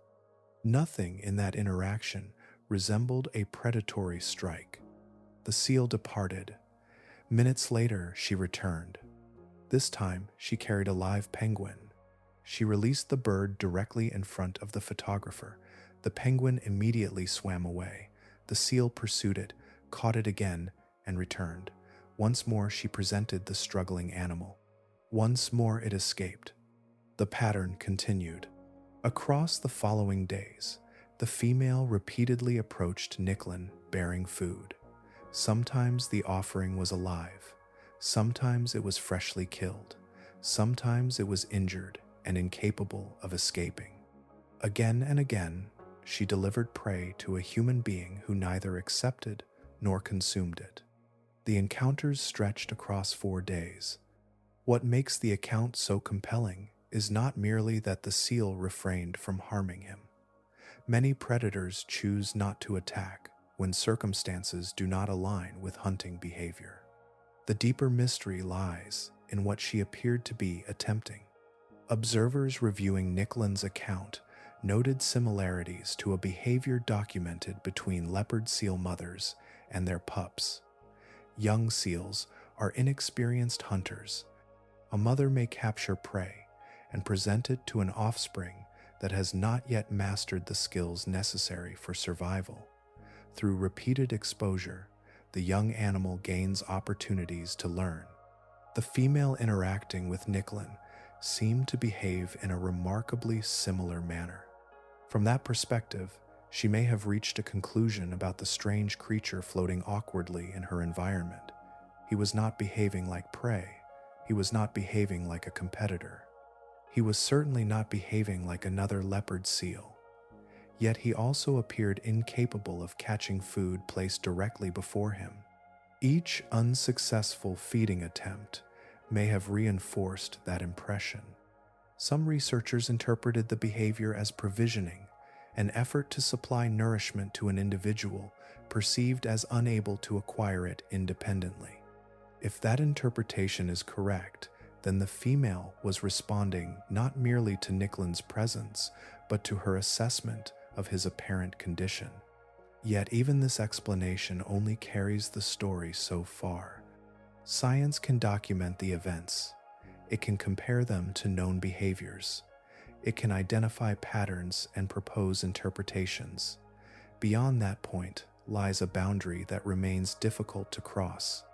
A: Nothing in that interaction resembled a predatory strike. The seal departed. Minutes later, she returned. This time, she carried a live penguin. She released the bird directly in front of the photographer. The penguin immediately swam away. The seal pursued it, caught it again, and returned. Once more, she presented the struggling animal. Once more, it escaped. The pattern continued. Across the following days, the female repeatedly approached Nicklin bearing food. Sometimes the offering was alive. Sometimes it was freshly killed. Sometimes it was injured and incapable of escaping. Again and again, she delivered prey to a human being who neither accepted nor consumed it. The encounters stretched across 4 days. What makes the account so compelling is not merely that the seal refrained from harming him. Many predators choose not to attack when circumstances do not align with hunting behavior. The deeper mystery lies in what she appeared to be attempting. Observers reviewing Nicklin's account noted similarities to a behavior documented between leopard seal mothers and their pups. Young seals are inexperienced hunters. A mother may capture prey and present it to an offspring that has not yet mastered the skills necessary for survival. Through repeated exposure, the young animal gains opportunities to learn. The female interacting with Nicklin seemed to behave in a remarkably similar manner. From that perspective, she may have reached a conclusion about the strange creature floating awkwardly in her environment. He was not behaving like prey. He was not behaving like a competitor. He was certainly not behaving like another leopard seal. Yet he also appeared incapable of catching food placed directly before him. Each unsuccessful feeding attempt may have reinforced that impression. Some researchers interpreted the behavior as provisioning, an effort to supply nourishment to an individual perceived as unable to acquire it independently. If that interpretation is correct, then the female was responding not merely to Nicklin's presence, but to her assessment of his apparent condition. Yet even this explanation only carries the story so far. Science can document the events. It can compare them to known behaviors. It can identify patterns and propose interpretations. Beyond that point lies a boundary that remains difficult to cross.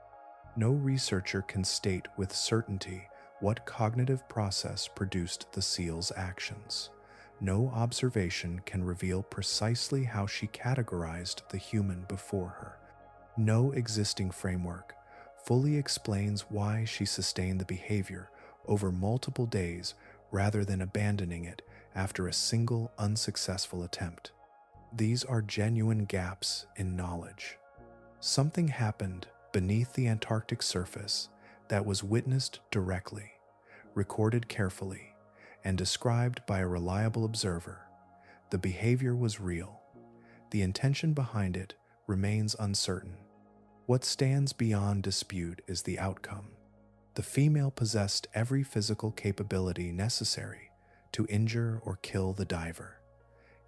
A: No researcher can state with certainty what cognitive process produced the seal's actions. No observation can reveal precisely how she categorized the human before her. No existing framework fully explains why she sustained the behavior over multiple days rather than abandoning it after a single unsuccessful attempt. These are genuine gaps in knowledge. Something happened beneath the Antarctic surface that was witnessed directly, recorded carefully, and described by a reliable observer. The behavior was real. The intention behind it remains uncertain. What stands beyond dispute is the outcome. The female possessed every physical capability necessary to injure or kill the diver.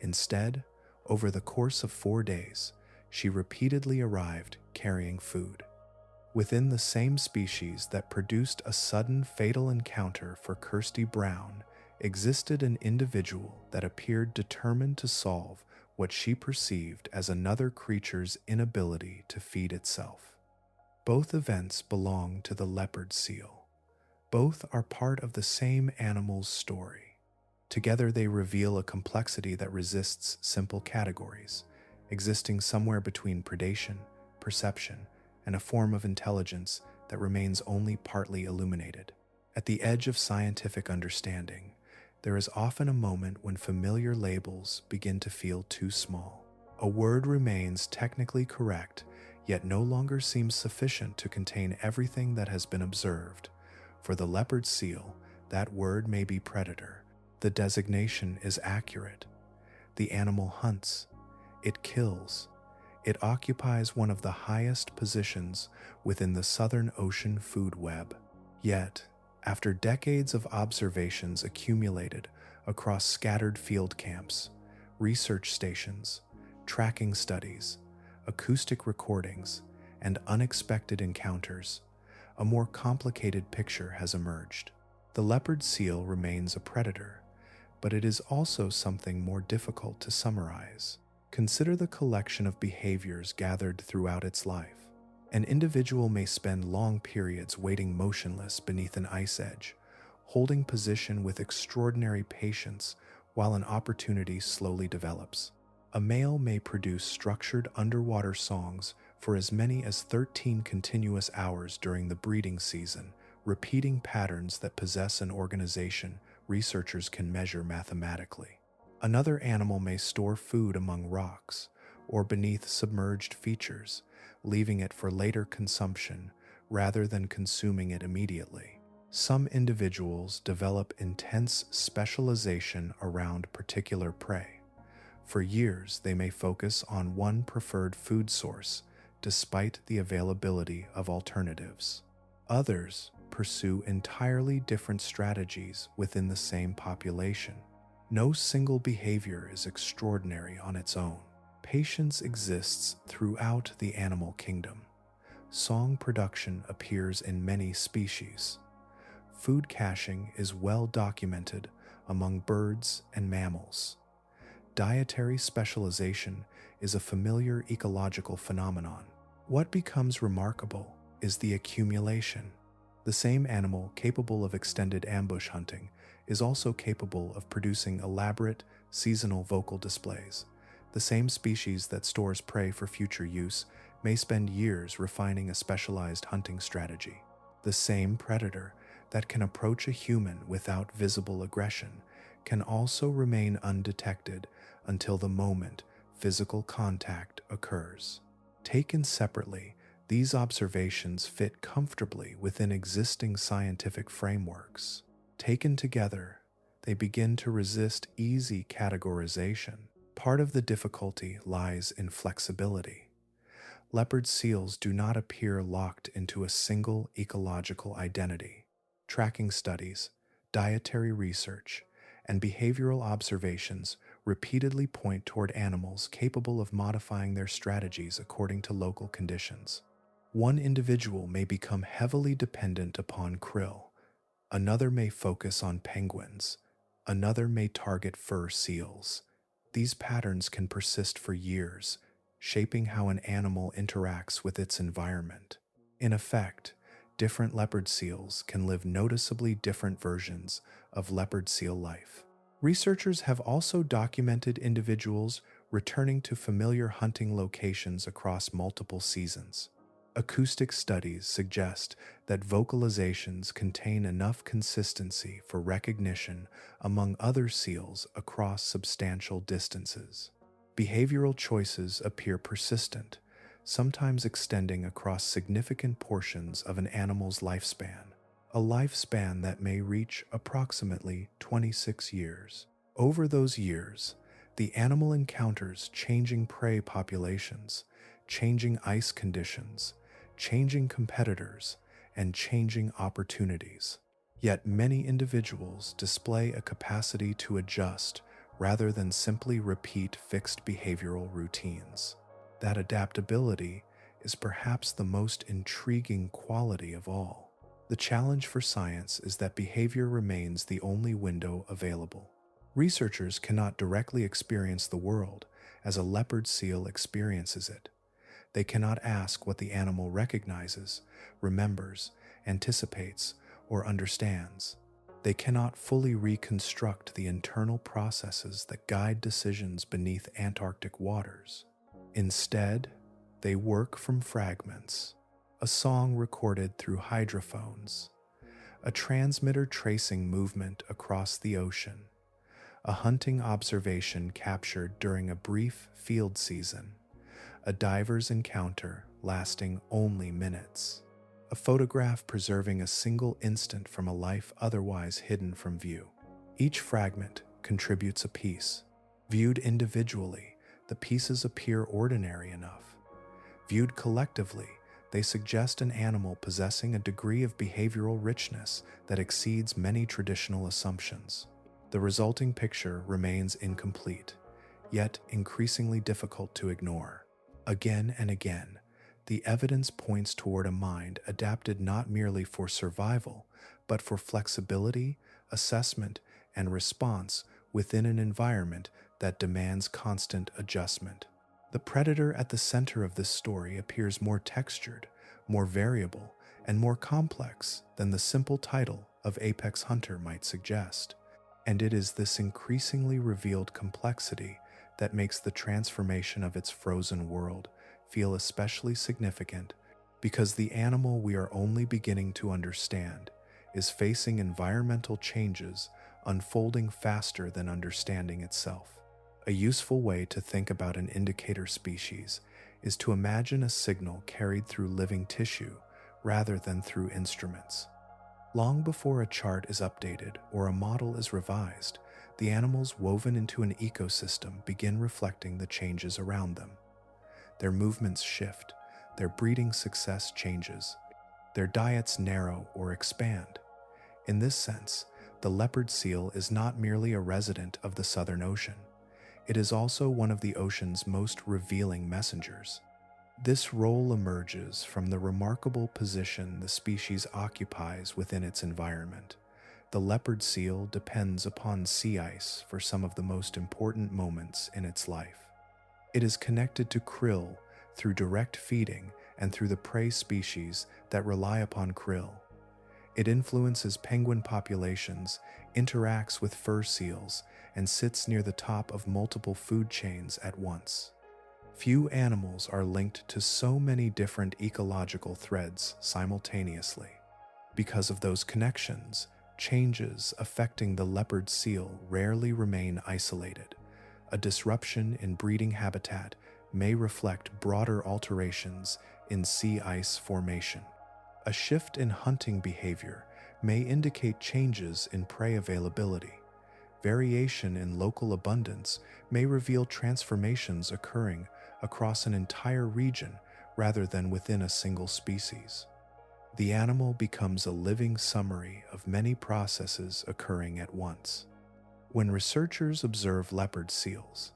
A: Instead, over the course of 4 days, she repeatedly arrived carrying food. Within the same species that produced a sudden fatal encounter for Kirsty Brown existed an individual that appeared determined to solve what she perceived as another creature's inability to feed itself. Both events belong to the leopard seal. Both are part of the same animal's story. Together they reveal a complexity that resists simple categories, existing somewhere between predation, perception, and a form of intelligence that remains only partly illuminated. At the edge of scientific understanding, there is often a moment when familiar labels begin to feel too small. A word remains technically correct, yet no longer seems sufficient to contain everything that has been observed. For the leopard seal, that word may be predator. The designation is accurate. The animal hunts. It kills. It occupies one of the highest positions within the Southern Ocean food web. Yet, after decades of observations accumulated across scattered field camps, research stations, tracking studies, acoustic recordings, and unexpected encounters, a more complicated picture has emerged. The leopard seal remains a predator, but it is also something more difficult to summarize. Consider the collection of behaviors gathered throughout its life. An individual may spend long periods waiting motionless beneath an ice edge, holding position with extraordinary patience while an opportunity slowly develops. A male may produce structured underwater songs for as many as 13 continuous hours during the breeding season, repeating patterns that possess an organization researchers can measure mathematically. Another animal may store food among rocks or beneath submerged features, leaving it for later consumption rather than consuming it immediately. Some individuals develop intense specialization around particular prey. For years, they may focus on one preferred food source, despite the availability of alternatives. Others pursue entirely different strategies within the same population. No single behavior is extraordinary on its own. Patience exists throughout the animal kingdom. Song production appears in many species. Food caching is well documented among birds and mammals. Dietary specialization is a familiar ecological phenomenon. What becomes remarkable is the accumulation. The same animal capable of extended ambush hunting is also capable of producing elaborate, seasonal vocal displays. The same species that stores prey for future use may spend years refining a specialized hunting strategy. The same predator that can approach a human without visible aggression can also remain undetected until the moment physical contact occurs. Taken separately, these observations fit comfortably within existing scientific frameworks. Taken together, they begin to resist easy categorization. Part of the difficulty lies in flexibility. Leopard seals do not appear locked into a single ecological identity. Tracking studies, dietary research, and behavioral observations repeatedly point toward animals capable of modifying their strategies according to local conditions. One individual may become heavily dependent upon krill, another may focus on penguins, another may target fur seals. These patterns can persist for years, shaping how an animal interacts with its environment. In effect, different leopard seals can live noticeably different versions of leopard seal life. Researchers have also documented individuals returning to familiar hunting locations across multiple seasons. Acoustic studies suggest that vocalizations contain enough consistency for recognition among other seals across substantial distances. Behavioral choices appear persistent, sometimes extending across significant portions of an animal's lifespan, a lifespan that may reach approximately 26 years. Over those years, the animal encounters changing prey populations, changing ice conditions, changing competitors, and changing opportunities. Yet many individuals display a capacity to adjust rather than simply repeat fixed behavioral routines. That adaptability is perhaps the most intriguing quality of all. The challenge for science is that behavior remains the only window available. Researchers cannot directly experience the world as a leopard seal experiences it. They cannot ask what the animal recognizes, remembers, anticipates, or understands. They cannot fully reconstruct the internal processes that guide decisions beneath Antarctic waters. Instead, they work from fragments, a song recorded through hydrophones, a transmitter tracing movement across the ocean, a hunting observation captured during a brief field season, a diver's encounter lasting only minutes, a photograph preserving a single instant from a life otherwise hidden from view. Each fragment contributes a piece. Viewed individually, the pieces appear ordinary enough. Viewed collectively, they suggest an animal possessing a degree of behavioral richness that exceeds many traditional assumptions. The resulting picture remains incomplete, yet increasingly difficult to ignore. Again and again, the evidence points toward a mind adapted not merely for survival, but for flexibility, assessment, and response within an environment that demands constant adjustment. The predator at the center of this story appears more textured, more variable, and more complex than the simple title of apex hunter might suggest. And it is this increasingly revealed complexity that makes the transformation of its frozen world feel especially significant, because the animal we are only beginning to understand is facing environmental changes unfolding faster than understanding itself. A useful way to think about an indicator species is to imagine a signal carried through living tissue rather than through instruments. Long before a chart is updated or a model is revised, the animals woven into an ecosystem begin reflecting the changes around them. Their movements shift, their breeding success changes, their diets narrow or expand. In this sense, the leopard seal is not merely a resident of the Southern Ocean. It is also one of the ocean's most revealing messengers. This role emerges from the remarkable position the species occupies within its environment. The leopard seal depends upon sea ice for some of the most important moments in its life. It is connected to krill through direct feeding and through the prey species that rely upon krill. It influences penguin populations, interacts with fur seals, and sits near the top of multiple food chains at once. Few animals are linked to so many different ecological threads simultaneously. Because of those connections, changes affecting the leopard seal rarely remain isolated. A disruption in breeding habitat may reflect broader alterations in sea ice formation. A shift in hunting behavior may indicate changes in prey availability. Variation in local abundance may reveal transformations occurring across an entire region rather than within a single species. The animal becomes a living summary of many processes occurring at once. When researchers observe leopard seals,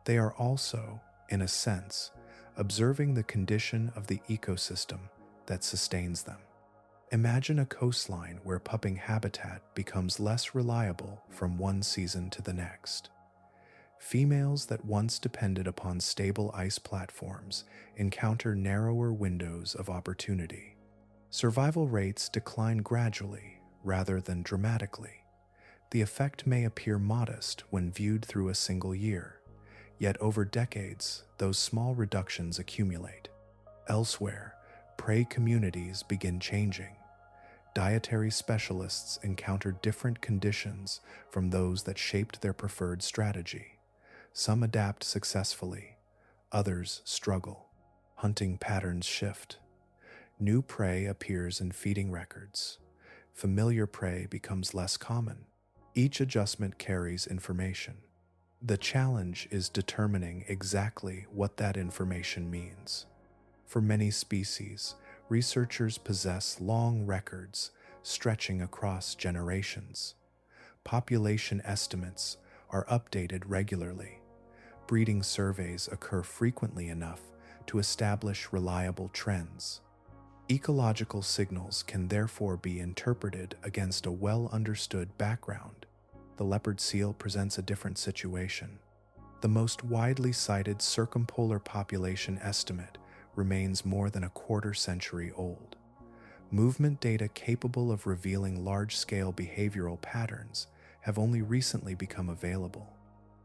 A: they are also, in a sense, observing the condition of the ecosystem that sustains them. Imagine a coastline where pupping habitat becomes less reliable from one season to the next. Females that once depended upon stable ice platforms encounter narrower windows of opportunity. Survival rates decline gradually rather than dramatically. The effect may appear modest when viewed through a single year, yet over decades, those small reductions accumulate. Elsewhere, prey communities begin changing. Dietary specialists encounter different conditions from those that shaped their preferred strategy. Some adapt successfully, others struggle. Hunting patterns shift. New prey appears in feeding records. Familiar prey becomes less common. Each adjustment carries information. The challenge is determining exactly what that information means. For many species, Researchers possess long records stretching across generations. Population estimates are updated regularly. Breeding surveys occur frequently enough to establish reliable trends. Ecological signals can therefore be interpreted against a well-understood background. The leopard seal presents a different situation. The most widely cited circumpolar population estimate remains more than a quarter century old. Movement data capable of revealing large-scale behavioral patterns have only recently become available.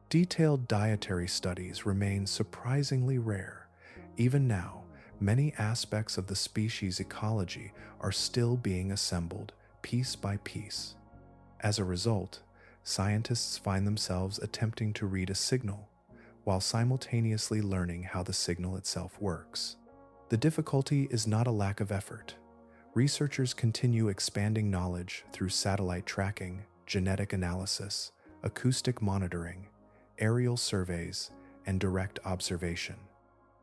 A: Detailed dietary studies remain surprisingly rare. Even now, many aspects of the species' ecology are still being assembled piece by piece. As a result, scientists find themselves attempting to read a signal while simultaneously learning how the signal itself works. The difficulty is not a lack of effort. Researchers continue expanding knowledge through satellite tracking, genetic analysis, acoustic monitoring, aerial surveys, and direct observation.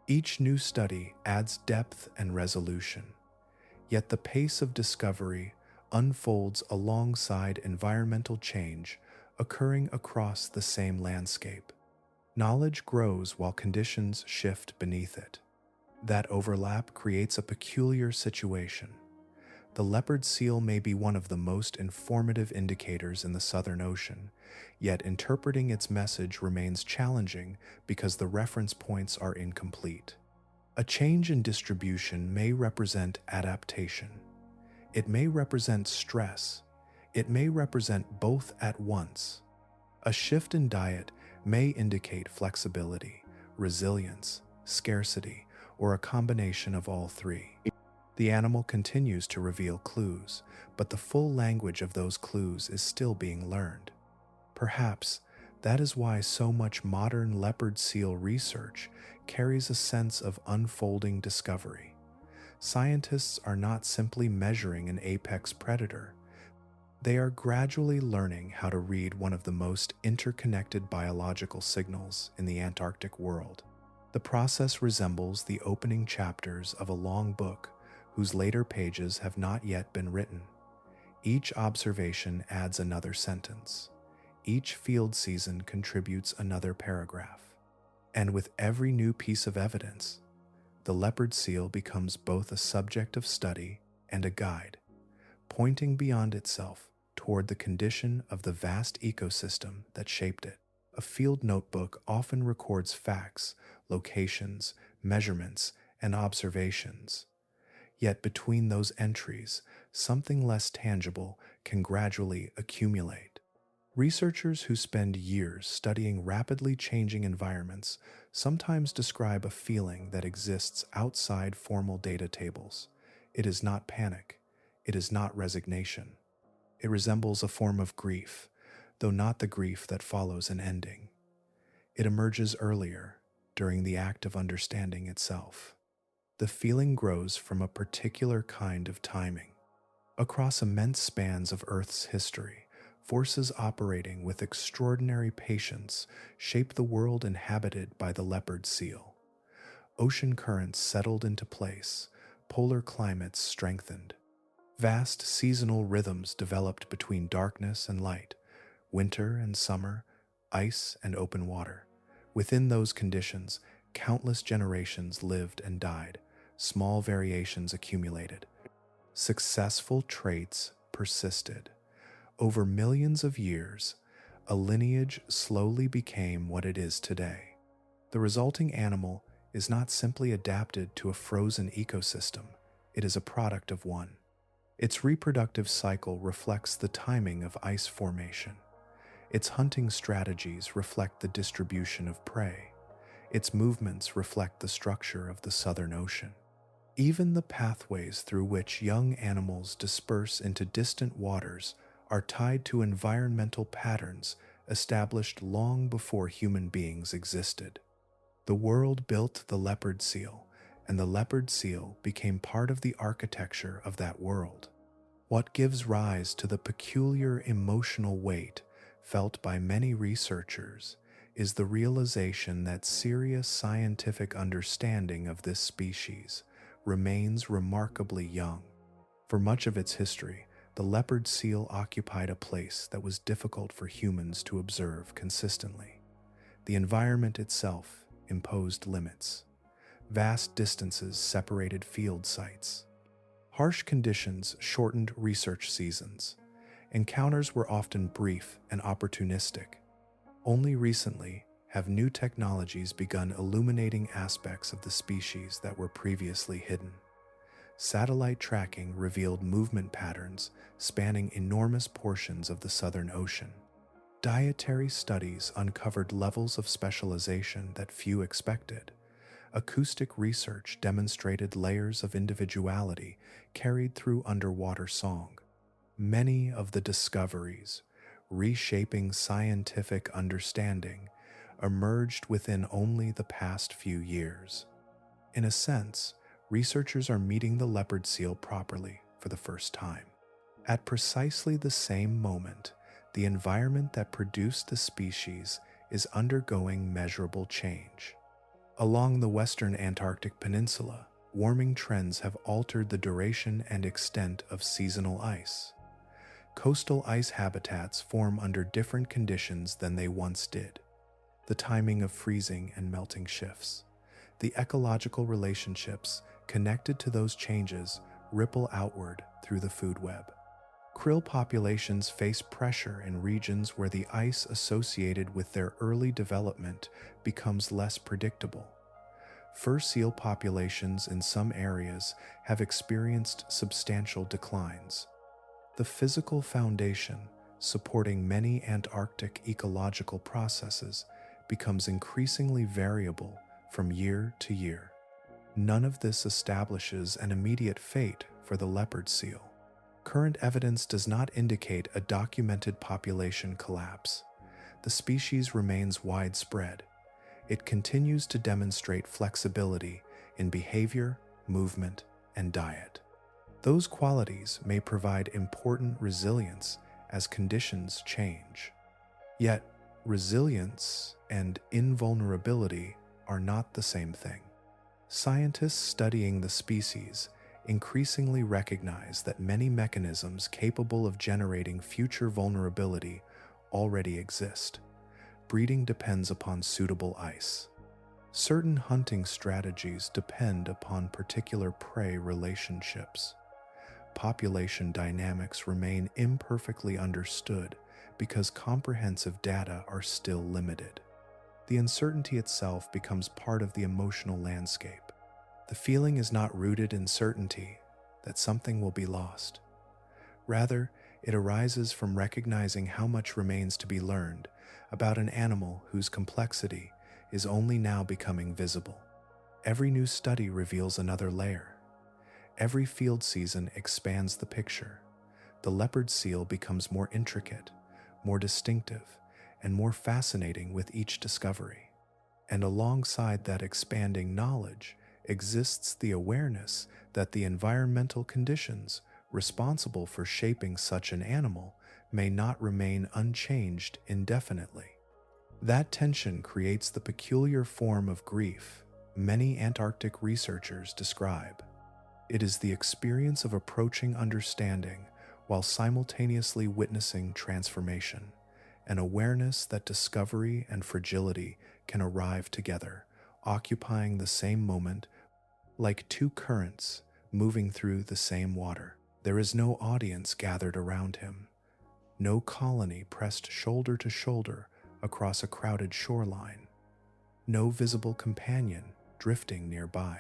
A: Each new study adds depth and resolution, yet the pace of discovery unfolds alongside environmental change occurring across the same landscape. Knowledge grows while conditions shift beneath it. That overlap creates a peculiar situation. The leopard seal may be one of the most informative indicators in the Southern Ocean, yet interpreting its message remains challenging because the reference points are incomplete. A change in distribution may represent adaptation. It may represent stress. It may represent both at once. A shift in diet may indicate flexibility, resilience, scarcity, or a combination of all three. The animal continues to reveal clues, but the full language of those clues is still being learned. Perhaps that is why so much modern leopard seal research carries a sense of unfolding discovery. Scientists are not simply measuring an apex predator. They are gradually learning how to read one of the most interconnected biological signals in the Antarctic world. The process resembles the opening chapters of a long book whose later pages have not yet been written. Each observation adds another sentence. Each field season contributes another paragraph. And with every new piece of evidence, the leopard seal becomes both a subject of study and a guide, pointing beyond itself toward the condition of the vast ecosystem that shaped it. A field notebook often records facts, locations, measurements, and observations. Yet between those entries, something less tangible can gradually accumulate. Researchers who spend years studying rapidly changing environments sometimes describe a feeling that exists outside formal data tables. It is not panic. It is not resignation. It resembles a form of grief, though not the grief that follows an ending. It emerges earlier, during the act of understanding itself. The feeling grows from a particular kind of timing. Across immense spans of Earth's history, forces operating with extraordinary patience shape the world inhabited by the leopard seal. Ocean currents settled into place, polar climates strengthened. Vast seasonal rhythms developed between darkness and light, winter and summer, ice and open water. Within those conditions, countless generations lived and died. Small variations accumulated. Successful traits persisted. Over millions of years, a lineage slowly became what it is today. The resulting animal is not simply adapted to a frozen ecosystem, it is a product of one. Its reproductive cycle reflects the timing of ice formation. Its hunting strategies reflect the distribution of prey. Its movements reflect the structure of the Southern Ocean. Even the pathways through which young animals disperse into distant waters are tied to environmental patterns established long before human beings existed. The world built the leopard seal, and the leopard seal became part of the architecture of that world. What gives rise to the peculiar emotional weight felt by many researchers is the realization that serious scientific understanding of this species remains remarkably young. For much of its history, the leopard seal occupied a place that was difficult for humans to observe consistently. The environment itself imposed limits. Vast distances separated field sites. Harsh conditions shortened research seasons. Encounters were often brief and opportunistic. Only recently have new technologies begun illuminating aspects of the species that were previously hidden. Satellite tracking revealed movement patterns spanning enormous portions of the Southern Ocean. Dietary studies uncovered levels of specialization that few expected. Acoustic research demonstrated layers of individuality carried through underwater song. Many of the discoveries, reshaping scientific understanding, emerged within only the past few years. In a sense, researchers are meeting the leopard seal properly for the first time. At precisely the same moment, the environment that produced the species is undergoing measurable change. Along the western Antarctic peninsula, warming trends have altered the duration and extent of seasonal ice. Coastal ice habitats form under different conditions than they once did. The timing of freezing and melting shifts. The ecological relationships connected to those changes ripple outward through the food web. Krill populations face pressure in regions where the ice associated with their early development becomes less predictable. Fur seal populations in some areas have experienced substantial declines. The physical foundation supporting many Antarctic ecological processes becomes increasingly variable from year to year. None of this establishes an immediate fate for the leopard seal. Current evidence does not indicate a documented population collapse. The species remains widespread. It continues to demonstrate flexibility in behavior, movement, and diet. Those qualities may provide important resilience as conditions change. Yet, resilience and invulnerability are not the same thing. Scientists studying the species increasingly recognize that many mechanisms capable of generating future vulnerability already exist. Breeding depends upon suitable ice. Certain hunting strategies depend upon particular prey relationships. Population dynamics remain imperfectly understood because comprehensive data are still limited. The uncertainty itself becomes part of the emotional landscape. The feeling is not rooted in certainty that something will be lost. Rather, it arises from recognizing how much remains to be learned about an animal whose complexity is only now becoming visible. Every new study reveals another layer. Every field season expands the picture. The leopard seal becomes more intricate, more distinctive, and more fascinating with each discovery. And alongside that expanding knowledge exists the awareness that the environmental conditions responsible for shaping such an animal may not remain unchanged indefinitely. That tension creates the peculiar form of grief many Antarctic researchers describe. It is the experience of approaching understanding while simultaneously witnessing transformation, an awareness that discovery and fragility can arrive together, occupying the same moment like two currents moving through the same water. There is no audience gathered around him, no colony pressed shoulder to shoulder across a crowded shoreline, no visible companion drifting nearby.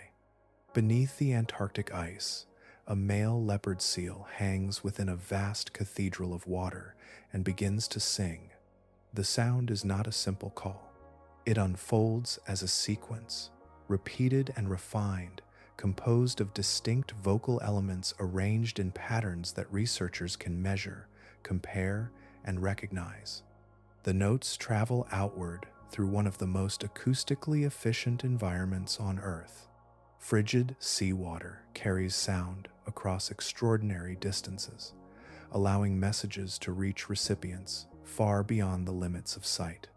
A: Beneath the Antarctic ice, a male leopard seal hangs within a vast cathedral of water and begins to sing. The sound is not a simple call. It unfolds as a sequence, repeated and refined, composed of distinct vocal elements arranged in patterns that researchers can measure, compare, and recognize. The notes travel outward through one of the most acoustically efficient environments on Earth. Frigid seawater carries sound across extraordinary distances, allowing messages to reach recipients far beyond the limits of sight.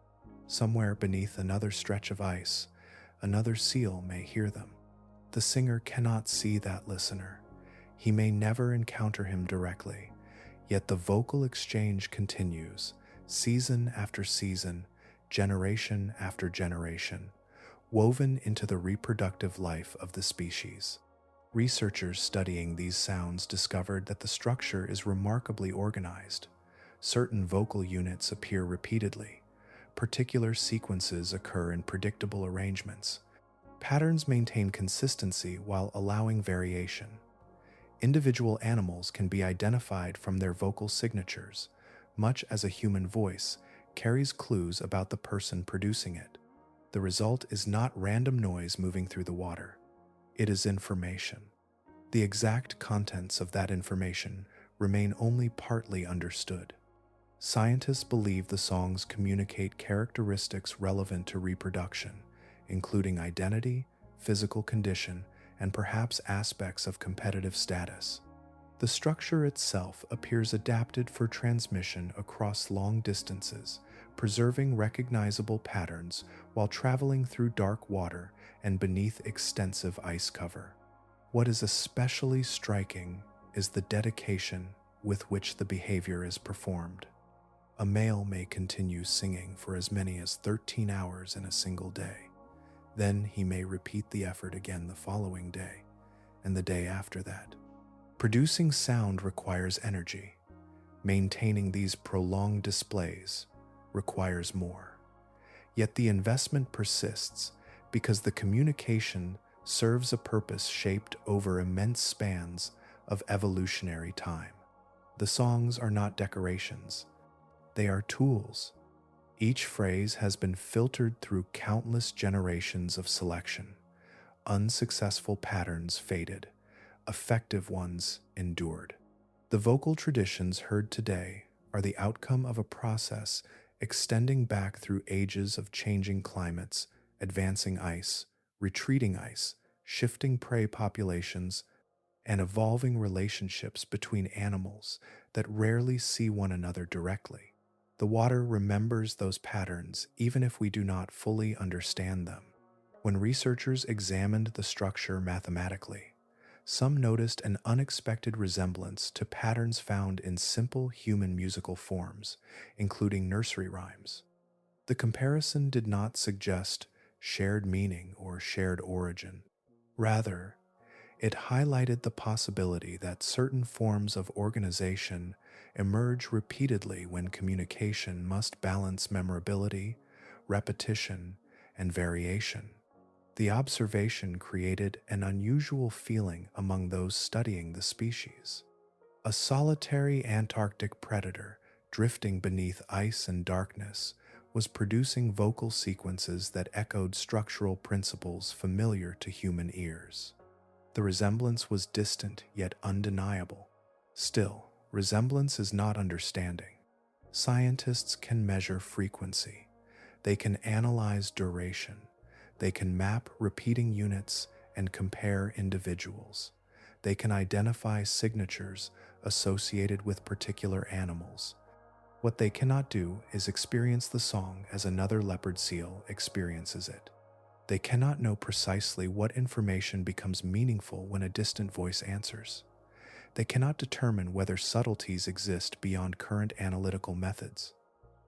A: Somewhere beneath another stretch of ice, another seal may hear them. The singer cannot see that listener. He may never encounter him directly, yet the vocal exchange continues, season after season, generation after generation, woven into the reproductive life of the species. Researchers studying these sounds discovered that the structure is remarkably organized. Certain vocal units appear repeatedly. Particular sequences occur in predictable arrangements. Patterns maintain consistency while allowing variation. Individual animals can be identified from their vocal signatures, much as a human voice carries clues about the person producing it. The result is not random noise moving through the water. It is information. The exact contents of that information remain only partly understood. Scientists believe the songs communicate characteristics relevant to reproduction, including identity, physical condition, and perhaps aspects of competitive status. The structure itself appears adapted for transmission across long distances, preserving recognizable patterns while traveling through dark water and beneath extensive ice cover. What is especially striking is the dedication with which the behavior is performed. A male may continue singing for as many as 13 hours in a single day. Then he may repeat the effort again the following day, and the day after that. Producing sound requires energy. Maintaining these prolonged displays requires more. Yet the investment persists because the communication serves a purpose shaped over immense spans of evolutionary time. The songs are not decorations. They are tools. Each phrase has been filtered through countless generations of selection. Unsuccessful patterns faded. Effective ones endured. The vocal traditions heard today are the outcome of a process extending back through ages of changing climates, advancing ice, retreating ice, shifting prey populations, and evolving relationships between animals that rarely see one another directly. The water remembers those patterns even if we do not fully understand them. When researchers examined the structure mathematically, some noticed an unexpected resemblance to patterns found in simple human musical forms, including nursery rhymes. The comparison did not suggest shared meaning or shared origin. Rather, it highlighted the possibility that certain forms of organization emerge repeatedly when communication must balance memorability, repetition, and variation. The observation created an unusual feeling among those studying the species. A solitary Antarctic predator drifting beneath ice and darkness was producing vocal sequences that echoed structural principles familiar to human ears. The resemblance was distant yet undeniable. Still, resemblance is not understanding. Scientists can measure frequency. They can analyze duration. They can map repeating units and compare individuals. They can identify signatures associated with particular animals. What they cannot do is experience the song as another leopard seal experiences it. They cannot know precisely what information becomes meaningful when a distant voice answers. They cannot determine whether subtleties exist beyond current analytical methods.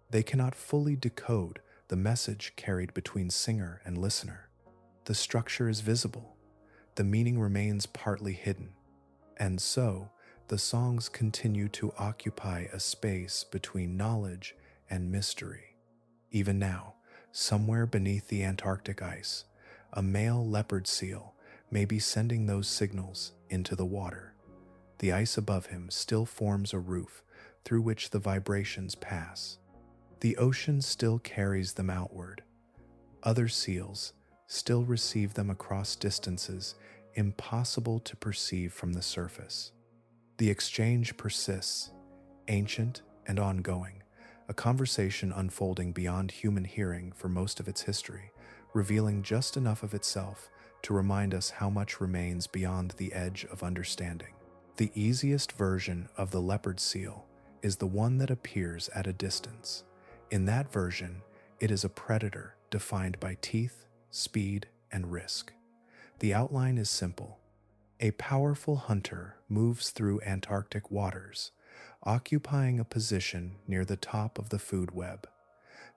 A: They cannot fully decode the message carried between singer and listener. The structure is visible. The meaning remains partly hidden. And so, the songs continue to occupy a space between knowledge and mystery. Even now, somewhere beneath the Antarctic ice, a male leopard seal may be sending those signals into the water. The ice above him still forms a roof through which the vibrations pass. The ocean still carries them outward. Other seals still receive them across distances impossible to perceive from the surface. The exchange persists, ancient and ongoing, a conversation unfolding beyond human hearing for most of its history, revealing just enough of itself to remind us how much remains beyond the edge of understanding. The easiest version of the leopard seal is the one that appears at a distance. In that version, it is a predator defined by teeth, speed, and risk. The outline is simple. A powerful hunter moves through Antarctic waters, occupying a position near the top of the food web.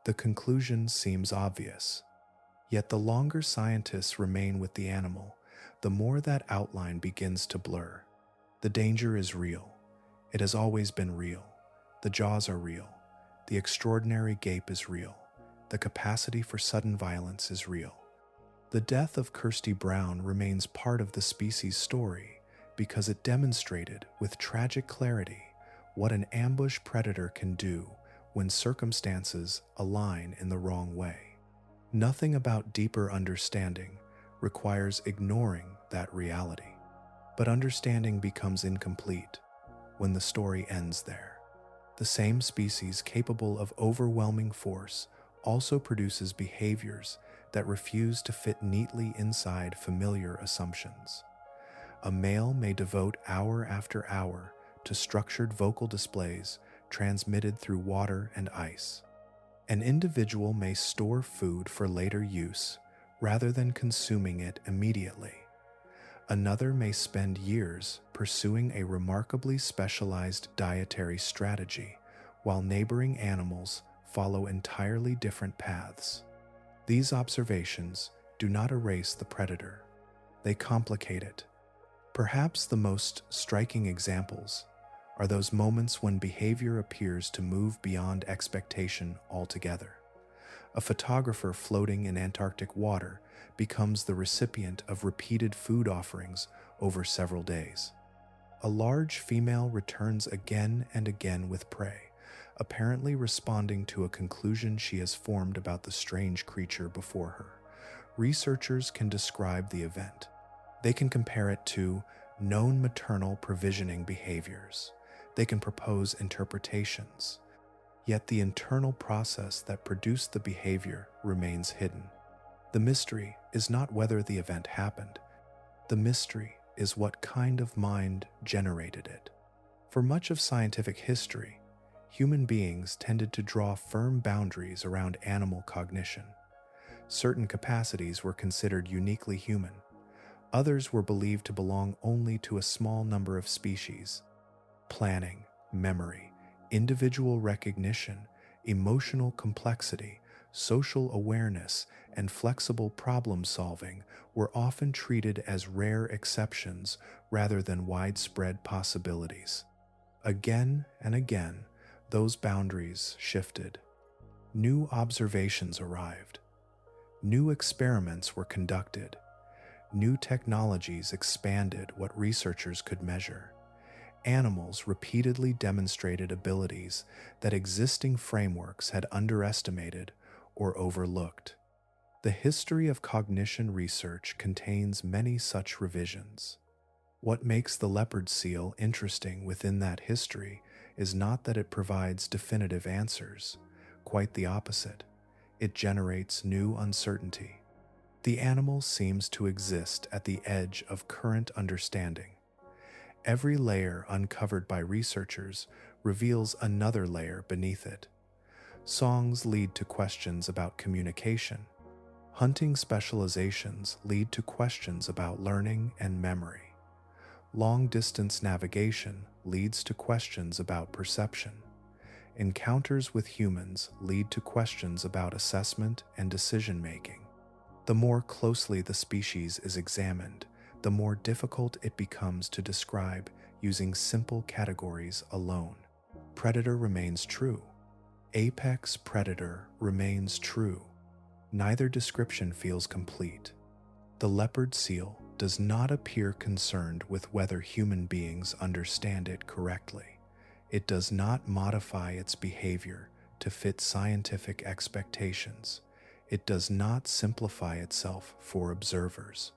A: The conclusion seems obvious. Yet the longer scientists remain with the animal, the more that outline begins to blur. The danger is real. It has always been real. The jaws are real. The extraordinary gape is real. The capacity for sudden violence is real. The death of Kirsty Brown remains part of the species' story because it demonstrated with tragic clarity what an ambush predator can do when circumstances align in the wrong way. Nothing about deeper understanding requires ignoring that reality. But understanding becomes incomplete when the story ends there. The same species capable of overwhelming force also produces behaviors that refuse to fit neatly inside familiar assumptions. A male may devote hour after hour to structured vocal displays transmitted through water and ice. An individual may store food for later use rather than consuming it immediately. Another may spend years pursuing a remarkably specialized dietary strategy, while neighboring animals follow entirely different paths. These observations do not erase the predator. They complicate it. Perhaps the most striking examples are those moments when behavior appears to move beyond expectation altogether. A photographer floating in Antarctic water becomes the recipient of repeated food offerings over several days. A large female returns again and again with prey, apparently responding to a conclusion she has formed about the strange creature before her. Researchers can describe the event. They can compare it to known maternal provisioning behaviors. They can propose interpretations. Yet the internal process that produced the behavior remains hidden. The mystery is not whether the event happened. The mystery is what kind of mind generated it. For much of scientific history, human beings tended to draw firm boundaries around animal cognition. Certain capacities were considered uniquely human. Others were believed to belong only to a small number of species. Planning, memory, individual recognition, emotional complexity, social awareness, and flexible problem-solving were often treated as rare exceptions rather than widespread possibilities. Again and again, those boundaries shifted. New observations arrived. New experiments were conducted. New technologies expanded what researchers could measure. Animals repeatedly demonstrated abilities that existing frameworks had underestimated or overlooked. The history of cognition research contains many such revisions. What makes the leopard seal interesting within that history is not that it provides definitive answers. Quite the opposite. It generates new uncertainty. The animal seems to exist at the edge of current understanding. Every layer uncovered by researchers reveals another layer beneath it. Songs lead to questions about communication. Hunting specializations lead to questions about learning and memory. Long-distance navigation leads to questions about perception. Encounters with humans lead to questions about assessment and decision-making. The more closely the species is examined, the more difficult it becomes to describe using simple categories alone. Predator remains true. Apex predator remains true. Neither description feels complete. The leopard seal does not appear concerned with whether human beings understand it correctly. It does not modify its behavior to fit scientific expectations. It does not simplify itself for observers.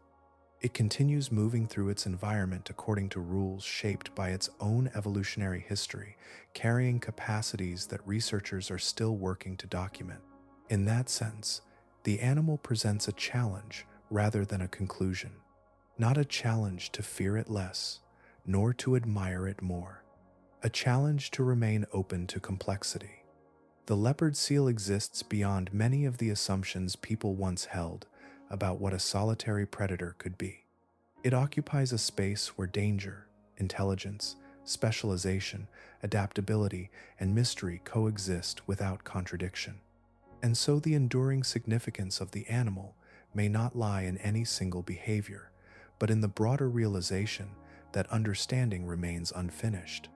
A: It continues moving through its environment according to rules shaped by its own evolutionary history, carrying capacities that researchers are still working to document. In that sense, the animal presents a challenge rather than a conclusion. Not a challenge to fear it less, nor to admire it more. A challenge to remain open to complexity. The leopard seal exists beyond many of the assumptions people once held about what a solitary predator could be. It occupies a space where danger, intelligence, specialization, adaptability, and mystery coexist without contradiction. And so the enduring significance of the animal may not lie in any single behavior, but in the broader realization that understanding remains unfinished.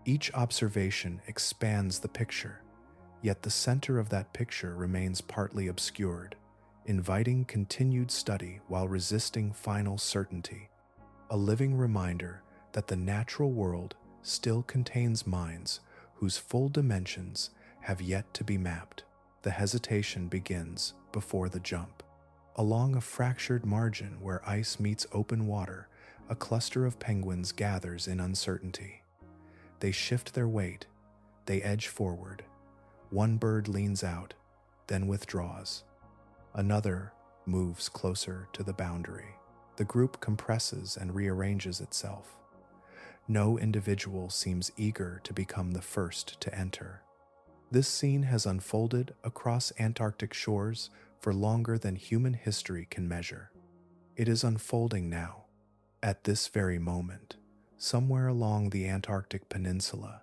A: Each observation expands the picture, yet the center of that picture remains partly obscured, inviting continued study while resisting final certainty, a living reminder that the natural world still contains minds whose full dimensions have yet to be mapped. The hesitation begins before the jump. Along a fractured margin where ice meets open water, a cluster of penguins gathers in uncertainty. They shift their weight, they edge forward. One bird leans out, then withdraws. Another moves closer to the boundary. The group compresses and rearranges itself. No individual seems eager to become the first to enter. This scene has unfolded across Antarctic shores for longer than human history can measure. It is unfolding now, at this very moment. Somewhere along the Antarctic peninsula,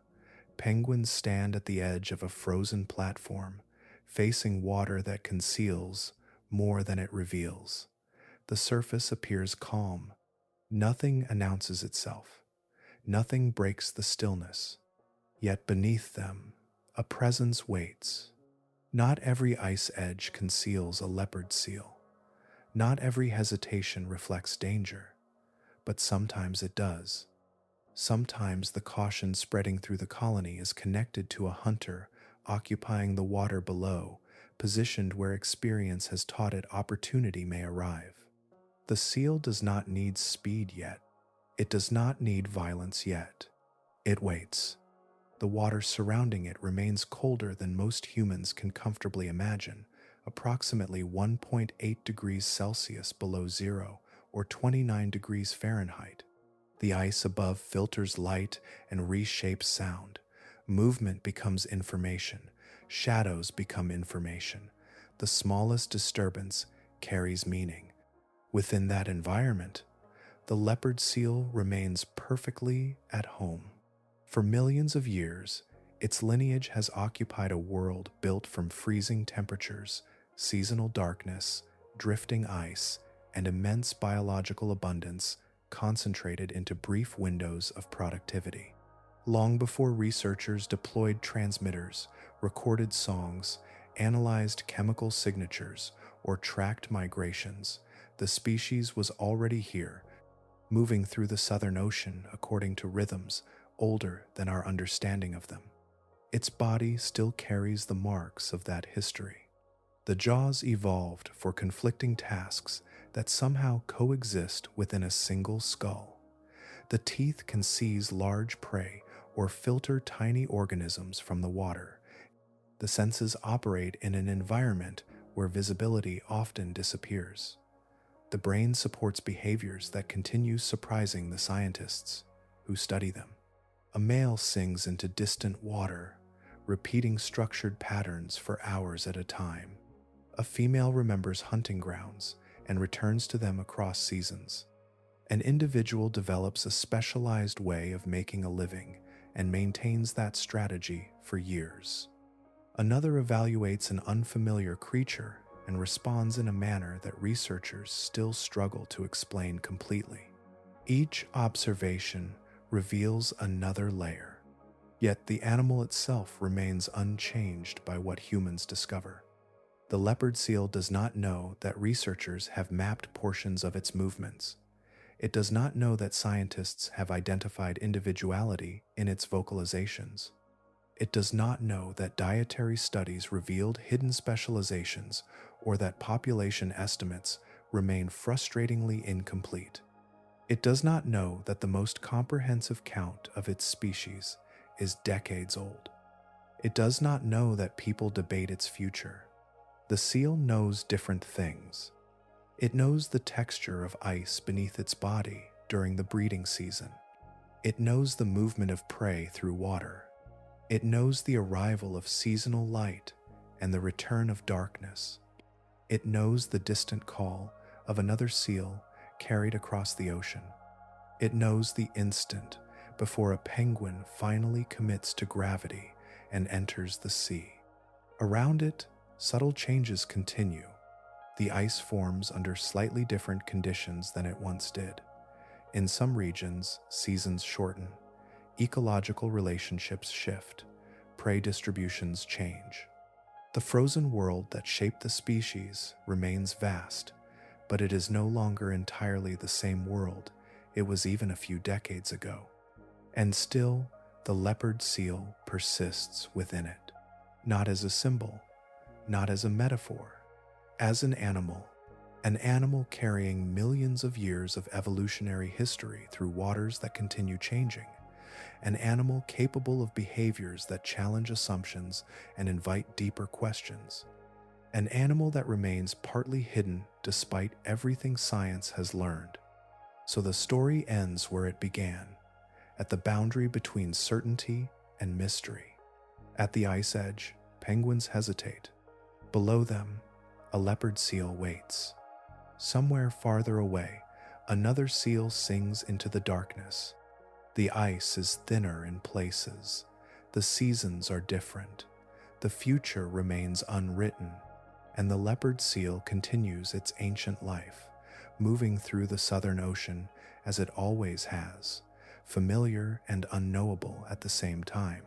A: penguins stand at the edge of a frozen platform, facing water that conceals more than it reveals. The surface appears calm. Nothing announces itself. Nothing breaks the stillness. Yet beneath them, a presence waits. Not every ice edge conceals a leopard seal. Not every hesitation reflects danger, but sometimes it does. Sometimes the caution spreading through the colony is connected to a hunter occupying the water below, positioned where experience has taught it opportunity may arrive. The seal does not need speed yet. It does not need violence yet. It waits. The water surrounding it remains colder than most humans can comfortably imagine, approximately 1.8 degrees Celsius below zero or 29 degrees Fahrenheit. The ice above filters light and reshapes sound. Movement becomes information. Shadows become information. The smallest disturbance carries meaning. Within that environment, the leopard seal remains perfectly at home. For millions of years, its lineage has occupied a world built from freezing temperatures, seasonal darkness, drifting ice, and immense biological abundance concentrated into brief windows of productivity. Long before researchers deployed transmitters, recorded songs, analyzed chemical signatures, or tracked migrations, the species was already here, moving through the Southern Ocean according to rhythms older than our understanding of them. Its body still carries the marks of that history. The jaws evolved for conflicting tasks that somehow coexist within a single skull. The teeth can seize large prey or filter tiny organisms from the water. The senses operate in an environment where visibility often disappears. The brain supports behaviors that continue surprising the scientists who study them. A male sings into distant water, repeating structured patterns for hours at a time. A female remembers hunting grounds and returns to them across seasons. An individual develops a specialized way of making a living and maintains that strategy for years. Another evaluates an unfamiliar creature and responds in a manner that researchers still struggle to explain completely. Each observation reveals another layer, yet the animal itself remains unchanged by what humans discover. The leopard seal does not know that researchers have mapped portions of its movements. It does not know that scientists have identified individuality in its vocalizations. It does not know that dietary studies revealed hidden specializations or that population estimates remain frustratingly incomplete. It does not know that the most comprehensive count of its species is decades old. It does not know that people debate its future. The seal knows different things. It knows the texture of ice beneath its body during the breeding season. It knows the movement of prey through water. It knows the arrival of seasonal light and the return of darkness. It knows the distant call of another seal carried across the ocean. It knows the instant before a penguin finally commits to gravity and enters the sea. Around it, subtle changes continue. The ice forms under slightly different conditions than it once did. In some regions, seasons shorten, ecological relationships shift, prey distributions change. The frozen world that shaped the species remains vast, but it is no longer entirely the same world it was even a few decades ago. And still, the leopard seal persists within it, not as a symbol, not as a metaphor, as an animal carrying millions of years of evolutionary history through waters that continue changing, an animal capable of behaviors that challenge assumptions and invite deeper questions, an animal that remains partly hidden despite everything science has learned. So the story ends where it began, at the boundary between certainty and mystery. At the ice edge, penguins hesitate. Below them, a leopard seal waits. Somewhere farther away, another seal sings into the darkness. The ice is thinner in places. The seasons are different. The future remains unwritten, and the leopard seal continues its ancient life, moving through the Southern Ocean as it always has, familiar and unknowable at the same time,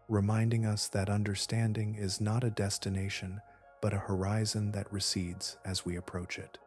A: reminding us that understanding is not a destination, but a horizon that recedes as we approach it.